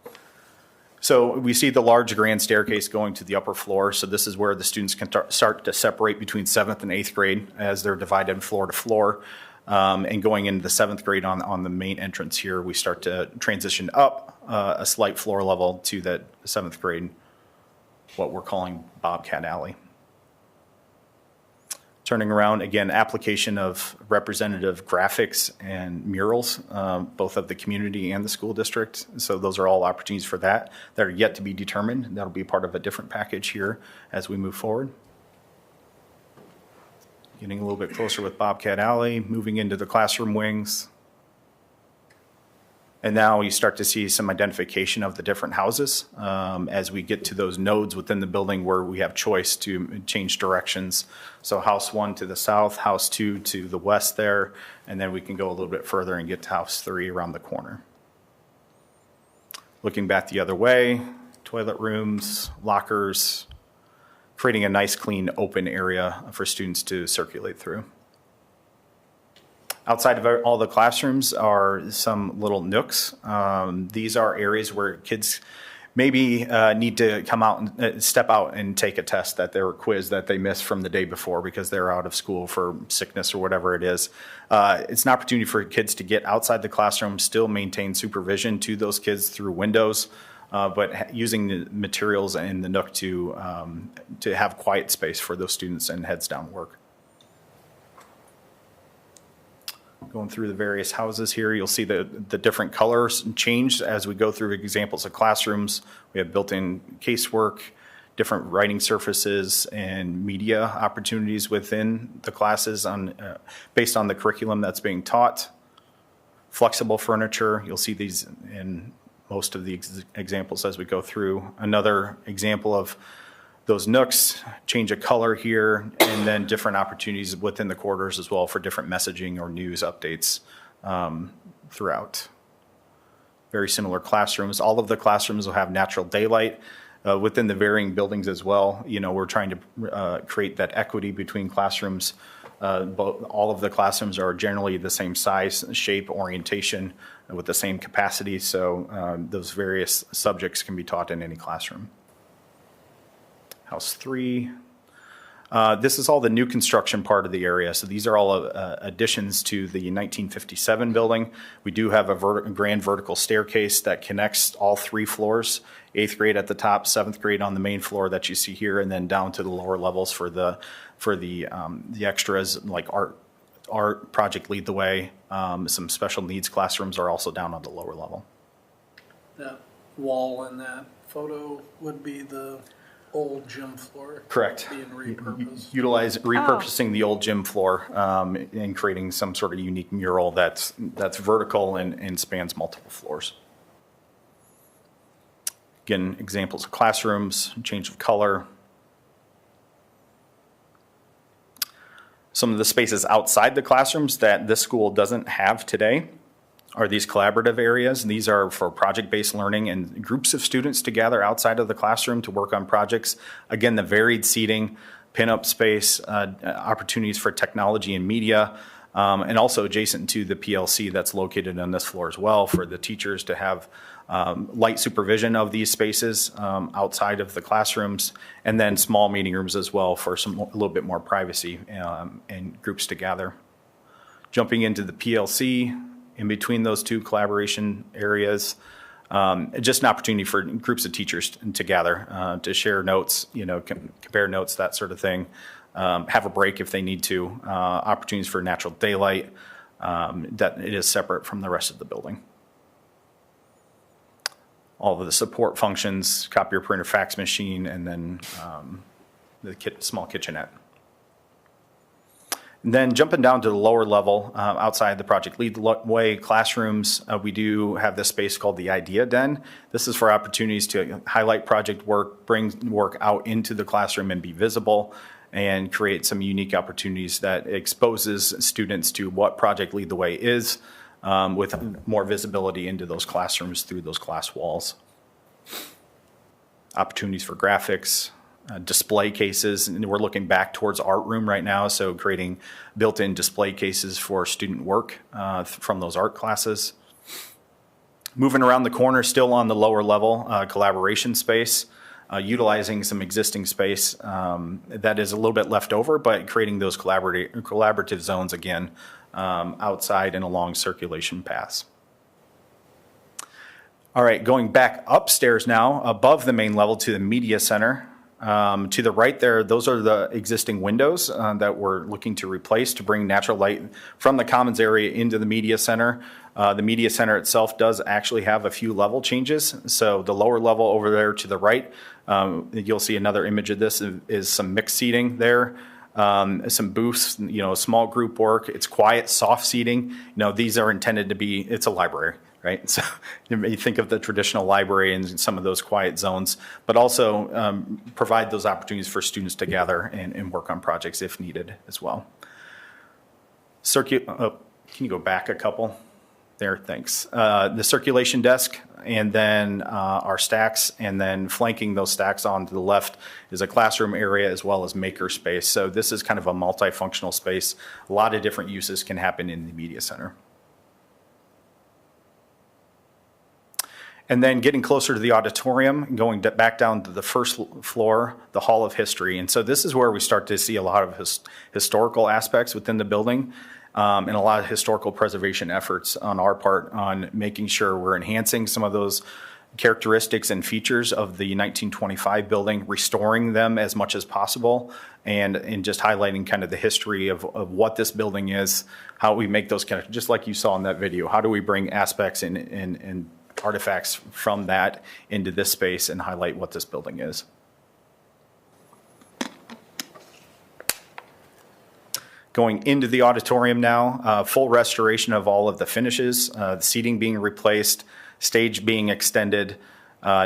Speaker 5: So we see the large grand staircase going to the upper floor. So this is where the students can start to separate between 7th and 8th grade as they're divided floor to floor. And going into the 7th grade on the main entrance here, we start to transition up a slight floor level to that 7th grade, what we're calling Bobcat Alley. Turning around, again, application of representative graphics and murals, both of the community and the school district. So those are all opportunities for that are yet to be determined. That'll be part of a different package here as we move forward. Getting a little bit closer with Bobcat Alley, moving into the classroom wings. And now you start to see some identification of the different houses as we get to those nodes within the building where we have choice to change directions. So house 1 to the south, house 2 to the west there, and then we can go a little bit further and get to house 3 around the corner. Looking back the other way, toilet rooms, lockers, creating a nice, clean, open area for students to circulate through. Outside of all the classrooms are some little nooks. These are areas where kids maybe need to come out and step out and take a test that their quiz that they missed from the day before because they're out of school for sickness or whatever it is. It's an opportunity for kids to get outside the classroom, still maintain supervision to those kids through windows, but using the materials in the nook to have quiet space for those students and heads down work. Going through the various houses here, you'll see the different colors change as we go through examples of classrooms. We have built-in casework, different writing surfaces, and media opportunities within the classes based on the curriculum that's being taught. Flexible furniture, you'll see these in most of the examples as we go through. Another example of those nooks, change of color here, and then different opportunities within the corridors as well for different messaging or news updates throughout. Very similar classrooms. All of the classrooms will have natural daylight within the varying buildings as well. You know, we're trying to create that equity between classrooms. All of the classrooms are generally the same size, shape, orientation, with the same capacity. So those various subjects can be taught in any classroom. House 3. This is all the new construction part of the area. So these are all additions to the 1957 building. We do have a grand vertical staircase that connects all 3 floors, 8th grade at the top, 7th grade on the main floor that you see here, and then down to the lower levels for the extras like art, Project Lead the Way. Some special needs classrooms are also down on the lower level.
Speaker 4: That wall in that photo would be the old gym floor.
Speaker 5: Correct.
Speaker 4: Being repurposed.
Speaker 5: Repurposing the old gym floor and creating some sort of unique mural that's vertical and spans multiple floors. Again, examples of classrooms, change of color. Some of the spaces outside the classrooms that this school doesn't have today are these collaborative areas. And these are for project-based learning and groups of students to gather outside of the classroom to work on projects. Again, the varied seating, pin-up space, opportunities for technology and media, and also adjacent to the PLC that's located on this floor as well for the teachers to have light supervision of these spaces outside of the classrooms, and then small meeting rooms as well for a little bit more privacy and groups to gather. Jumping into the PLC, in between those 2 collaboration areas, just an opportunity for groups of teachers to gather, to share notes, compare notes, that sort of thing, have a break if they need to, opportunities for natural daylight, that it is separate from the rest of the building. All of the support functions, copier, printer, fax machine, and then the small kitchenette. And then jumping down to the lower level, outside the Project Lead the Way classrooms, we do have this space called the Idea Den. This is for opportunities to highlight project work, bring work out into the classroom and be visible, and create some unique opportunities that exposes students to what Project Lead the Way is, with more visibility into those classrooms through those glass walls. Opportunities for graphics, display cases, and we're looking back towards art room right now, so creating built-in display cases for student work from those art classes. Moving around the corner, still on the lower level, collaboration space, utilizing some existing space that is a little bit left over, but creating those collaborative zones again outside and along circulation paths. All right, going back upstairs now, above the main level to the media center. To the right there, those are the existing windows that we're looking to replace to bring natural light from the commons area into the media center. The media center itself does actually have a few level changes. So the lower level over there to the right, you'll see another image of this is some mixed seating there. Some booths, small group work. It's quiet, soft seating. These are intended to be, it's a library, right? So you think of the traditional library and some of those quiet zones, but also provide those opportunities for students to gather and work on projects if needed as well. Can you go back a couple? There, thanks. The circulation desk, and then our stacks, and then flanking those stacks on to the left is a classroom area as well as maker space. So this is kind of a multifunctional space. A lot of different uses can happen in the media center. And then getting closer to the auditorium, going back down to the first floor, the Hall of History. And so this is where we start to see a lot of historical aspects within the building. And a lot of historical preservation efforts on our part on making sure we're enhancing some of those characteristics and features of the 1925 building, restoring them as much as possible, and just highlighting kind of the history of what this building is, how we make those connections, just like you saw in that video. How do we bring aspects and artifacts from that into this space and highlight what this building is? Going into the auditorium now, full restoration of all of the finishes, the seating being replaced, stage being extended,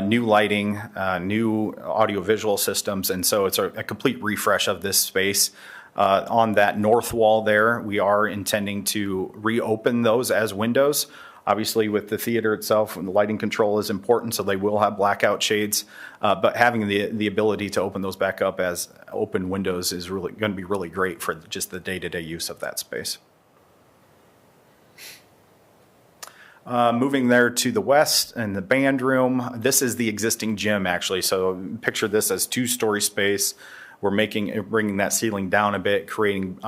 Speaker 5: new lighting, new audiovisual systems, and so it's a complete refresh of this space. On that north wall there, we are intending to reopen those as windows. Obviously, with the theater itself, the lighting control is important, so they will have blackout shades. But having the ability to open those back up as open windows is really going to be really great for just the day-to-day use of that space. Moving there to the west and the band room, this is the existing gym actually. So picture this as two-story space. We're bringing that ceiling down a bit, creating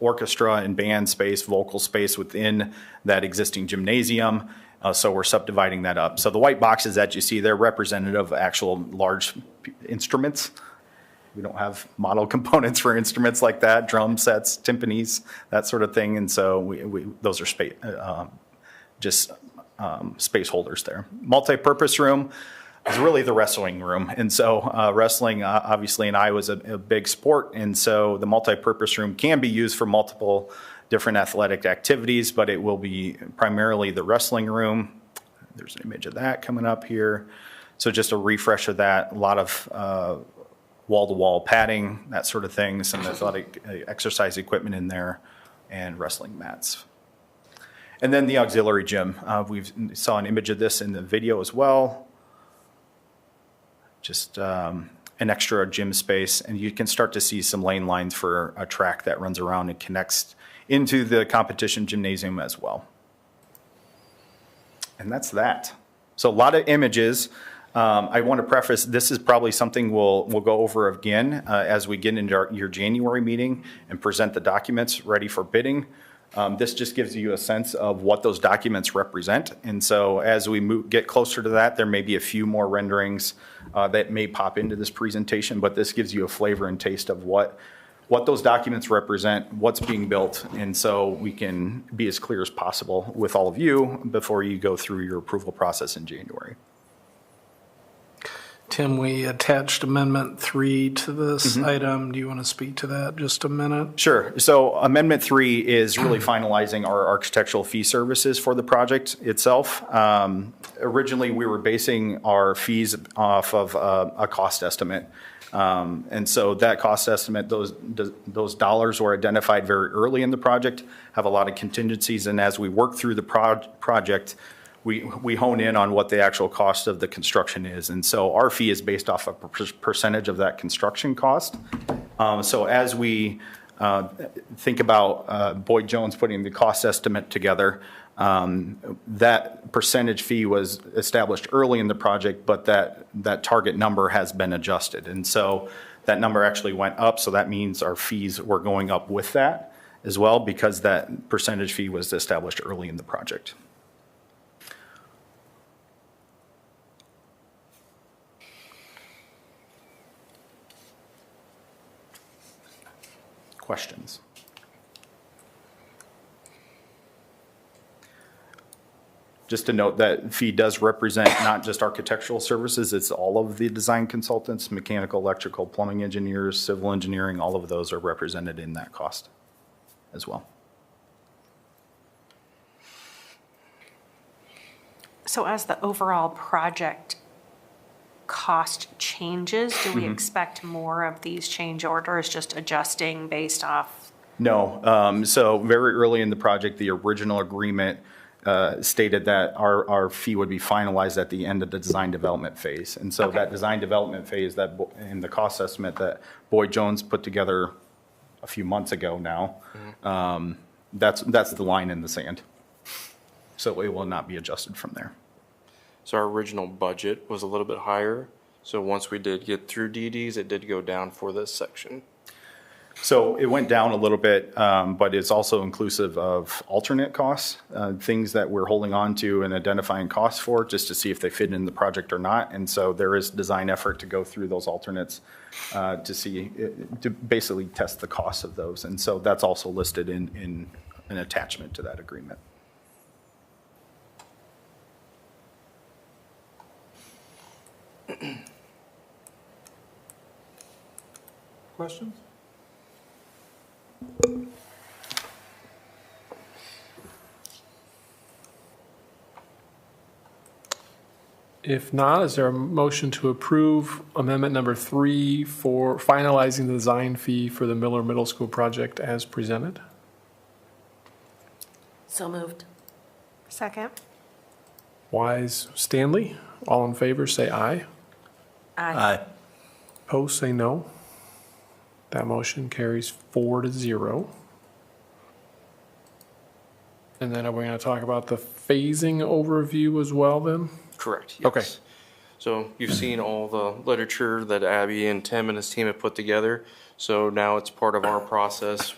Speaker 5: orchestra and band space, vocal space within that existing gymnasium. So we're subdividing that up. So the white boxes that you see, they're representative of actual large instruments. We don't have model components for instruments like that, drum sets, timpanis, that sort of thing. And so those are space holders there. Multi-purpose room is really the wrestling room. And so wrestling, obviously, in Iowa is a big sport. And so the multi-purpose room can be used for multiple different athletic activities, but it will be primarily the wrestling room. There's an image of that coming up here. So just a refresh of that, a lot of wall-to-wall padding, that sort of thing, some athletic exercise equipment in there, and wrestling mats. And then the auxiliary gym. We saw an image of this in the video as well. Just an extra gym space, and you can start to see some lane lines for a track that runs around and connects into the competition gymnasium as well. And that's that. So a lot of images. I want to preface, this is probably something we'll go over again as we get into your January meeting and present the documents ready for bidding. This just gives you a sense of what those documents represent. And so as we get closer to that, there may be a few more renderings that may pop into this presentation, but this gives you a flavor and taste of what those documents represent, what's being built, and so we can be as clear as possible with all of you before you go through your approval process in January.
Speaker 4: Tim, we attached Amendment 3 to this item. Do you want to speak to that just a minute?
Speaker 5: Sure. So Amendment 3 is really finalizing our architectural fee services for the project itself. Originally, we were basing our fees off of a cost estimate. And so that cost estimate, those dollars were identified very early in the project, have a lot of contingencies, and as we work through the project, we hone in on what the actual cost of the construction is. And so our fee is based off a percentage of that construction cost. So as we think about Boyd Jones putting the cost estimate together, that percentage fee was established early in the project, but that target number has been adjusted. And so that number actually went up. So that means our fees were going up with that as well, because that percentage fee was established early in the project. questions. Just to note that fee does represent not just architectural services, it's all of the design consultants, mechanical, electrical, plumbing engineers, civil engineering, all of those are represented in that cost as well.
Speaker 2: So as the overall project cost changes, do we expect more of these change orders, just adjusting based off?
Speaker 5: No, so very early in the project, the original agreement stated that our fee would be finalized at the end of the design development phase. And so that design development phase that in the cost estimate that Boyd Jones put together a few months ago now, that's the line in the sand. So it will not be adjusted from there.
Speaker 15: So our original budget was a little bit higher. So once we did get through DDs, it did go down for this section.
Speaker 5: So it went down a little bit, but it's also inclusive of alternate costs, things that we're holding on to and identifying costs for just to see if they fit in the project or not. And so there is design effort to go through those alternates to see, to basically test the costs of those. And so that's also listed in an attachment to that agreement.
Speaker 1: Questions? If not, is there a motion to approve amendment number 3 for finalizing the design fee for the Miller Middle School project as presented?
Speaker 3: So moved.
Speaker 2: Second.
Speaker 1: Wise, Stanley, all in favor, say aye.
Speaker 3: Aye.
Speaker 1: Opposed, say no. That motion carries 4-0. And then are we going to talk about the phasing overview as well then?
Speaker 15: Correct, yes.
Speaker 1: Okay.
Speaker 15: So you've seen all the literature that Abby and Tim and his team have put together. So now it's part of our process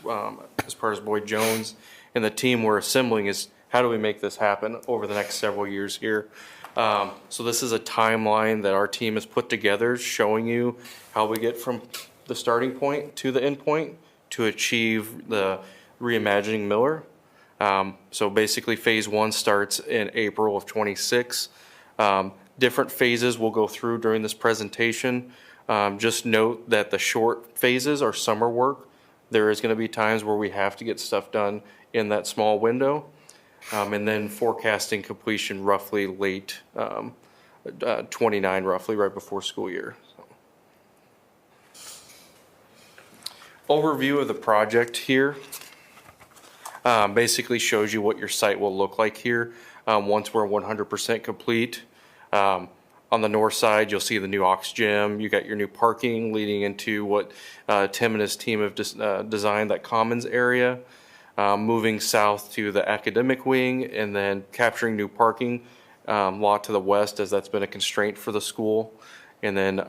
Speaker 15: as part of Boyd Jones and the team we're assembling is how do we make this happen over the next several years here. So this is a timeline that our team has put together showing you how we get from the starting point to the end point to achieve the reimagining Miller. So basically phase 1 starts in April of 26. Different phases we'll go through during this presentation. Just note that the short phases are summer work. There is going to be times where we have to get stuff done in that small window. And then forecasting completion roughly late 29, roughly right before school year. Overview of the project here. Basically shows you what your site will look like here once we're 100% complete. On the north side, you'll see the new Aux Gym. You got your new parking leading into what Tim and his team have designed, that commons area. Moving south to the academic wing and then capturing new parking lot to the west as that's been a constraint for the school. And then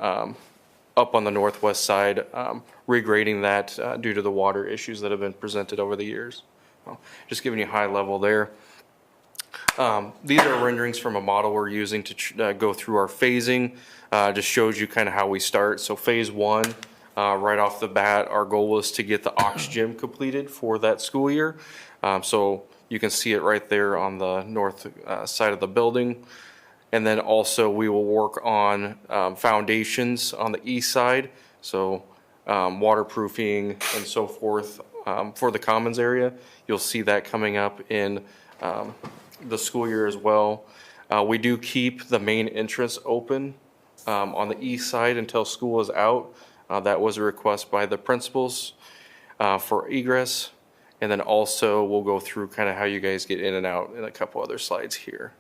Speaker 15: up on the northwest side, regrading that due to the water issues that have been presented over the years. Just giving you high level there. These are renderings from a model we're using to go through our phasing. Just shows you kind of how we start. So phase 1, right off the bat, our goal was to get the Aux Gym completed for that school year. So you can see it right there on the north side of the building. And then also we will work on foundations on the east side. So waterproofing and so forth for the commons area. You'll see that coming up in the school year as well. We do keep the main entrance open on the east side until school is out. That was a request by the principals for egress. And then also we'll go through kind of how you guys get in and out in a couple other slides here.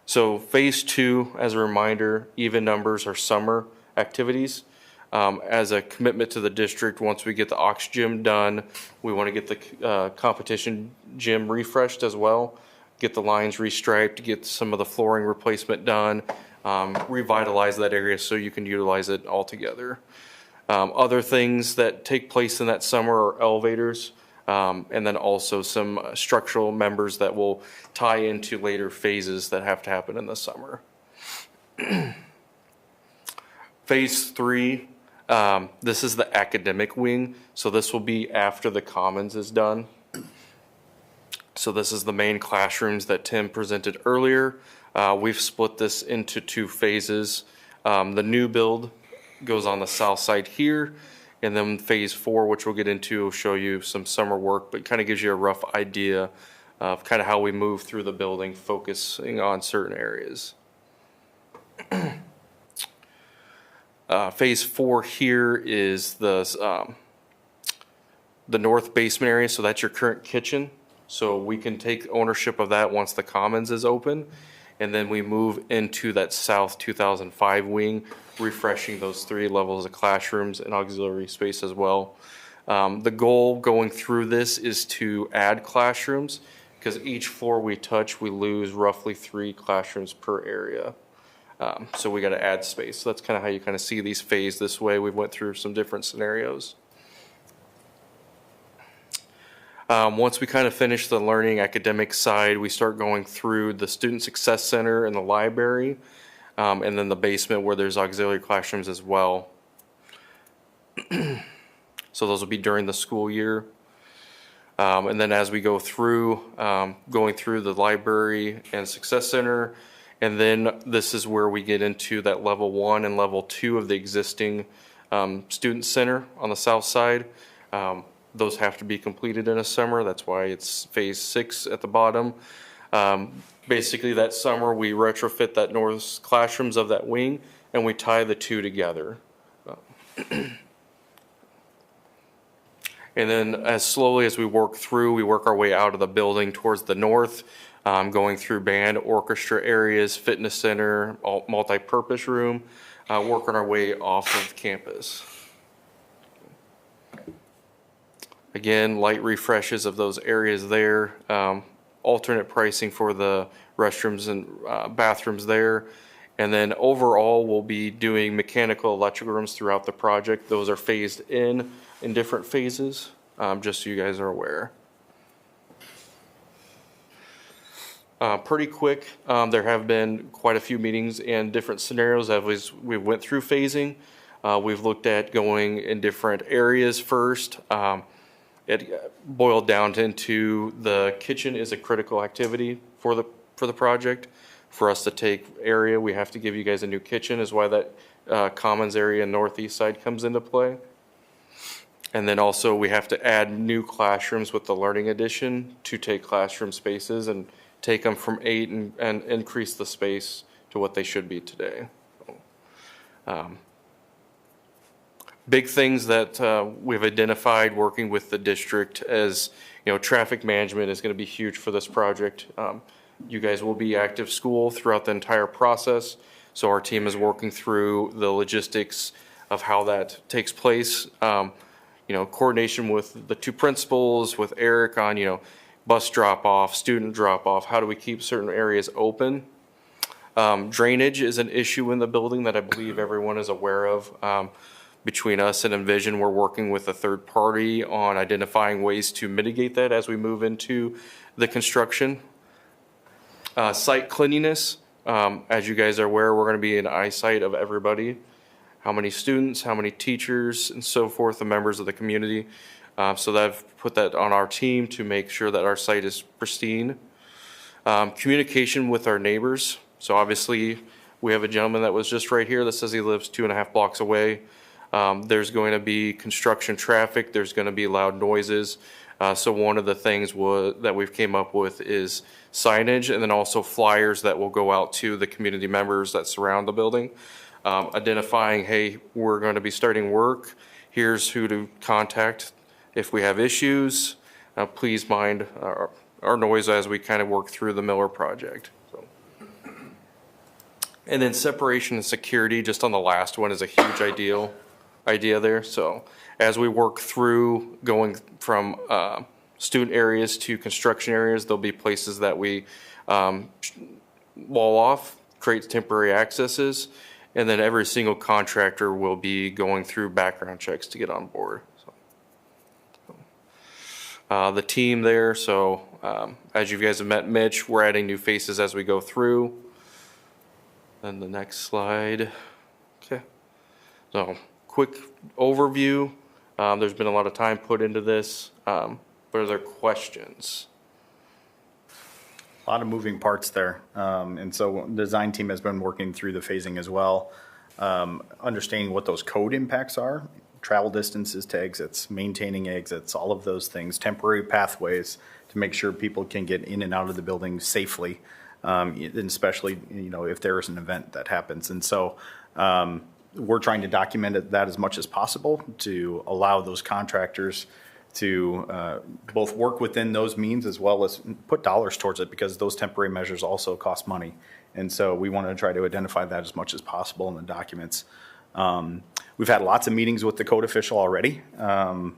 Speaker 15: So phase 2, as a reminder, even numbers are summer activities. As a commitment to the district, once we get the Aux Gym done, we want to get the competition gym refreshed as well, get the lines restriped, get some of the flooring replacement done, revitalize that area so you can utilize it all together. Other things that take place in that summer are elevators, and then also some structural members that will tie into later phases that have to happen in the summer. Phase 3 This is the academic wing, so this will be after the commons is done. So this is the main classrooms that Tim presented earlier. We've split this into 2 phases. The new build goes on the south side here, and then phase 4, which we'll get into, will show you some summer work, but kind of gives you a rough idea of kind of how we move through the building, focusing on certain areas. Phase 4 here is the north basement area, so that's your current kitchen. So we can take ownership of that once the commons is open, and then we move into that south 2005 wing, refreshing those 3 levels of classrooms and auxiliary space as well. The goal going through this is to add classrooms, because each floor we touch, we lose roughly 3 classrooms per area. So we got to add space. So that's kind of how you kind of see these phased this way. We went through some different scenarios. Once we kind of finish the learning academic side, we start going through the Student Success Center and the library, and then the basement where there's auxiliary classrooms as well. So those will be during the school year. And then as we go through, going through the library and Success Center, and then this is where we get into that level 1 and level 2 of the existing student center on the south side. Those have to be completed in a summer. That's why it's phase 6 at the bottom. Basically that summer we retrofit that north classrooms of that wing, and we tie the 2 together. And then as slowly as we work through, we work our way out of the building towards the north, going through band, orchestra areas, fitness center, multi-purpose room, working our way off of campus. Again, light refreshes of those areas there, alternate pricing for the restrooms and bathrooms there. And then overall, we'll be doing mechanical, electrical rooms throughout the project. Those are phased in different phases, just so you guys are aware. Pretty quick, there have been quite a few meetings and different scenarios as we went through phasing. We've looked at going in different areas first. It boiled down into the kitchen is a critical activity for the project. For us to take area, we have to give you guys a new kitchen, is why that commons area northeast side comes into play. And then also we have to add new classrooms with the learning addition to take classroom spaces and take them from 8 and increase the space to what they should be today. Big things that we've identified working with the district as, traffic management is going to be huge for this project. You guys will be active school throughout the entire process. So our team is working through the logistics of how that takes place. Coordination with the 2 principals, with Eric on, bus drop off, student drop off. How do we keep certain areas open? Drainage is an issue in the building that I believe everyone is aware of. Between us and Envision, we're working with a third party on identifying ways to mitigate that as we move into the construction. Site cleanliness, as you guys are aware, we're going to be an eyesight of everybody. How many students, how many teachers, and so forth, the members of the community. So I've put that on our team to make sure that our site is pristine. Communication with our neighbors. So obviously, we have a gentleman that was just right here that says he lives 2.5 blocks away. There's going to be construction traffic. There's going to be loud noises. So one of the things that we've came up with is signage, and then also flyers that will go out to the community members that surround the building, identifying, hey, we're going to be starting work. Here's who to contact if we have issues. Please mind our noise as we kind of work through the Miller project. And then separation and security, just on the last one, is a huge idea there. So as we work through going from student areas to construction areas, there'll be places that we wall off, create temporary accesses, and then every single contractor will be going through background checks to get on board. The team there, so as you guys have met Mitch, we're adding new faces as we go through. Then the next slide. Okay. So quick overview. There's been a lot of time put into this. But are there questions?
Speaker 5: A lot of moving parts there. And so the design team has been working through the phasing as well, understanding what those code impacts are, travel distances to exits, maintaining exits, all of those things, temporary pathways to make sure people can get in and out of the building safely, and especially, if there is an event that happens. And so we're trying to document that as much as possible to allow those contractors to both work within those means as well as put dollars towards it, because those temporary measures also cost money. And so we want to try to identify that as much as possible in the documents. We've had lots of meetings with the code official already, 4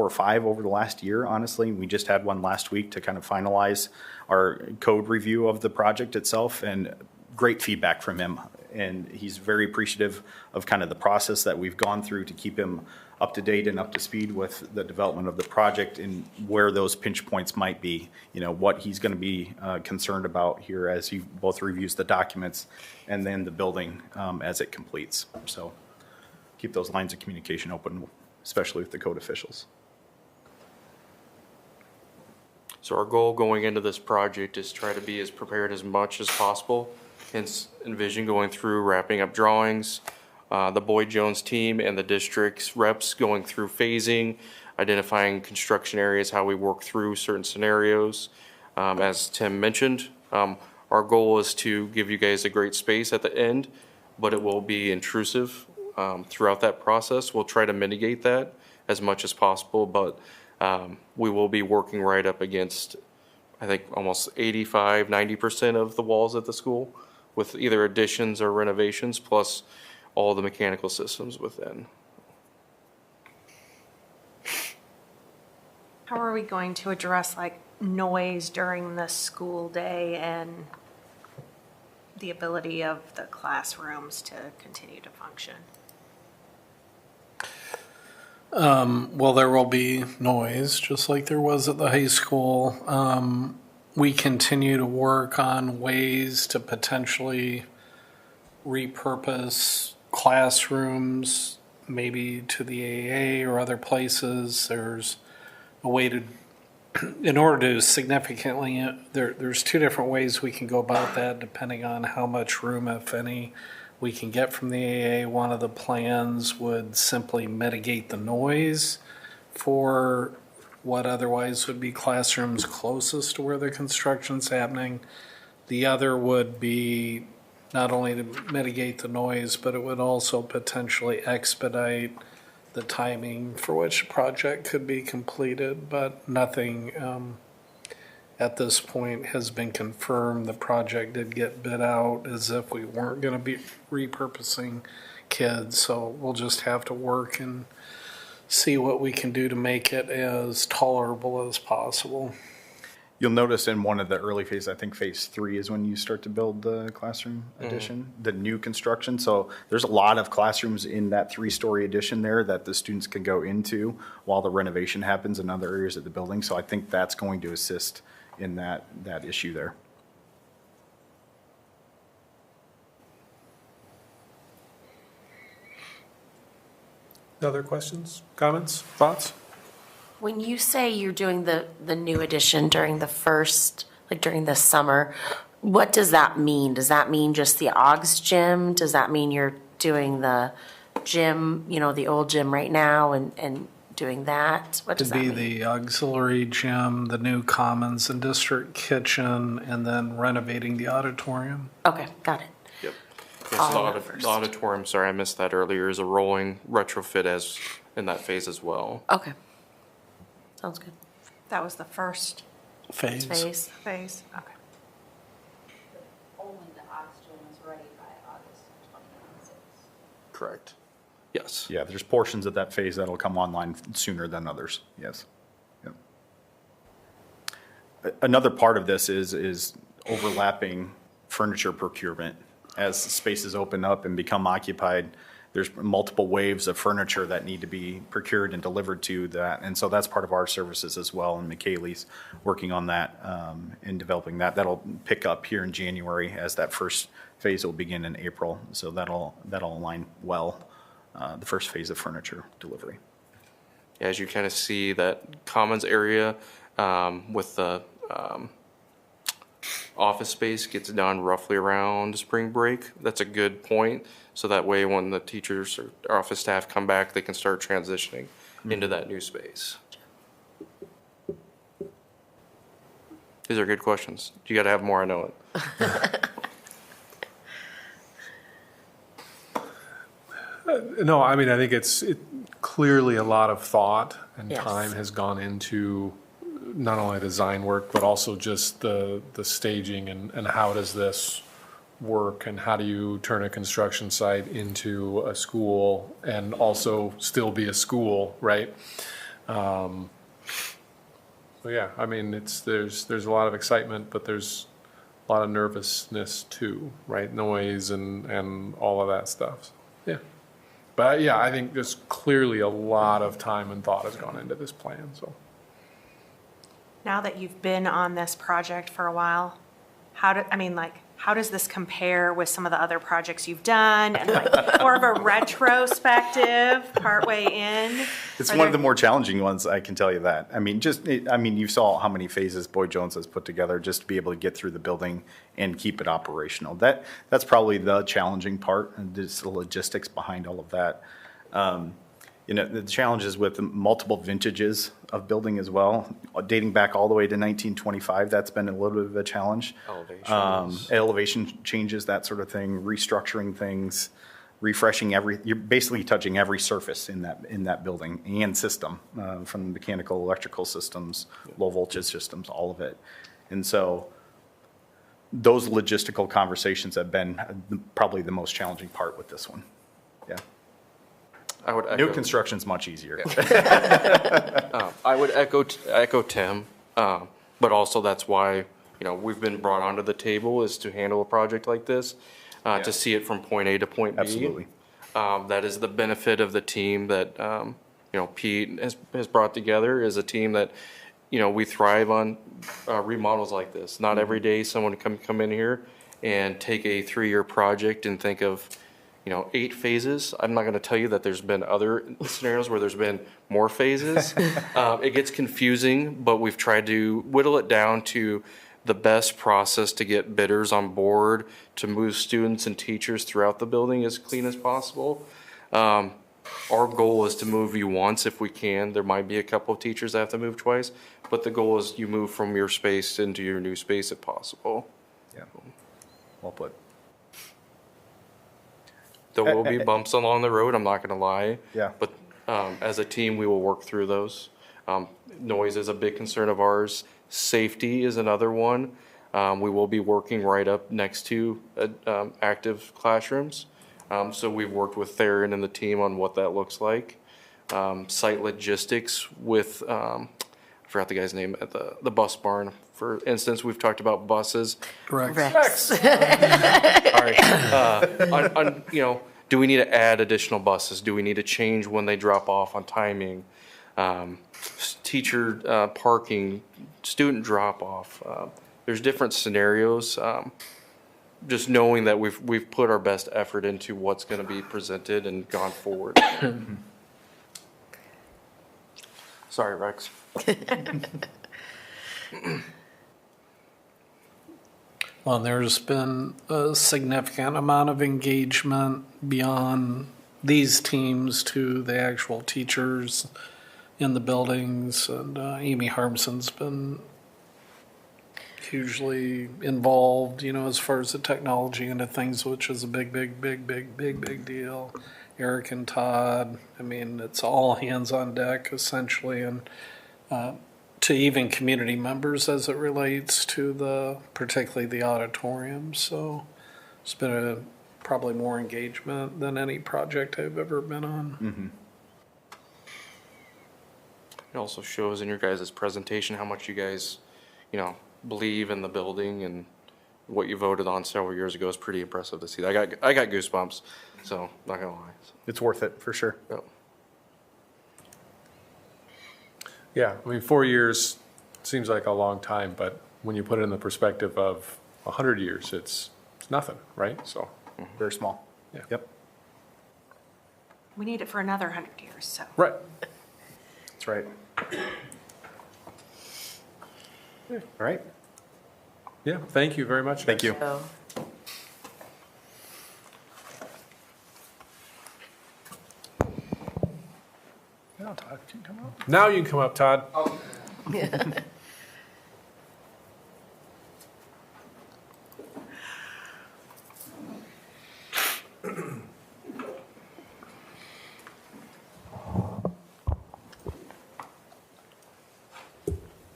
Speaker 5: or 5 over the last year, honestly. We just had one last week to kind of finalize our code review of the project itself, and great feedback from him. And he's very appreciative of kind of the process that we've gone through to keep him up to date and up to speed with the development of the project and where those pinch points might be, what he's going to be concerned about here as he both reviews the documents and then the building as it completes. So keep those lines of communication open, especially with the code officials.
Speaker 15: So our goal going into this project is try to be as prepared as much as possible. Hence, envision going through, wrapping up drawings, the Boyd Jones team and the district's reps going through phasing, identifying construction areas, how we work through certain scenarios. As Tim mentioned, our goal is to give you guys a great space at the end, but it will be intrusive throughout that process. We'll try to mitigate that as much as possible, but we will be working right up against, I think, almost 85, 90% of the walls at the school, with either additions or renovations, plus all the mechanical systems within.
Speaker 2: How are we going to address noise during the school day and the ability of the classrooms to continue to function?
Speaker 1: Well, there will be noise, just like there was at the high school. We continue to work on ways to potentially repurpose classrooms, maybe to the AA or other places. There's a way to, in order to significantly, there's 2 different ways we can go about that depending on how much room, if any, we can get from the AA. One of the plans would simply mitigate the noise for what otherwise would be classrooms closest to where the construction's happening. The other would be not only to mitigate the noise, but it would also potentially expedite the timing for which the project could be completed, but nothing at this point has been confirmed. The project did get bid out as if we weren't going to be repurposing kids, so we'll just have to work and see what we can do to make it as tolerable as possible.
Speaker 5: You'll notice in one of the early phases, I think phase 3 is when you start to build the classroom addition, the new construction. So there's a lot of classrooms in that 3-story addition there that the students can go into while the renovation happens in other areas of the building. So I think that's going to assist in that issue there.
Speaker 1: Other questions, comments, thoughts?
Speaker 3: When you say you're doing the new addition during the first, during the summer, what does that mean? Does that mean just the Augs gym? Does that mean you're doing the gym, the old gym right now and doing that? What does that mean?
Speaker 1: To be the auxiliary gym, the new commons and district kitchen, and then renovating the auditorium.
Speaker 3: Okay, got it.
Speaker 15: Yep. The auditorium, sorry, I missed that earlier, is a rolling retrofit as in that phase as well.
Speaker 3: Okay. Sounds good.
Speaker 2: That was the first
Speaker 1: phase.
Speaker 2: Phase, okay.
Speaker 21: Only the oxygen is ready by August 2026.
Speaker 15: Correct. Yes.
Speaker 5: Yeah, there's portions of that phase that'll come online sooner than others. Yes. Yep. Another part of this is overlapping furniture procurement. As spaces open up and become occupied, there's multiple waves of furniture that need to be procured and delivered to that. And so that's part of our services as well. And McKaylee's working on that and developing that. That'll pick up here in January as that first phase will begin in April. So that'll align well the first phase of furniture delivery.
Speaker 15: As you kind of see that commons area with the office space gets done roughly around spring break. That's a good point. So that way when the teachers or office staff come back, they can start transitioning into that new space. These are good questions. You got to have more, I know it.
Speaker 1: No, I mean, I think it's clearly a lot of thought and
Speaker 3: Yes.
Speaker 1: time has gone into not only design work, but also just the staging and how does this work and how do you turn a construction site into a school and also still be a school, right? So yeah, I mean, there's a lot of excitement, but there's a lot of nervousness too, right? Noise and all of that stuff. So, yeah. But yeah, I think there's clearly a lot of time and thought has gone into this plan, so.
Speaker 2: Now that you've been on this project for a while, how does this compare with some of the other projects you've done? And like more of a retrospective partway in?
Speaker 5: It's one of the more challenging ones, I can tell you that. I mean, you saw how many phases Boyd Jones has put together just to be able to get through the building and keep it operational. That's probably the challenging part, and just the logistics behind all of that. The challenges with multiple vintages of building as well, dating back all the way to 1925, that's been a little bit of a challenge. Elevation changes, that sort of thing, restructuring things, refreshing you're basically touching every surface in that building and system, from mechanical, electrical systems, low voltage systems, all of it. And so those logistical conversations have been probably the most challenging part with this one. Yeah.
Speaker 15: I would echo.
Speaker 5: New construction's much easier.
Speaker 15: I would echo Tim, but also that's why we've been brought onto the table is to handle a project like this, to see it from point A to point B.
Speaker 5: Absolutely.
Speaker 15: That is the benefit of the team that Pete has brought together, is a team that we thrive on remodels like this. Not every day someone can come in here and take a 3-year project and think of 8 phases. I'm not going to tell you that there's been other scenarios where there's been more phases. It gets confusing, but we've tried to whittle it down to the best process to get bidders on board, to move students and teachers throughout the building as clean as possible. Our goal is to move you once if we can. There might be a couple of teachers that have to move twice, but the goal is you move from your space into your new space if possible.
Speaker 5: Yeah, well put.
Speaker 15: There will be bumps along the road, I'm not going to lie.
Speaker 5: Yeah.
Speaker 15: But as a team, we will work through those. Noise is a big concern of ours. Safety is another one. We will be working right up next to active classrooms. So we've worked with Theron and the team on what that looks like. Site logistics with, I forgot the guy's name, at the bus barn. For instance, we've talked about buses.
Speaker 14: Rex.
Speaker 15: All right. Do we need to add additional buses? Do we need to change when they drop off on timing? Teacher parking, student drop off. There's different scenarios. Just knowing that we've put our best effort into what's going to be presented and gone forward. Sorry, Rex.
Speaker 4: Well, there's been a significant amount of engagement beyond these teams to the actual teachers in the buildings, and Amy Harmson's been hugely involved, as far as the technology into things, which is a big deal. Eric and Todd, it's all hands on deck essentially, and to even community members as it relates to particularly the auditorium. So it's been probably more engagement than any project I've ever been on.
Speaker 5: Mm-hmm.
Speaker 15: It also shows in your guys' presentation how much you guys, believe in the building, and what you voted on several years ago is pretty impressive to see. I got goosebumps, so not gonna lie.
Speaker 5: It's worth it for sure.
Speaker 15: Yep.
Speaker 1: Yeah, 4 years seems like a long time, but when you put it in the perspective of 100 years, it's nothing, right? So
Speaker 5: very small.
Speaker 1: Yeah.
Speaker 5: Yep.
Speaker 2: We need it for another 100 years, so.
Speaker 1: Right. That's right.
Speaker 5: All right.
Speaker 1: Yeah, thank you very much.
Speaker 5: Thank you.
Speaker 1: Now, Todd, can you come up? Now you can come up, Todd.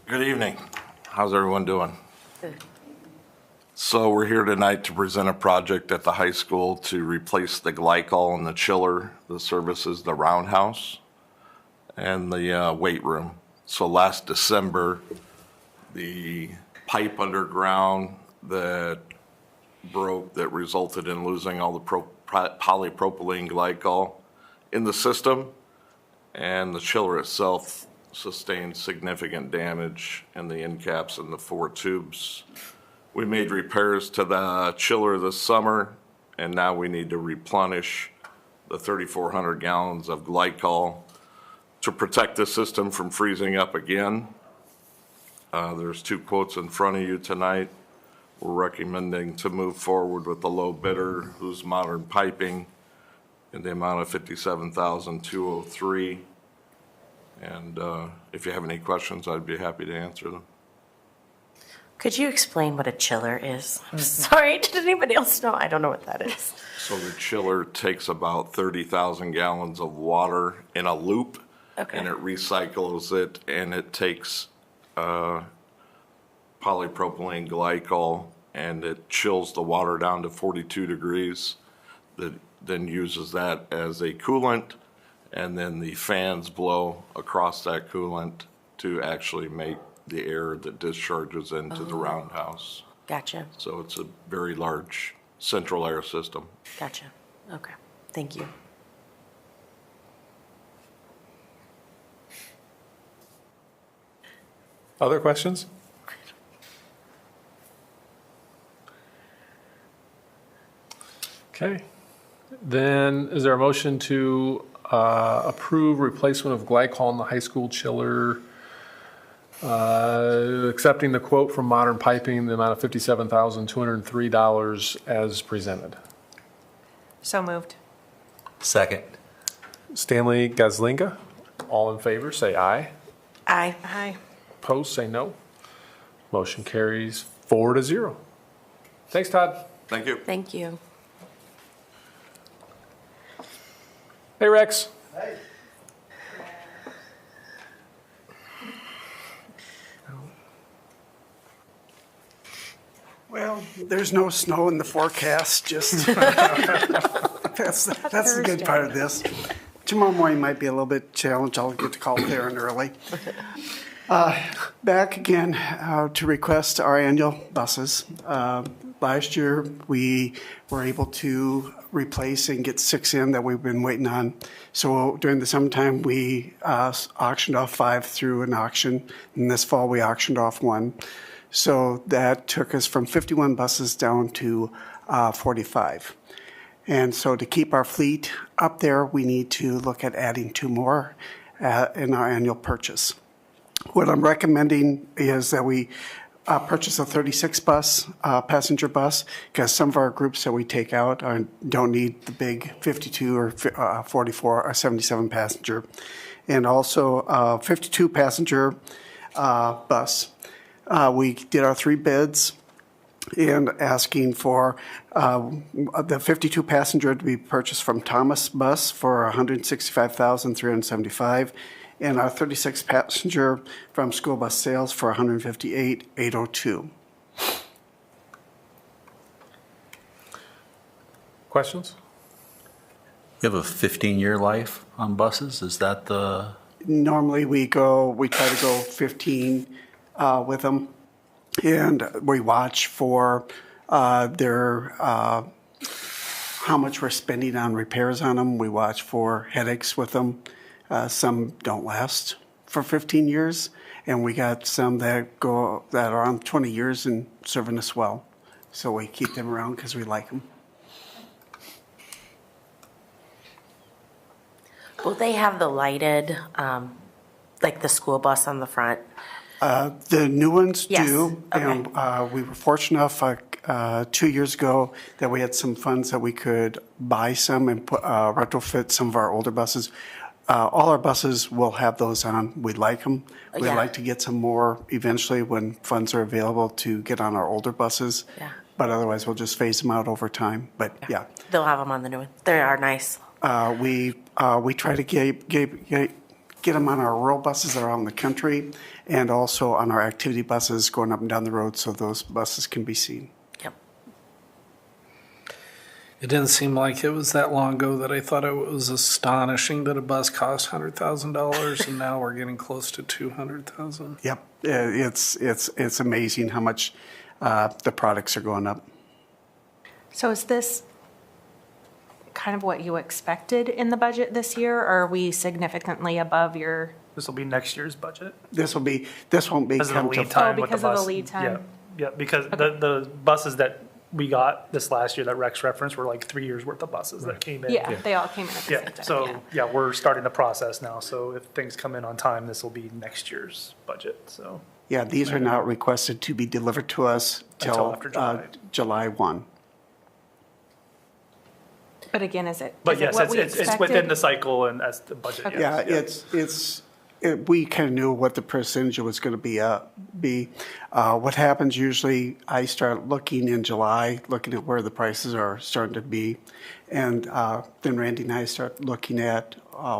Speaker 9: Good evening. How's everyone doing?
Speaker 3: Good.
Speaker 9: So we're here tonight to present a project at the high school to replace the glycol in the chiller that services the roundhouse and the weight room. So last December, the pipe underground that broke that resulted in losing all the polypropylene glycol in the system, and the chiller itself sustained significant damage in the end caps and the 4 tubes. We made repairs to the chiller this summer, and now we need to replenish the 3,400 gallons of glycol to protect the system from freezing up again. There's 2 quotes in front of you tonight. We're recommending to move forward with the low bidder, who's Modern Piping, in the amount of $57,203. And if you have any questions, I'd be happy to answer them.
Speaker 3: Could you explain what a chiller is? I'm sorry, did anybody else know? I don't know what that is.
Speaker 9: So the chiller takes about 30,000 gallons of water in a loop, and it recycles it, and it takes polypropylene glycol, and it chills the water down to 42 degrees, that then uses that as a coolant, and then the fans blow across that coolant to actually make the air that discharges into the roundhouse.
Speaker 3: Gotcha.
Speaker 9: So it's a very large central air system.
Speaker 3: Gotcha. Okay. Thank you.
Speaker 1: Other questions? Okay. Then is there a motion to approve replacement of glycol in the high school chiller, accepting the quote from Modern Piping, the amount of $57,203 as presented?
Speaker 2: So moved.
Speaker 7: Second.
Speaker 1: Stanley Gazlinga, all in favor, say aye.
Speaker 3: Aye.
Speaker 2: Aye.
Speaker 1: Opposed, say no. Motion carries 4-0. Thanks, Todd.
Speaker 9: Thank you.
Speaker 3: Thank you.
Speaker 1: Hey, Rex.
Speaker 16: Hey. Well, there's no snow in the forecast, just that's the good part of this. Tomorrow morning might be a little bit challenged. I'll get to call there and early. Back again to request our annual buses. Last year, we were able to replace and get 6 in that we've been waiting on. So during the summertime, we auctioned off 5 through an auction. And this fall, we auctioned off 1. So that took us from 51 buses down to 45. And so to keep our fleet up there, we need to look at adding 2 more in our annual purchase. What I'm recommending is that we purchase a 36 bus, passenger bus, because some of our groups that we take out don't need the big 52 or 44 or 77 passenger. And also a 52 passenger bus. We did our 3 bids and asking for the 52 passenger to be purchased from Thomas Bus for $165,375, and our 36 passenger from School Bus Sales for $158,802.
Speaker 1: Questions?
Speaker 7: You have a 15-year life on buses? Is that the?
Speaker 16: Normally we try to go 15 with them, and we watch for their how much we're spending on repairs on them. We watch for headaches with them. Some don't last for 15 years, and we got some that are on 20 years and serving us well. So we keep them around because we like them.
Speaker 3: Will they have the lighted, like the school bus on the front?
Speaker 16: The new ones
Speaker 3: Yes,
Speaker 16: do, and we were fortunate enough 2 years ago that we had some funds that we could buy some and retrofit some of our older buses. All our buses will have those on. We like them. We'd
Speaker 3: Yeah.
Speaker 16: like to get some more eventually when funds are available to get on our older buses.
Speaker 3: Yeah.
Speaker 16: But otherwise, we'll just phase them out over time. But yeah,
Speaker 3: They'll have them on the new one. They are nice.
Speaker 16: we try to get them on our rural buses that are out in the country, and also on our activity buses going up and down the road, so those buses can be seen.
Speaker 4: It didn't seem like it was that long ago that I thought it was astonishing that a bus cost $100,000, and now we're getting close to $200,000.
Speaker 16: Yep, it's amazing how much the products are going up.
Speaker 2: So is this kind of what you expected in the budget this year, or are we significantly above your?
Speaker 10: This will be next year's budget.
Speaker 16: This won't be
Speaker 10: Because of the
Speaker 16: come
Speaker 10: lead
Speaker 16: to
Speaker 10: time
Speaker 2: Oh,
Speaker 10: with the
Speaker 2: because of the
Speaker 10: bus.
Speaker 2: lead time.
Speaker 10: Yeah, because the buses that we got this last year that Rex referenced were like 3 years worth of buses that came in.
Speaker 2: Yeah, they all came in at the same
Speaker 10: Yeah,
Speaker 2: time.
Speaker 10: so, yeah, we're starting the process now, so if things come in on time, this will be next year's budget, so.
Speaker 16: Yeah, these are not requested to be delivered to us
Speaker 10: Until
Speaker 16: till
Speaker 10: after July.
Speaker 16: July 1.
Speaker 2: But again, is it
Speaker 10: But yes,
Speaker 2: what we
Speaker 10: it's within
Speaker 2: expected?
Speaker 10: the cycle and as the budget.
Speaker 2: Okay.
Speaker 10: yes,
Speaker 16: Yeah, we kind of knew what the percentage was going to be. What happens usually, I start looking in July, looking at where the prices are starting to be. And then Randy and I start looking at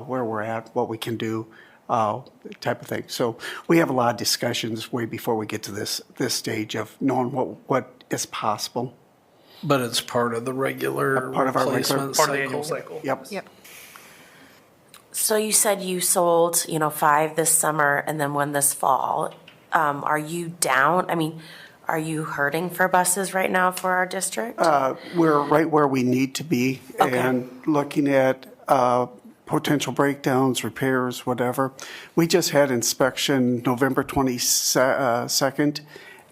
Speaker 16: where we're at, what we can do, type of thing. So we have a lot of discussions way before we get to this stage of knowing what is possible.
Speaker 4: But it's part of the regular
Speaker 16: Part of our regular-
Speaker 4: replacement
Speaker 10: part of the annual cycle.
Speaker 16: Yep.
Speaker 2: Yep.
Speaker 3: So you said you sold, 5 this summer and then one this fall. Are you down? I mean, are you hurting for buses right now for our district?
Speaker 16: We're right where we need to be, and looking at potential breakdowns, repairs, whatever. We just had inspection November 22nd,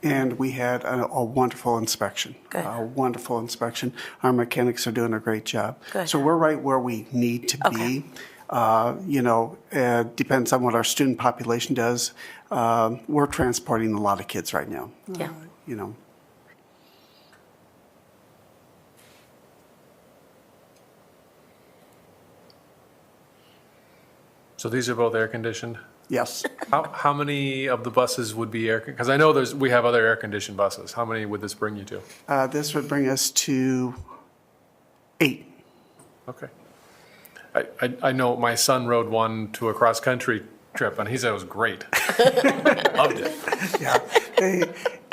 Speaker 16: and we had a wonderful inspection.
Speaker 3: Good.
Speaker 16: A wonderful inspection. Our mechanics are doing a great job.
Speaker 3: Good.
Speaker 16: So we're right where we need to be. Depends on what our student population does. We're transporting a lot of kids right now.
Speaker 3: Yeah.
Speaker 1: So these are both air conditioned?
Speaker 16: Yes.
Speaker 1: How many of the buses would be because I know we have other air conditioned buses. How many would this bring you to?
Speaker 16: This would bring us to 8.
Speaker 1: Okay. I know my son rode one to a cross-country trip, and he said it was great. Loved it.
Speaker 16: Yeah,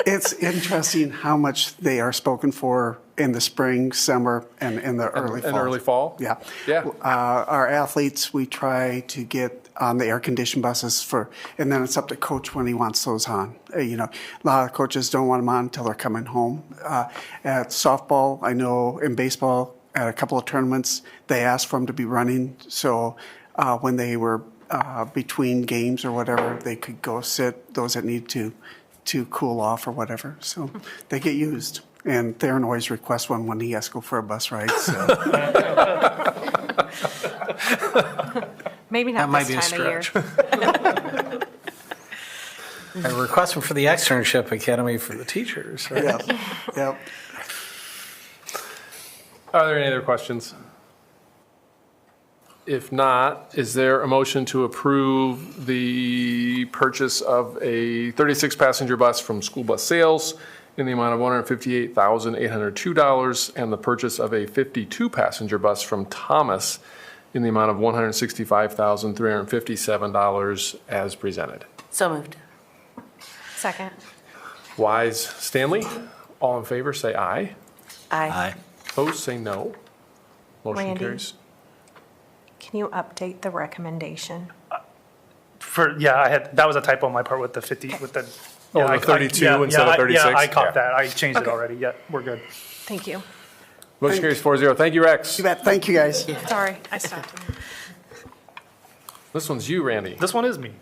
Speaker 16: it's interesting how much they are spoken for in the spring, summer, and in the early fall.
Speaker 1: And early fall?
Speaker 16: Yeah.
Speaker 1: Yeah.
Speaker 16: Our athletes, we try to get on the air-conditioned buses and then it's up to coach when he wants those on. A lot of coaches don't want them on until they're coming home. At softball, I know in baseball, at a couple of tournaments, they asked for them to be running. So when they were between games or whatever, they could go sit, those that need to cool off or whatever. So they get used. And Theron always requests one when he has to go for a bus ride. So.
Speaker 2: Maybe not
Speaker 4: That might
Speaker 2: this
Speaker 4: be a
Speaker 2: time of year.
Speaker 4: stretch. I request them for the externship academy for the teachers, right?
Speaker 16: Yep. Yep.
Speaker 1: Are there any other questions? If not, is there a motion to approve the purchase of a 36-passenger bus from School Bus Sales in the amount of $158,802 and the purchase of a 52-passenger bus from Thomas in the amount of $165,357 as presented?
Speaker 3: So moved.
Speaker 2: Second.
Speaker 1: Wise, Stanley, all in favor, say aye.
Speaker 3: Aye.
Speaker 1: Opposed, say no. Motion
Speaker 2: Randy?
Speaker 1: carries.
Speaker 2: Can you update the recommendation?
Speaker 10: That was a typo on my part with the 50, with the.
Speaker 1: Oh,
Speaker 10: yeah,
Speaker 1: the
Speaker 10: I-
Speaker 1: 32
Speaker 10: yeah,
Speaker 1: instead of 36?
Speaker 10: Yeah, I caught
Speaker 1: Yeah.
Speaker 10: that. I changed it
Speaker 2: Okay.
Speaker 10: already. Yeah, we're good.
Speaker 2: Thank you.
Speaker 1: Motion carries 4-0. Thank you, Rex.
Speaker 16: You bet. Thank you, guys.
Speaker 2: Sorry, I stopped.
Speaker 1: This one's you, Randy.
Speaker 10: This one is me.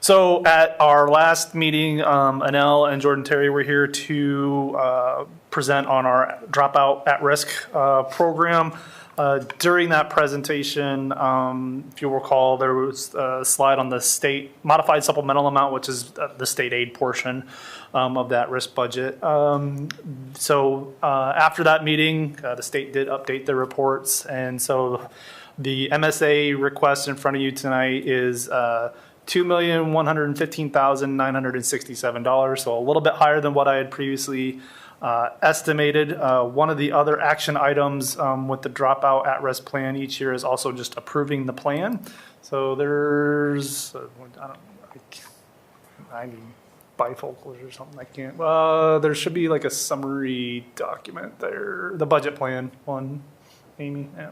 Speaker 10: So at our last meeting, Anel and Jordan Terry were here to present on our dropout at risk program. During that presentation, if you'll recall, there was a slide on the state modified supplemental amount, which is the state aid portion of that risk budget. So after that meeting, the state did update their reports. And so the MSA request in front of you tonight is $2,115,967, so a little bit higher than what I had previously estimated. One of the other action items with the dropout at-risk plan each year is also just approving the plan. So there's, I need bifocals or something. I can't. There should be like a summary document there. The budget plan one, Amy. Yeah.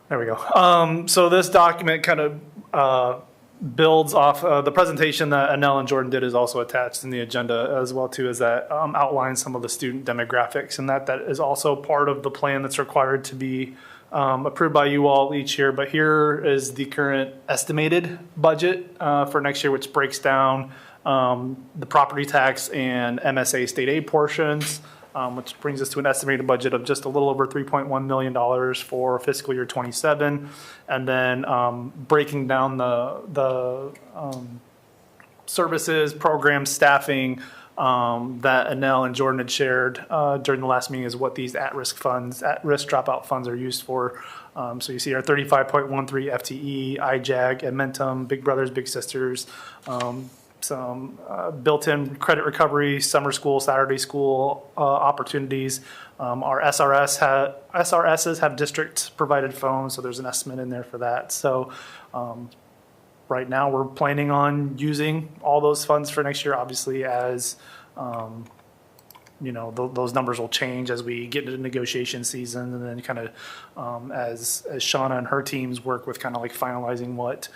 Speaker 10: There we go. So this document kind of builds off the presentation that Anel and Jordan did is also attached in the agenda as well too, as that outlines some of the student demographics, and that is also part of the plan that's required to be approved by you all each year. But here is the current estimated budget for next year, which breaks down the property tax and MSA state aid portions, which brings us to an estimated budget of just a little over $3.1 million for fiscal year 27. And then breaking down the services, programs, staffing that Anel and Jordan had shared during the last meeting is what these at-risk funds, at-risk dropout funds are used for. So you see our 35.13 FTE, IJAG, Edmentum, Big Brothers, Big Sisters, some built-in credit recovery, summer school, Saturday school opportunities. Our SRSs have district-provided phones, so there's an estimate in there for that. So right now, we're planning on using all those funds for next year, obviously, as those numbers will change as we get into negotiation season, and then kind of as Shauna and her teams work with kind of like finalizing what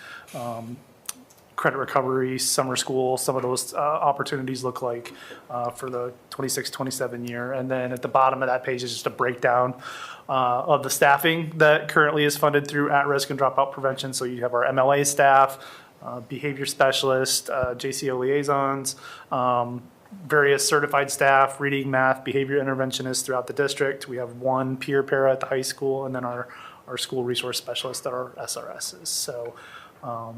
Speaker 10: credit recovery, summer school, some of those opportunities look like for the 26-27 year. And then at the bottom of that page is just a breakdown of the staffing that currently is funded through at-risk and dropout prevention. So you have our MLA staff, behavior specialists, JCO liaisons, various certified staff, reading, math, behavior interventionists throughout the district. We have one peer para at the high school, and then our school resource specialists that are SRSs. So at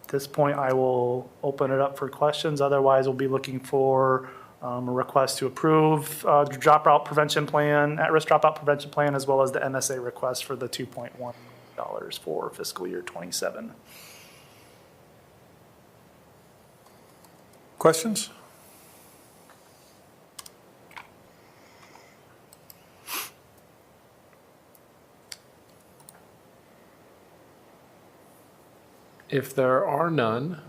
Speaker 10: this point, I will open it up for questions. Otherwise, we'll be looking for a request to approve dropout prevention plan, at-risk dropout prevention plan, as well as the MSA request for the $2.1 million for fiscal year 27.
Speaker 1: Questions? If there are none,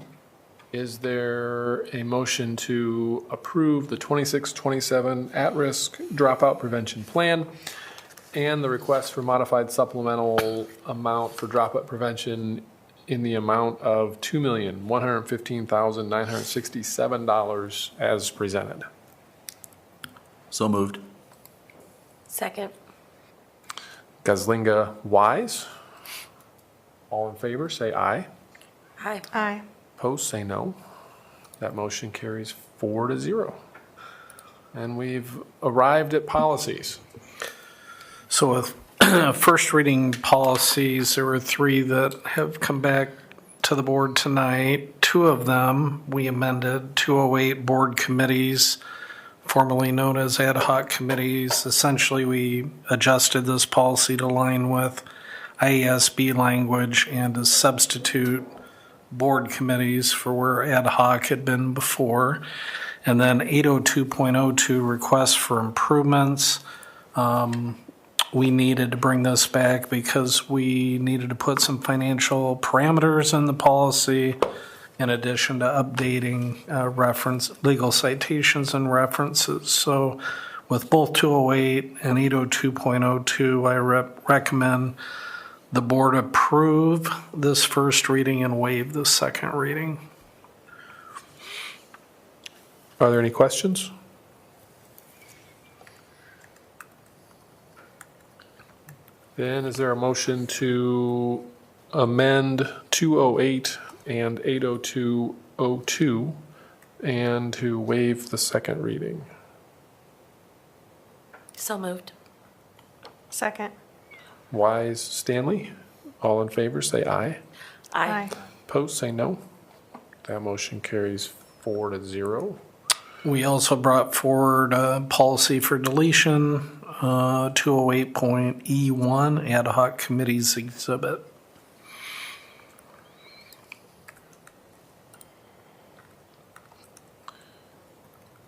Speaker 1: is there a motion to approve the 26-27 at-risk dropout prevention plan and the request for modified supplemental amount for dropout prevention in the amount of $2,115,967 as presented?
Speaker 7: So moved.
Speaker 3: Second.
Speaker 1: Gazlinga, Wise. All in favor, say aye.
Speaker 3: Aye.
Speaker 2: Aye.
Speaker 1: Opposed, say no. That motion carries 4-0. And we've arrived at policies.
Speaker 4: So with first reading policies, there were 3 that have come back to the board tonight. 2 of them we amended, 208 board committees, formerly known as ad hoc committees. Essentially, we adjusted this policy to align with IASB language and to substitute board committees for where ad hoc had been before. And then 802.02 requests for improvements. We needed to bring this back because we needed to put some financial parameters in the policy in addition to updating reference legal citations and references. So with both 208 and 802.02, I recommend the board approve this first reading and waive the second reading.
Speaker 1: Are there any questions? Then is there a motion to amend 208 and 802.02 and to waive the second reading?
Speaker 3: So moved.
Speaker 2: Second.
Speaker 1: Wise, Stanley. All in favor, say aye.
Speaker 2: Aye.
Speaker 1: Opposed, say no. That motion carries 4-0.
Speaker 4: We also brought forward a policy for deletion, 208.E1, ad hoc committees exhibit.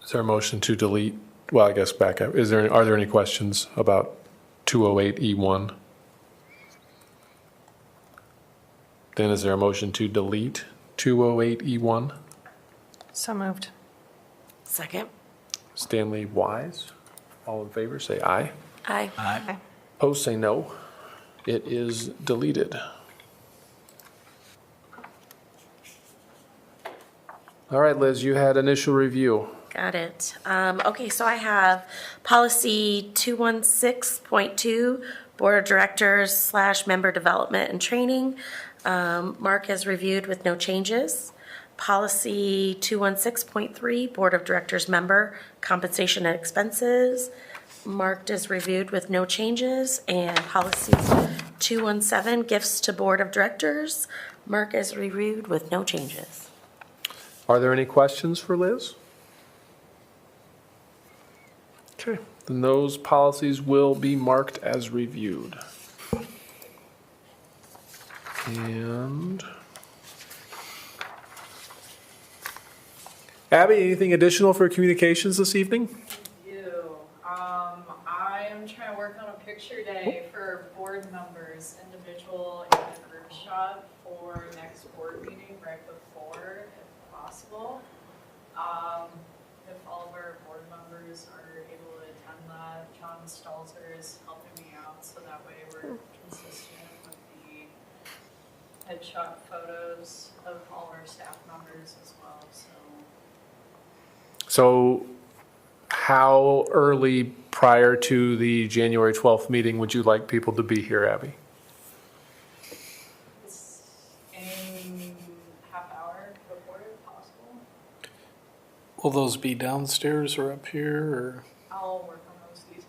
Speaker 1: Is there a motion to delete? Well, I guess back up. Are there any questions about 208E1? Then is there a motion to delete 208E1?
Speaker 2: So moved.
Speaker 3: Second.
Speaker 1: Stanley, Wise. All in favor, say aye.
Speaker 3: Aye.
Speaker 2: Aye.
Speaker 1: Opposed, say no. It is deleted. All right, Liz, you had initial review.
Speaker 3: Got it. Okay, so I have policy 216.2, Board of Directors / Member Development and Training. Mark has reviewed with no changes. Policy 216.3, Board of Directors Member Compensation and Expenses. Marked as reviewed with no changes. And policy 217, Gifts to Board of Directors. Mark as reviewed with no changes.
Speaker 1: Are there any questions for Liz? Okay, then those policies will be marked as reviewed. And Abby, anything additional for communications this evening?
Speaker 11: I am trying to work on a picture day for board members, individual and group shot for next board meeting right before, if possible. If all of our board members are able to attend that, John Stalzer is helping me out, so that way we're consistent with the headshot photos of all our staff members as well, so.
Speaker 1: So how early prior to the January 12th meeting would you like people to be here, Abby?
Speaker 11: In half hour before if possible.
Speaker 4: Will those be downstairs or up here, or?
Speaker 11: I'll work on those details.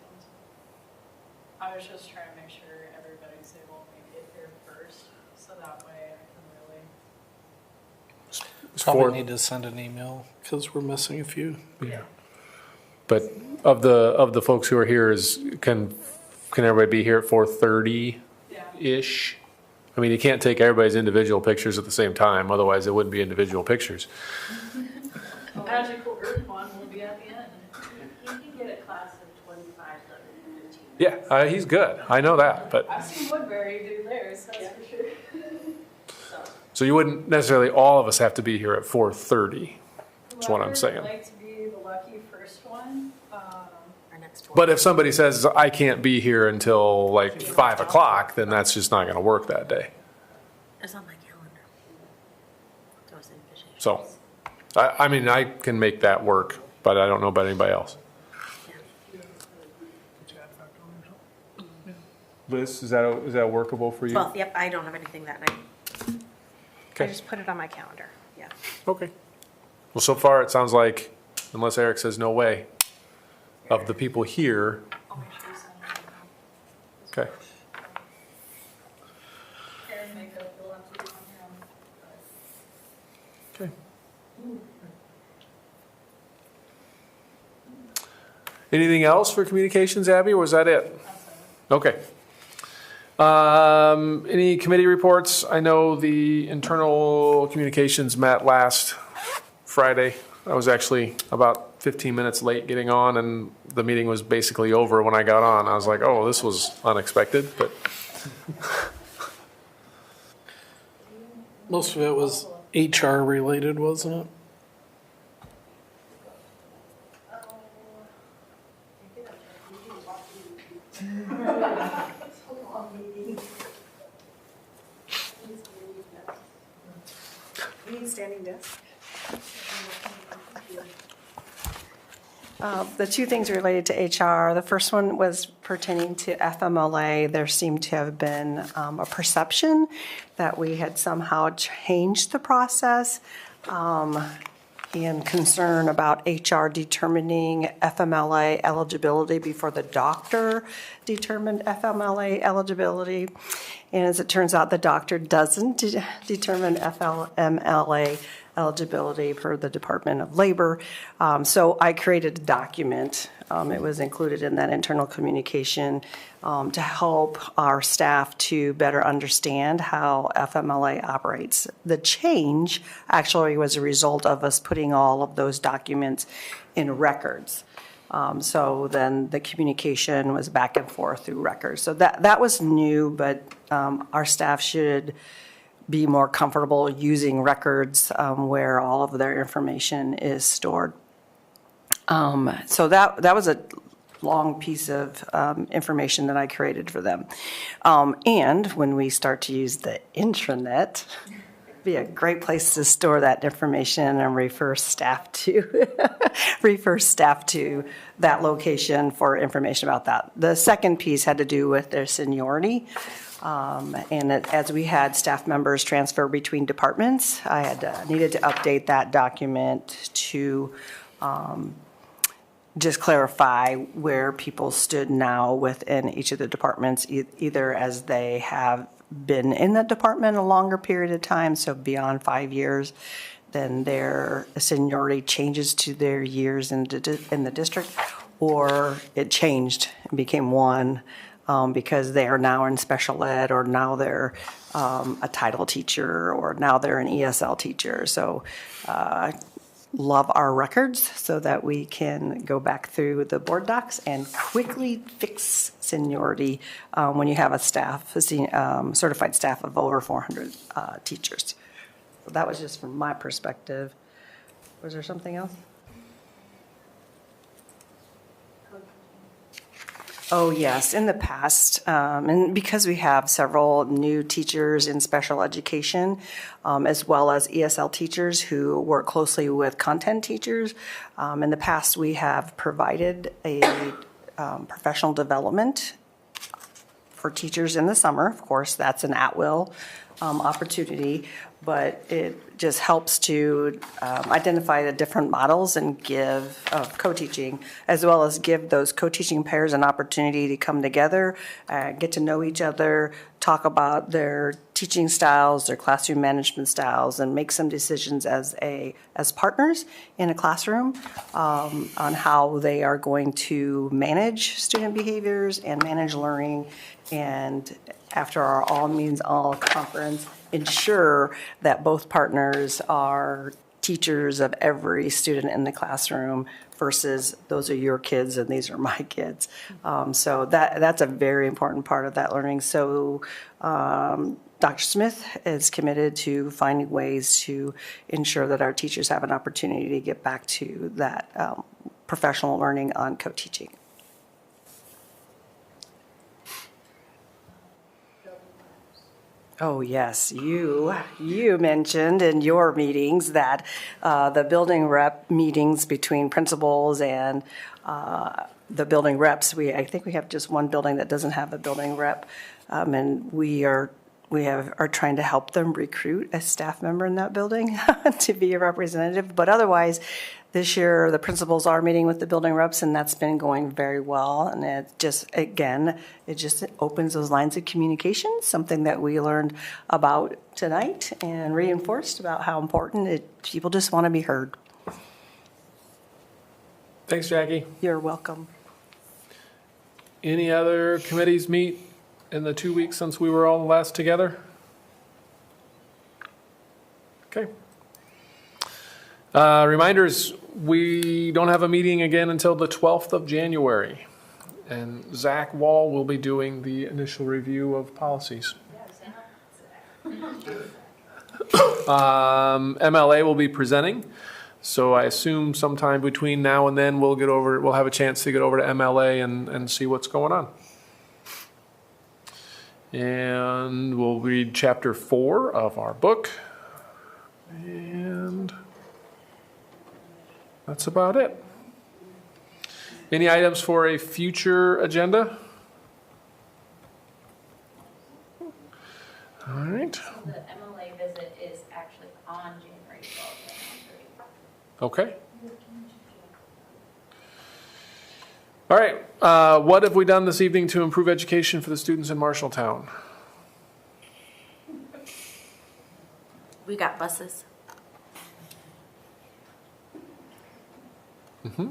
Speaker 11: I was just trying to make sure everybody's able to make it here first, so that way I can really.
Speaker 4: Probably need to send an email, because we're missing a few.
Speaker 1: Yeah. But of the folks who are here, can everybody be here at 4:30-ish? I mean, you can't take everybody's individual pictures at the same time, otherwise it wouldn't be individual pictures.
Speaker 11: The magical group one will be at the end.
Speaker 3: You can get a class of 25 to 15.
Speaker 1: Yeah, he's good. I know that, but
Speaker 11: I've seen Woodbury do theirs, that's for sure.
Speaker 1: so you wouldn't necessarily all of us have to be here at 4:30. That's what I'm saying.
Speaker 11: Whoever would like to be the lucky first one,
Speaker 1: But if somebody says I can't be here until like 5 o'clock, then that's just not going to work that day.
Speaker 3: It's on my calendar. Those invitations.
Speaker 1: So, I mean, I can make that work, but I don't know about anybody else. Liz, is that workable for you?
Speaker 3: Well, yep, I don't have anything that night.
Speaker 1: Okay.
Speaker 2: I just put it on my calendar.
Speaker 3: Yeah.
Speaker 1: Okay. Well, so far it sounds like, unless Eric says no way, of the people here. Okay.
Speaker 11: hair and makeup, you'll have to do on your own.
Speaker 1: Okay. Anything else for communications, Abby, or was that it? Okay. Any committee reports? I know the internal communications met last Friday. I was actually about 15 minutes late getting on, and the meeting was basically over when I got on. I was like, oh, this was unexpected, but.
Speaker 4: Most of it was HR related, wasn't it?
Speaker 13: You need standing desk. The two things related to HR, the first one was pertaining to FMLA. There seemed to have been a perception that we had somehow changed the process. and concern about HR determining FMLA eligibility before the doctor determined FMLA eligibility. And as it turns out, the doctor doesn't determine FMLA eligibility per the Department of Labor. So I created a document. It was included in that internal communication to help our staff to better understand how FMLA operates. The change actually was a result of us putting all of those documents in records. So then the communication was back and forth through records. So that was new, but our staff should be more comfortable using records where all of their information is stored. So that was a long piece of information that I created for them. And when we start to use the intranet, be a great place to store that information and refer staff to that location for information about that. The second piece had to do with their seniority. As we had staff members transfer between departments, I needed to update that document to just clarify where people stood now within each of the departments, either as they have been in the department a longer period of time, so beyond 5 years, then their seniority changes to their years in the district, or it changed and became one because they are now in special ed, or now they're a title teacher, or now they're an ESL teacher. So love our records so that we can go back through the board docs and quickly fix seniority when you have a certified staff of over 400 teachers. So that was just from my perspective. Was there something else? Oh, yes. In the past, and because we have several new teachers in special education, as well as ESL teachers who work closely with content teachers, in the past we have provided a professional development for teachers in the summer. Of course, that's an at-will opportunity, but it just helps to identify the different models and give co-teaching, as well as give those co-teaching pairs an opportunity to come together, get to know each other, talk about their teaching styles, their classroom management styles, and make some decisions as partners in a classroom on how they are going to manage student behaviors and manage learning, and after our all means all conference, ensure that both partners are teachers of every student in the classroom versus those are your kids and these are my kids. So that's a very important part of that learning. So Dr. Smith is committed to finding ways to ensure that our teachers have an opportunity to get back to that professional learning on co-teaching. Oh, yes. You mentioned in your meetings that the building rep meetings between principals and the building reps, I think we have just one building that doesn't have a building rep, and we are trying to help them recruit a staff member in that building to be a representative. But otherwise, this year, the principals are meeting with the building reps, and that's been going very well. And it just opens those lines of communication, something that we learned about tonight and reinforced about how important people just want to be heard.
Speaker 1: Thanks, Jackie.
Speaker 13: You're welcome.
Speaker 1: Any other committees meet in the 2 weeks since we were all last together? Okay. Reminders, we don't have a meeting again until the 12th of January. And Zach Wall will be doing the initial review of policies. MLA will be presenting. So I assume sometime between now and then we'll have a chance to get over to MLA and see what's going on. And we'll read chapter 4 of our book. And that's about it. Any items for a future agenda? All right.
Speaker 17: The MLA visit is actually on January 12th.
Speaker 1: Okay. All right, what have we done this evening to improve education for the students in Marshalltown?
Speaker 3: We got buses.
Speaker 1: Mm-hmm.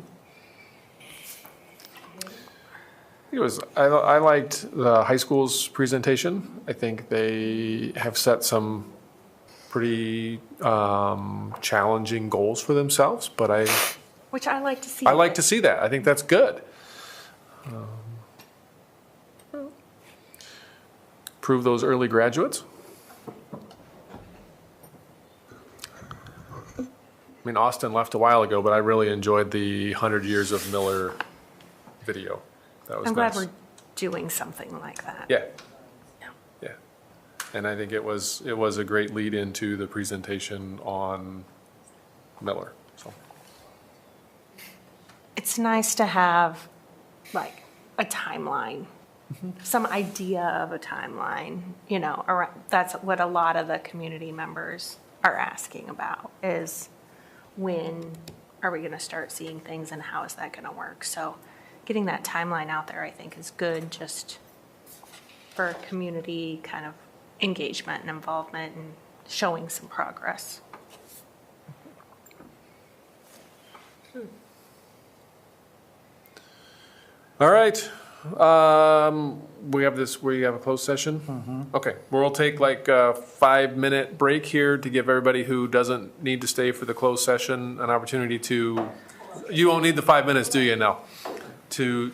Speaker 1: I liked the high school's presentation. I think they have set some pretty challenging goals for themselves, but
Speaker 2: Which I like to see.
Speaker 1: I like to see that. I think that's good. Improve those early graduates. I mean, Austin left a while ago, but I really enjoyed the 100 Years of Miller video. That was
Speaker 2: I'm glad
Speaker 1: nice.
Speaker 2: we're doing something like that.
Speaker 1: Yeah. Yeah. And I think it was a great lead into the presentation on Miller. So
Speaker 2: It's nice to have like a timeline, some idea of a timeline, you know, that's what a lot of the community members are asking about is when are we going to start seeing things and how is that going to work? So getting that timeline out there, I think, is good just for community kind of engagement and involvement and showing some progress.
Speaker 1: all right. We have a closed session? Okay, we'll take like a 5-minute break here to give everybody who doesn't need to stay for the closed session an opportunity to, you won't need the 5 minutes, do you? No. To